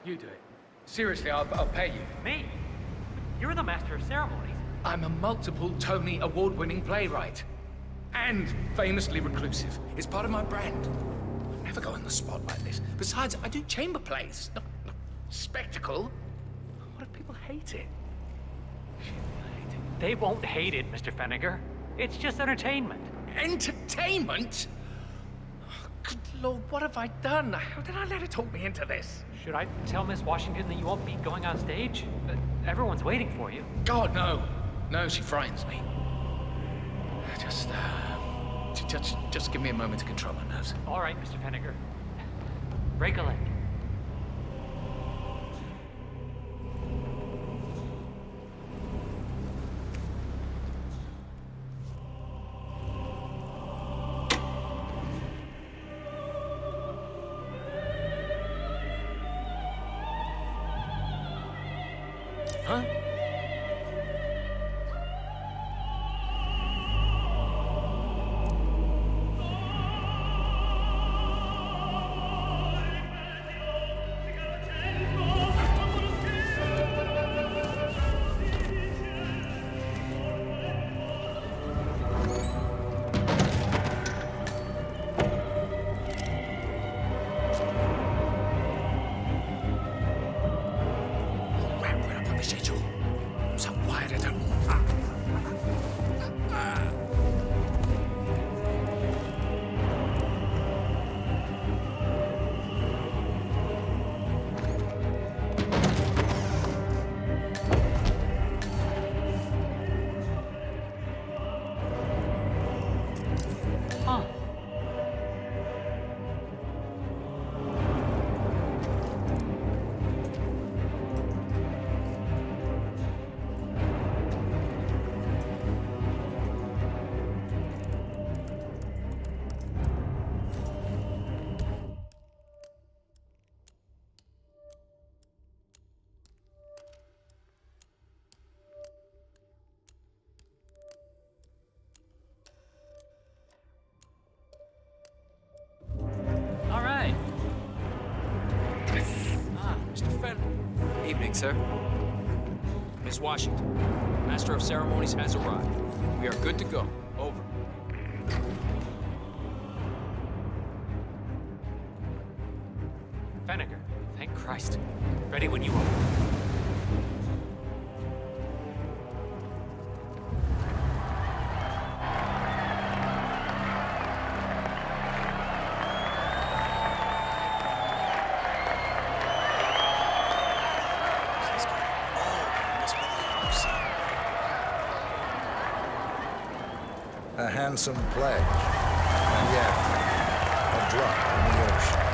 You do it. Seriously, I'll pay you. Me? You're the master of ceremonies. I'm a multiple Tony award-winning playwright. And famously reclusive. It's part of my brand. I never go on the spot like this. Besides, I do chamber plays. Not spectacle. What if people hate it? They won't hate it, Mr. Feniger. It's just entertainment. Entertainment? Oh, good Lord, what have I done? How did I let her talk me into this? Should I tell Miss Washington that you won't be going on stage? Everyone's waiting for you. God, no. No, she frightens me. Just give me a moment to control my nerves. All right, Mr. Feniger. Break a leg. Huh? Evening, sir. Miss Washington, Master of Ceremonies has arrived. We are good to go. Over. Feniger, thank Christ. Ready when you are. A handsome pledge. And yet, a drop in the ocean.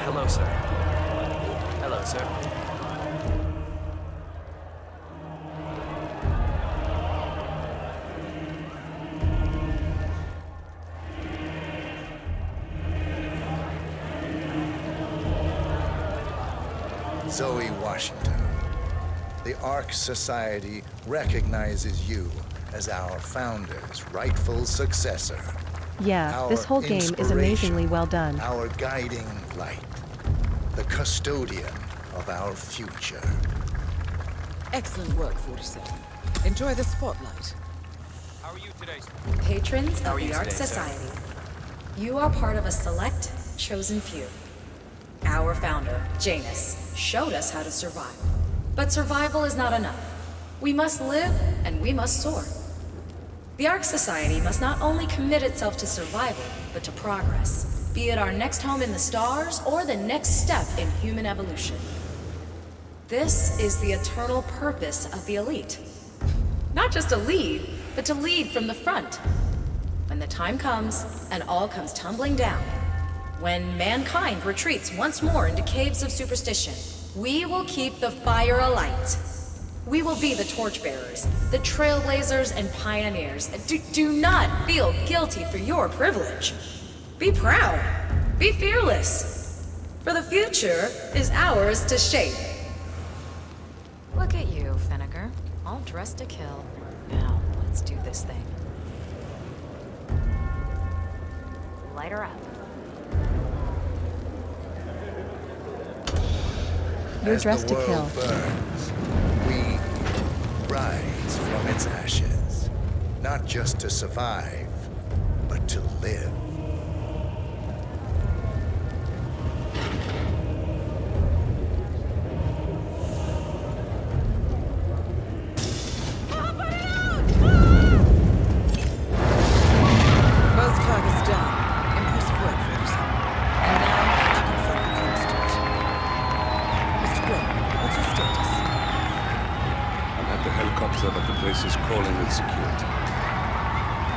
Hello, sir. Hello, sir. Zoe Washington, the Ark Society recognizes you as our founder's rightful successor. Yeah, Our this whole game is inspiration, amazingly well done. Our guiding light, the custodian of our future. Excellent work, 47. Enjoy the spotlight. How are you today, sir? Patrons How of are you the Ark today, sir? Society, you are part of a select, chosen few. Our founder, Janus, showed us how to survive. But survival is not enough. We must live and we must soar. The Ark Society must not only commit itself to survival, but to progress, be it our next home in the stars or the next step in human evolution. This is the eternal purpose of the elite. Not just to lead, but to lead from the front. When the time comes and all comes tumbling down, when mankind retreats once more into caves of superstition, we will keep the fire alight. We will be the torchbearers, the trailblazers and pioneers. Do not feel guilty for your privilege. Be proud. Be fearless. For the future is ours to shape. Look at you, Finnegar. All dressed to kill. Now, let's do this thing. Light her up. You're As dressed the to kill. world burns, we rise from its ashes, not just to survive, but to live. Both targets down. Impressive work, 47. And now, to confront the constant. Mr. Gray, what's your status? I've had the helicopter, but the place is crawling with security.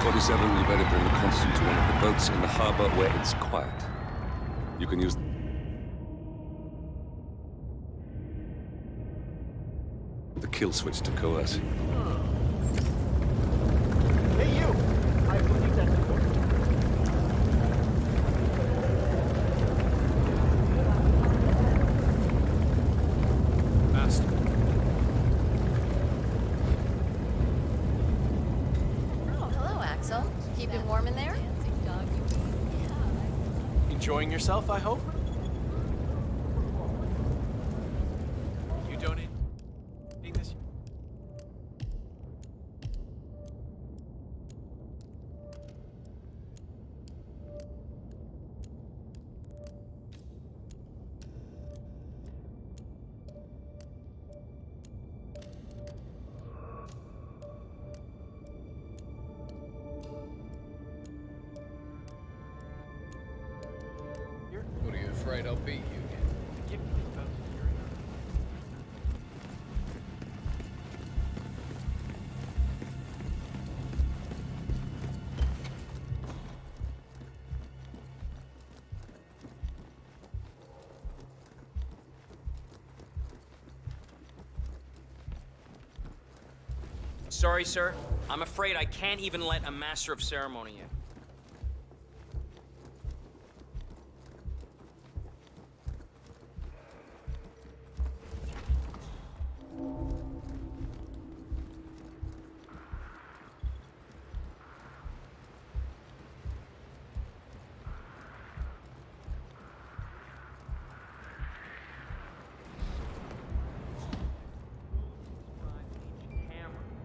47, you better bring the constant to one of the boats in the harbor where it's quiet. You can use the kill switch to coerce him. Hey, you! I believe that's important. Master. Oh, hello, Axel. Keeping warm in there? Enjoying yourself, I hope? You donate this? What are you afraid I'll beat you again? Sorry, sir. I'm afraid I can't even let a master of ceremony in.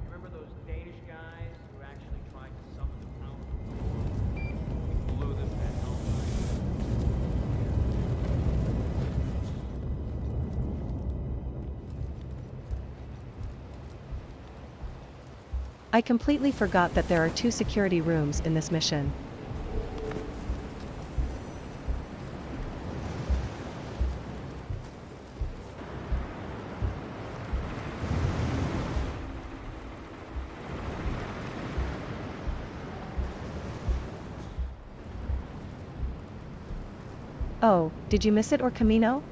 Remember those Danish guys who actually I completely forgot that there are 2 security rooms in this mission. Oh, did you miss it or Camino?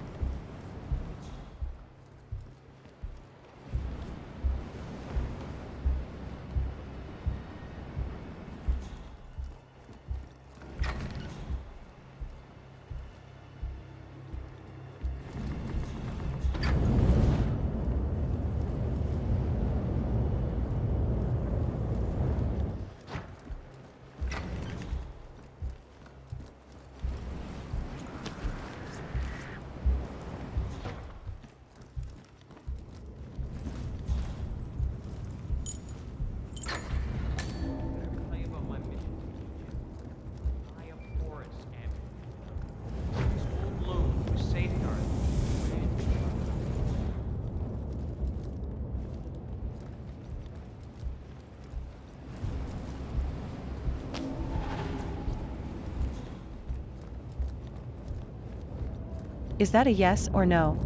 Is that a yes or no?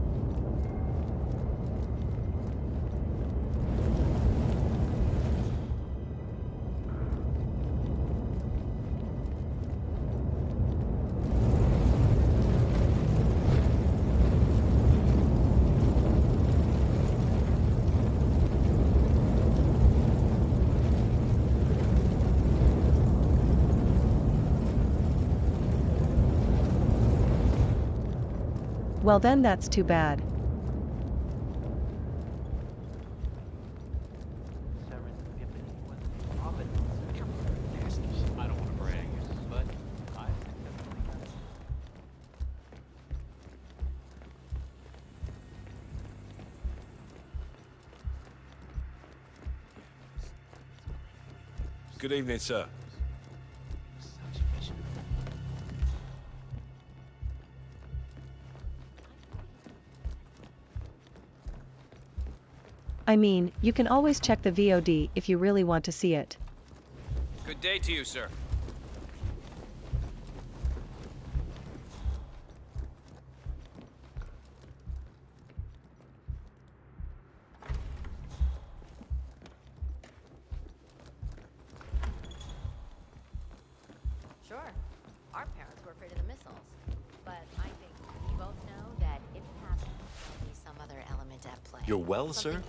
Well then that's too bad. I don't want to brag, but I definitely have. Good evening, sir. I mean, you can always check the VOD if you really want to see it. Good day to you, sir. Sure. Our parents were afraid of the missiles. But I think we both know that if it happens, there'll be some other element at play. You're well, sir?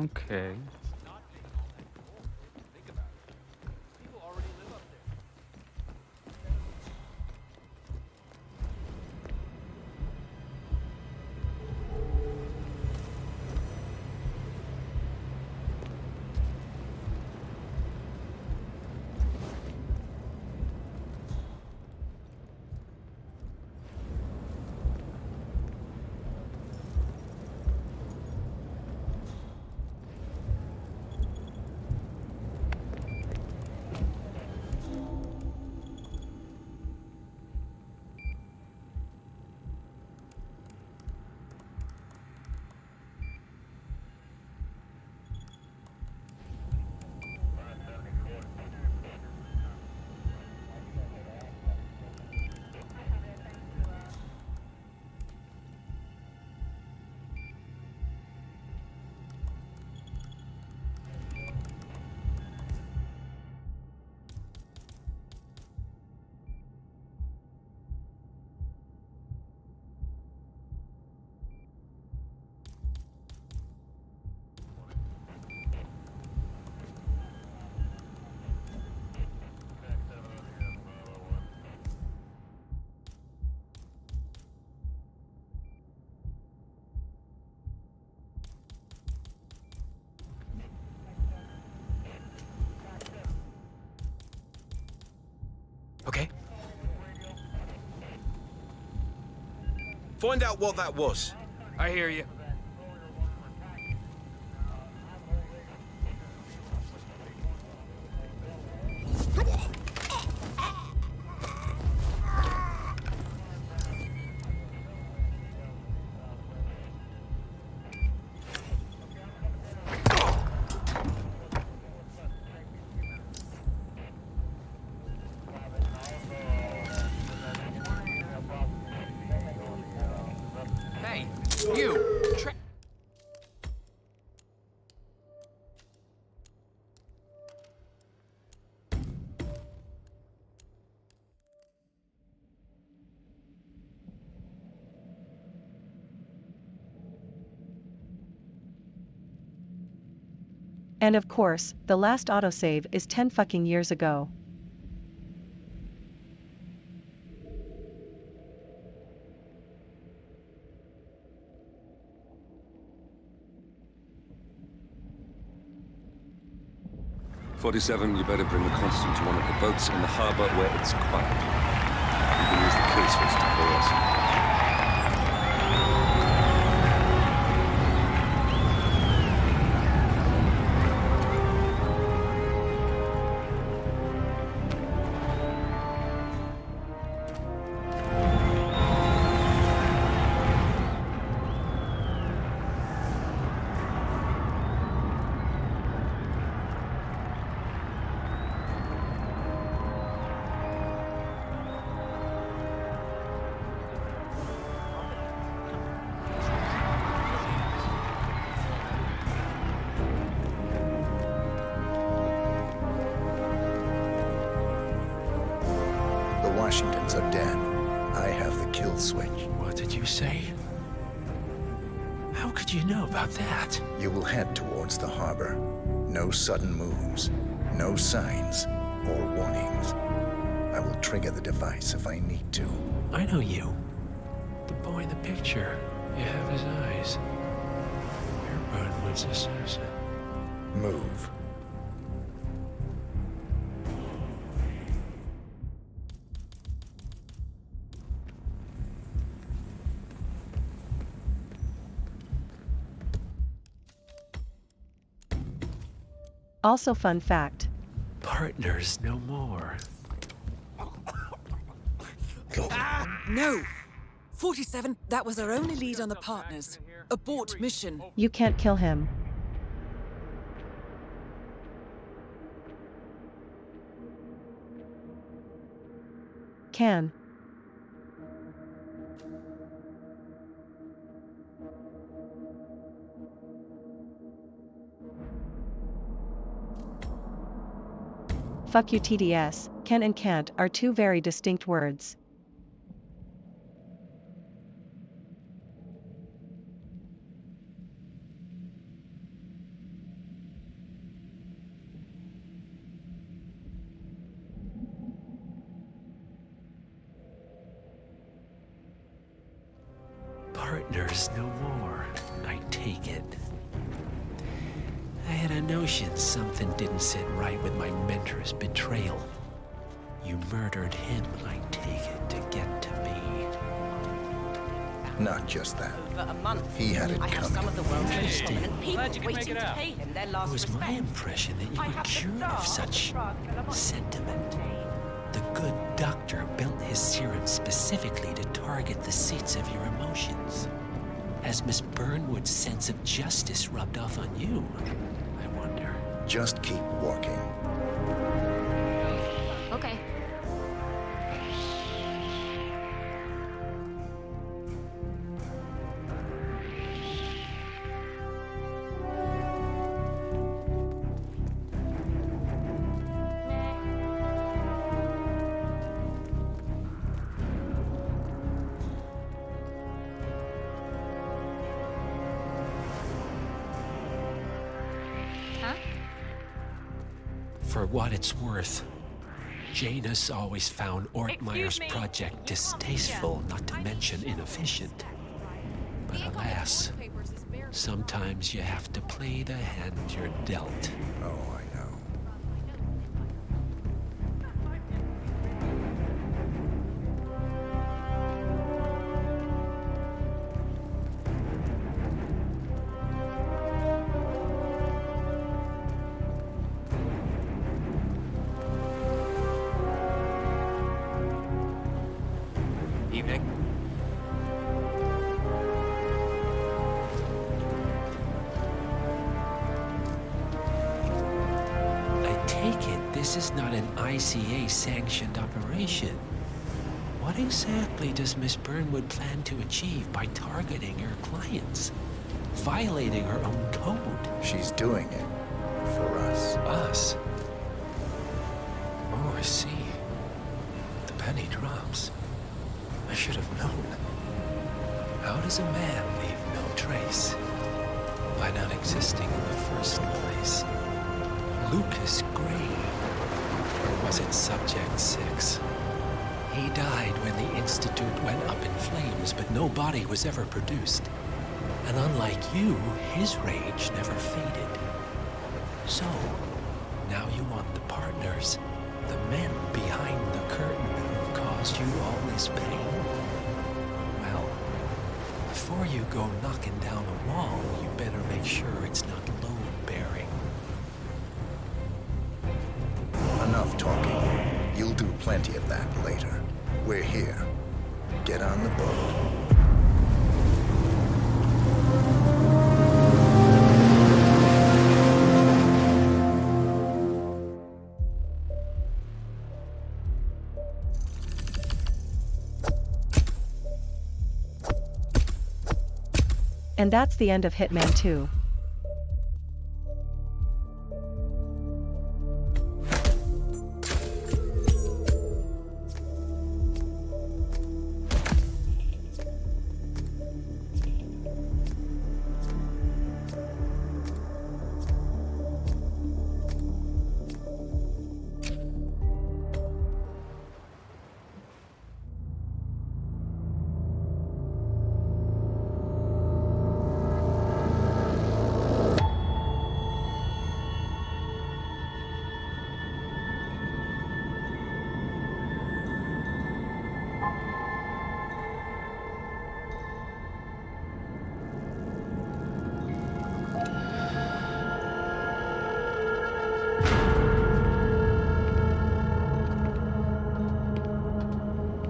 Okay. Okay. Find out what that was. I hear you. And of course, the last autosave is 10 fucking years ago. "47, you better bring the Constant to one of the boats in the harbor where it's quiet. You can use the kill switch to call us." Washingtons are dead. I have the kill switch. What did you say? How could you know about that? You will head towards the harbor. No sudden moves, no signs or warnings. I will trigger the device if I need to. I know you. The boy in the picture. You have his eyes. You're Burnwood's assassin. Move. Also fun fact. Partners no more. No! 47, that was our only lead on the partners. Abort mission. You can't kill him. Can. Fuck you TDS, can and can't are two very distinct words. Partners no more, I take it. I had a notion something didn't sit right with my mentor's betrayal. You murdered him, I take it, to get to me. Not just that. For a month, He had it I have coming. some of the world's most Interesting. prominent people Glad you can make waiting it to out. pay him their It last was respect. my impression that you I were have the cured star of such of sentiment. The good doctor built his serum specifically to target the seats of your emotions. Has Miss Burnwood's sense of justice rubbed off on you? I wonder. Just keep walking. Okay. For what it's worth, Janus always found Ortmeyer's project distasteful, not to mention inefficient. But alas, sometimes you have to play the hand you're dealt. Oh, I know. Evening. I take it this is not an ICA-sanctioned operation. What exactly does Miss Burnwood plan to achieve by targeting her clients? Violating her own code? She's doing it for us. Us? Oh, I see. The penny drops. I should have known. How does a man leave no trace? By not existing in the first place. Lucas Gray. Or was it Subject 6? He died when the Institute went up in flames, but no body was ever produced. And unlike you, his rage never faded. So, now you want the partners, the men behind the curtain who've caused you all this pain? Well, before you go knocking down a wall, you better make sure it's not load-bearing. Enough talking. You'll do plenty of that later. We're here. Get on the boat. And that's the end of Hitman 2.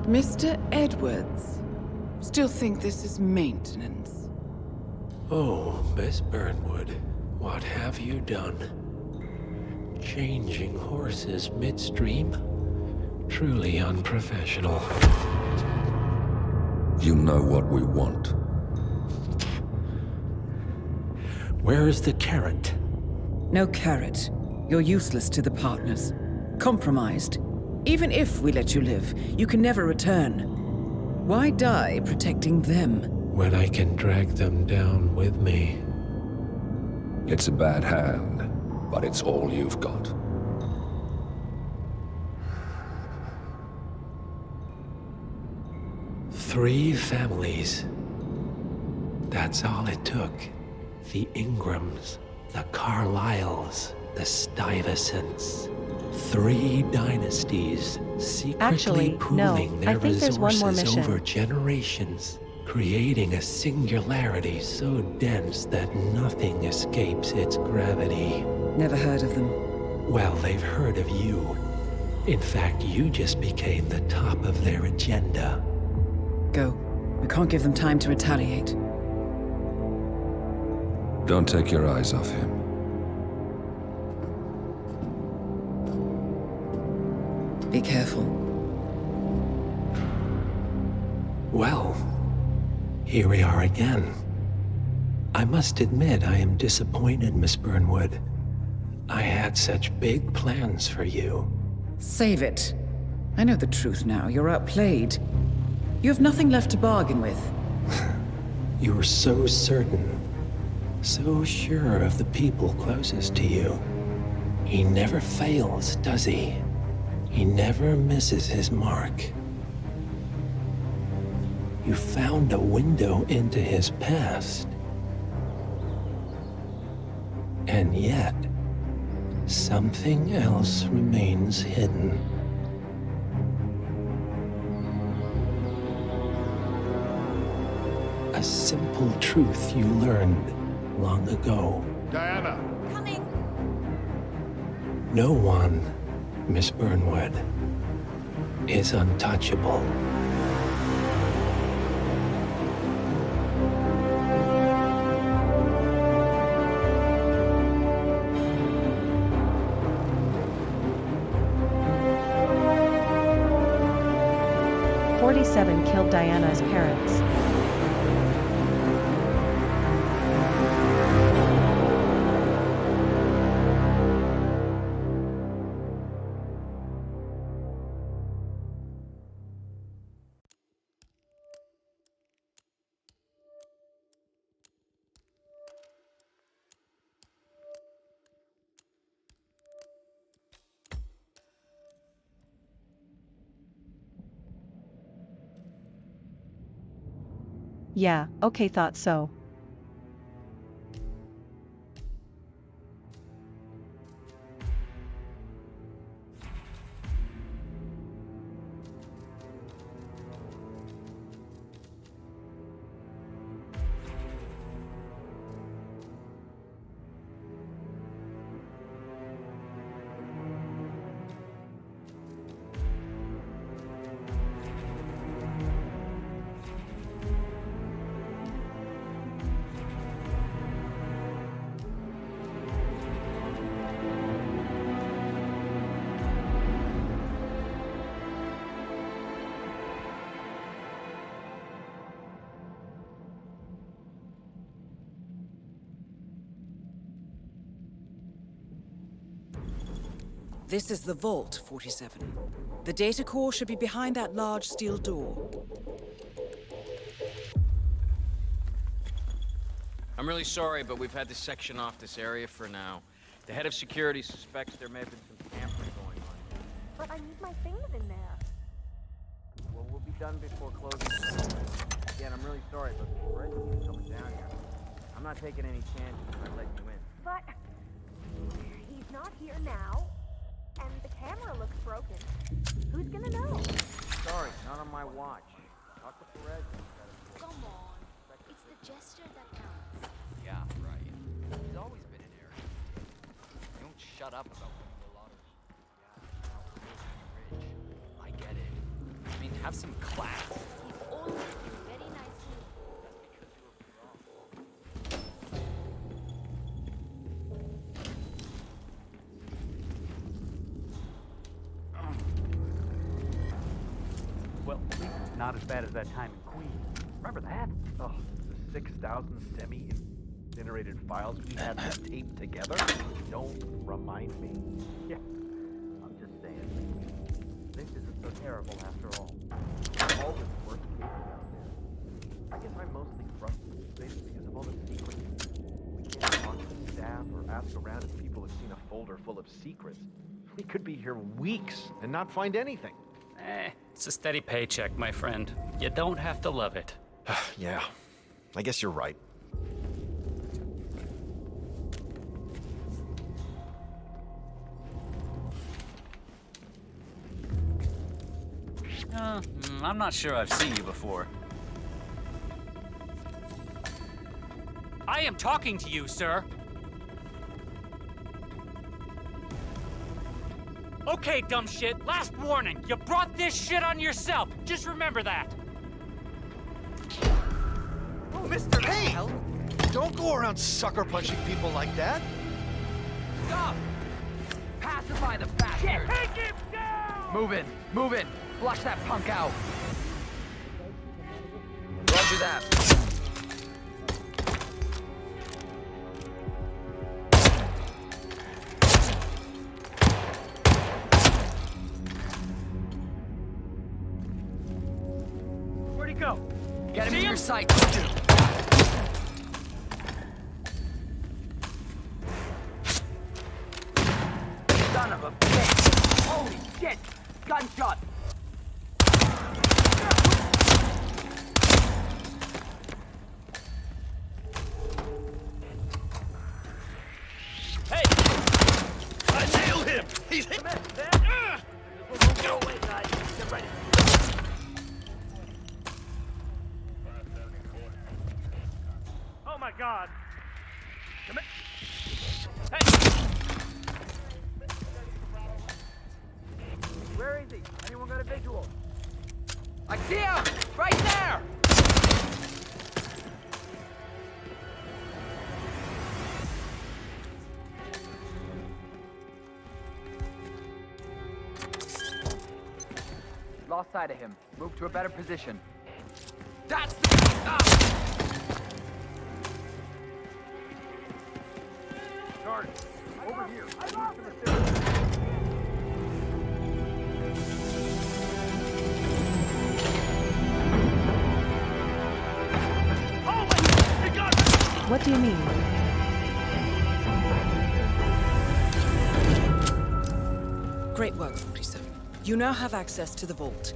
Mr. Edwards, still think this is maintenance? Oh, Miss Burnwood, what have you done? Changing horses midstream? Truly unprofessional. You know what we want. Where is the carrot? No carrot. You're useless to the partners. Compromised. Even if we let you live, you can never return. Why die protecting them? When I can drag them down with me. It's a bad hand, but it's all you've got. Three families. That's all it took. The Ingrams, the Carlyles, the Stuyvesants. 3 dynasties secretly pooling their resources over generations, creating a singularity so dense that nothing escapes its gravity. Never heard of them. Well, they've heard of you. In fact, you just became the top of their agenda. Go. We can't give them time to retaliate. Don't take your eyes off him. Be careful. Well, here we are again. I must admit I am disappointed, Miss Burnwood. I had such big plans for you. Save it. I know the truth now. You're outplayed. You have nothing left to bargain with. You were so certain, so sure of the people closest to you. He never fails, does he? He never misses his mark. You found a window into his past. And yet, something else remains hidden. A simple truth you learned long ago. Diana! Coming! No one, Miss Burnwood, is untouchable. Killed Diana's parents. Yeah, okay, thought so. This is the Vault, 47. The data core should be behind that large steel door. I'm really sorry, but we've had to section off this area for now. The head of security suspects there may have been some tampering going on. But I need my things in there. Well, we'll be done before closing. Again, I'm really sorry, but Fred is coming down here. I'm not taking any chances if I let you in. But he's not here now, and the camera looks broken. Who's gonna know? Sorry, not on my watch. Talk to Perez. Come on. It's the gesture that counts. Yeah, right. He's always been an area. You don't shut up about winning the lottery. Yeah, rich. I get it. I mean, have some class. He's always been very nice to me. That's because you were wrong. Well, at least it's not as bad as that time in Queens. Remember that? Oh, the 6,000 semi-generated files we had to tape together? Don't remind me. Yeah, I'm just saying. This isn't so terrible after all. All this worst cases out there. I guess I'm mostly frustrated because of all the secrets. We can't talk to the staff or ask around if people have seen a folder full of secrets. We could be here weeks and not find anything. It's a steady paycheck, my friend. You don't have to love it. Yeah, I guess you're right. I'm not sure I've seen you before. I am talking to you, sir. Okay, dumb shit, last warning. You brought this shit on yourself. Just remember that. Oh, Mr. Hey! Don't go around sucker punching people like that. Stop! Pacify the bastard! Take him down! Move in! Move in! Flush that punk out! Roger that. Where'd he go? Get him in your sight! Son of a bitch! Holy shit! Gunshot! Hey! I nailed him! He's hit! Go away, guys. Get ready. Oh my God! Come in. Hey! Where is he? Anyone got a visual? I see him! Right there! Lost sight of him. Move to a better position. That's the... Guard, over here. I lost him! What do you mean? Great work, 47. You now have access to the vault.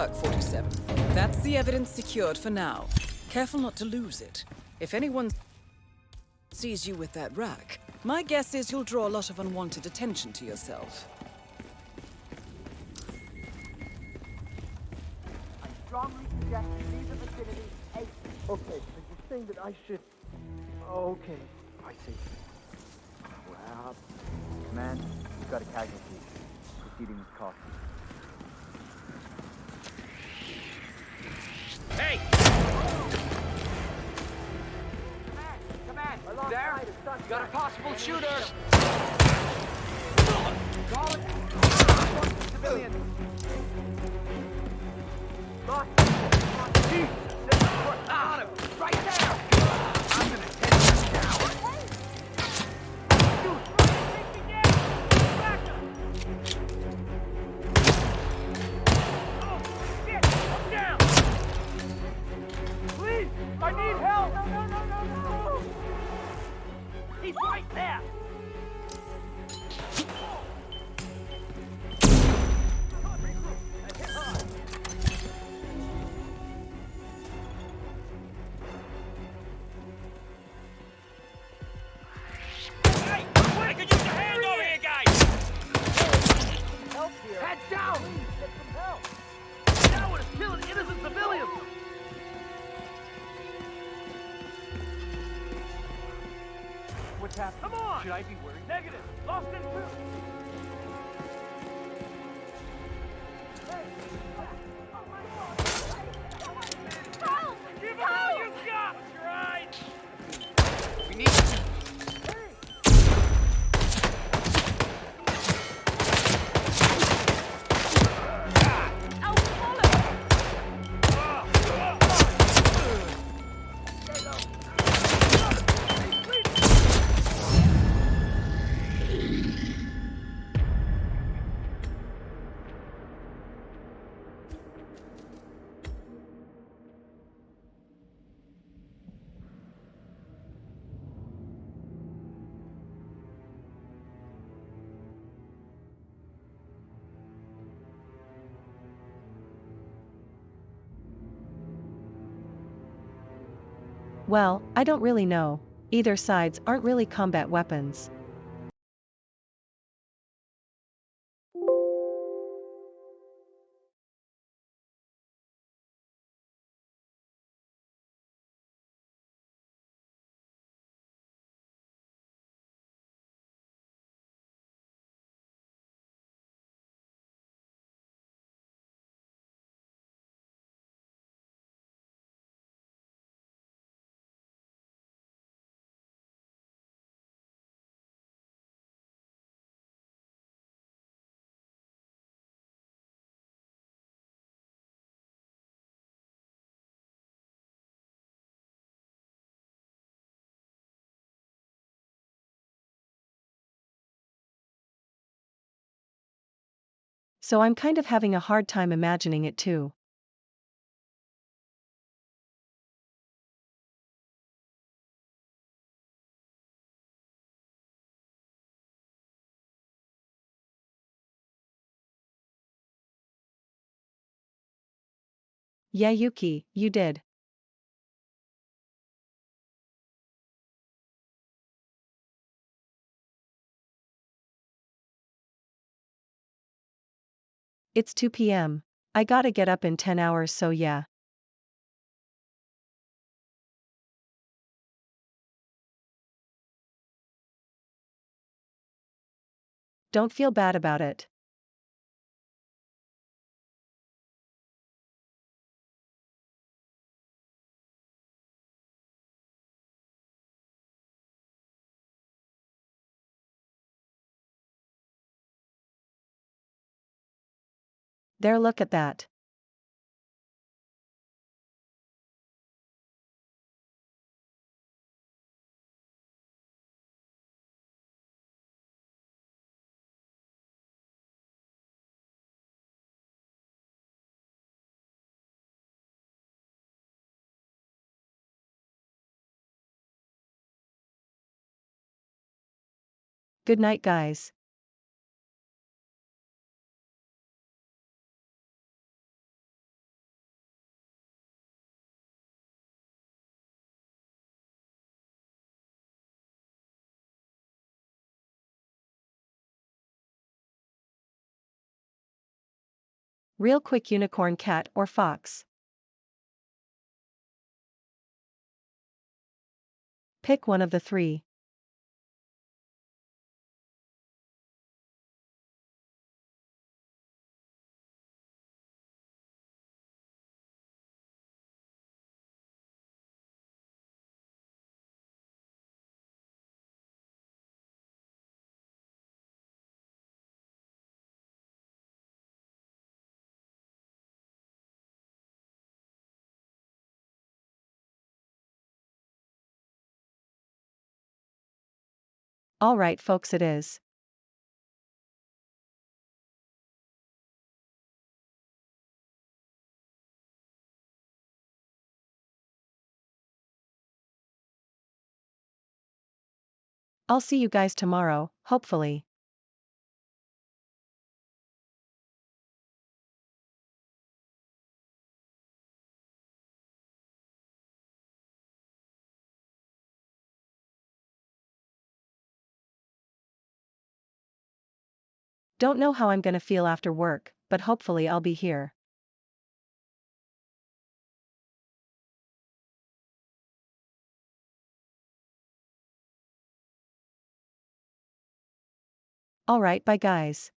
work, 47. That's the evidence secured for now. Careful not to lose it. If anyone sees you with that rack, my guess is you'll draw a lot of unwanted attention to yourself. I strongly suggest you leave the vicinity ASAP. Okay, so you're saying that I should... Okay, I see. Well, man, we've got a casualty. Proceeding with caution. Hey! Command, there? You got a possible shooter! Call it! Civilians! Lost! Got him! Right there! I'm gonna take this down! Shoot! Take me down! Back up! Oh, shit! I'm down! Please! I need help! No! He's right there! Hey! I could use a hand over here, guys! Help here! Head down! Please, get some help! That would have killed innocent civilians! What's happening? Come on! Should I be worried? Negative! Lost in two! Help! Give them all you got! You're right! We need to... Well, I don't really know. Either sides aren't really combat weapons. So I'm kind of having a hard time imagining it too. Yeah, Yuki, you did. It's 2 p.m. I gotta get up in 10 hours, so yeah. Don't feel bad about it. There, look at that. Good night, guys. Real quick unicorn cat or fox. Pick one of the three. Alright folks, it is. I'll see you guys tomorrow, hopefully. Don't know how I'm gonna feel after work, but hopefully I'll be here. Alright, bye guys.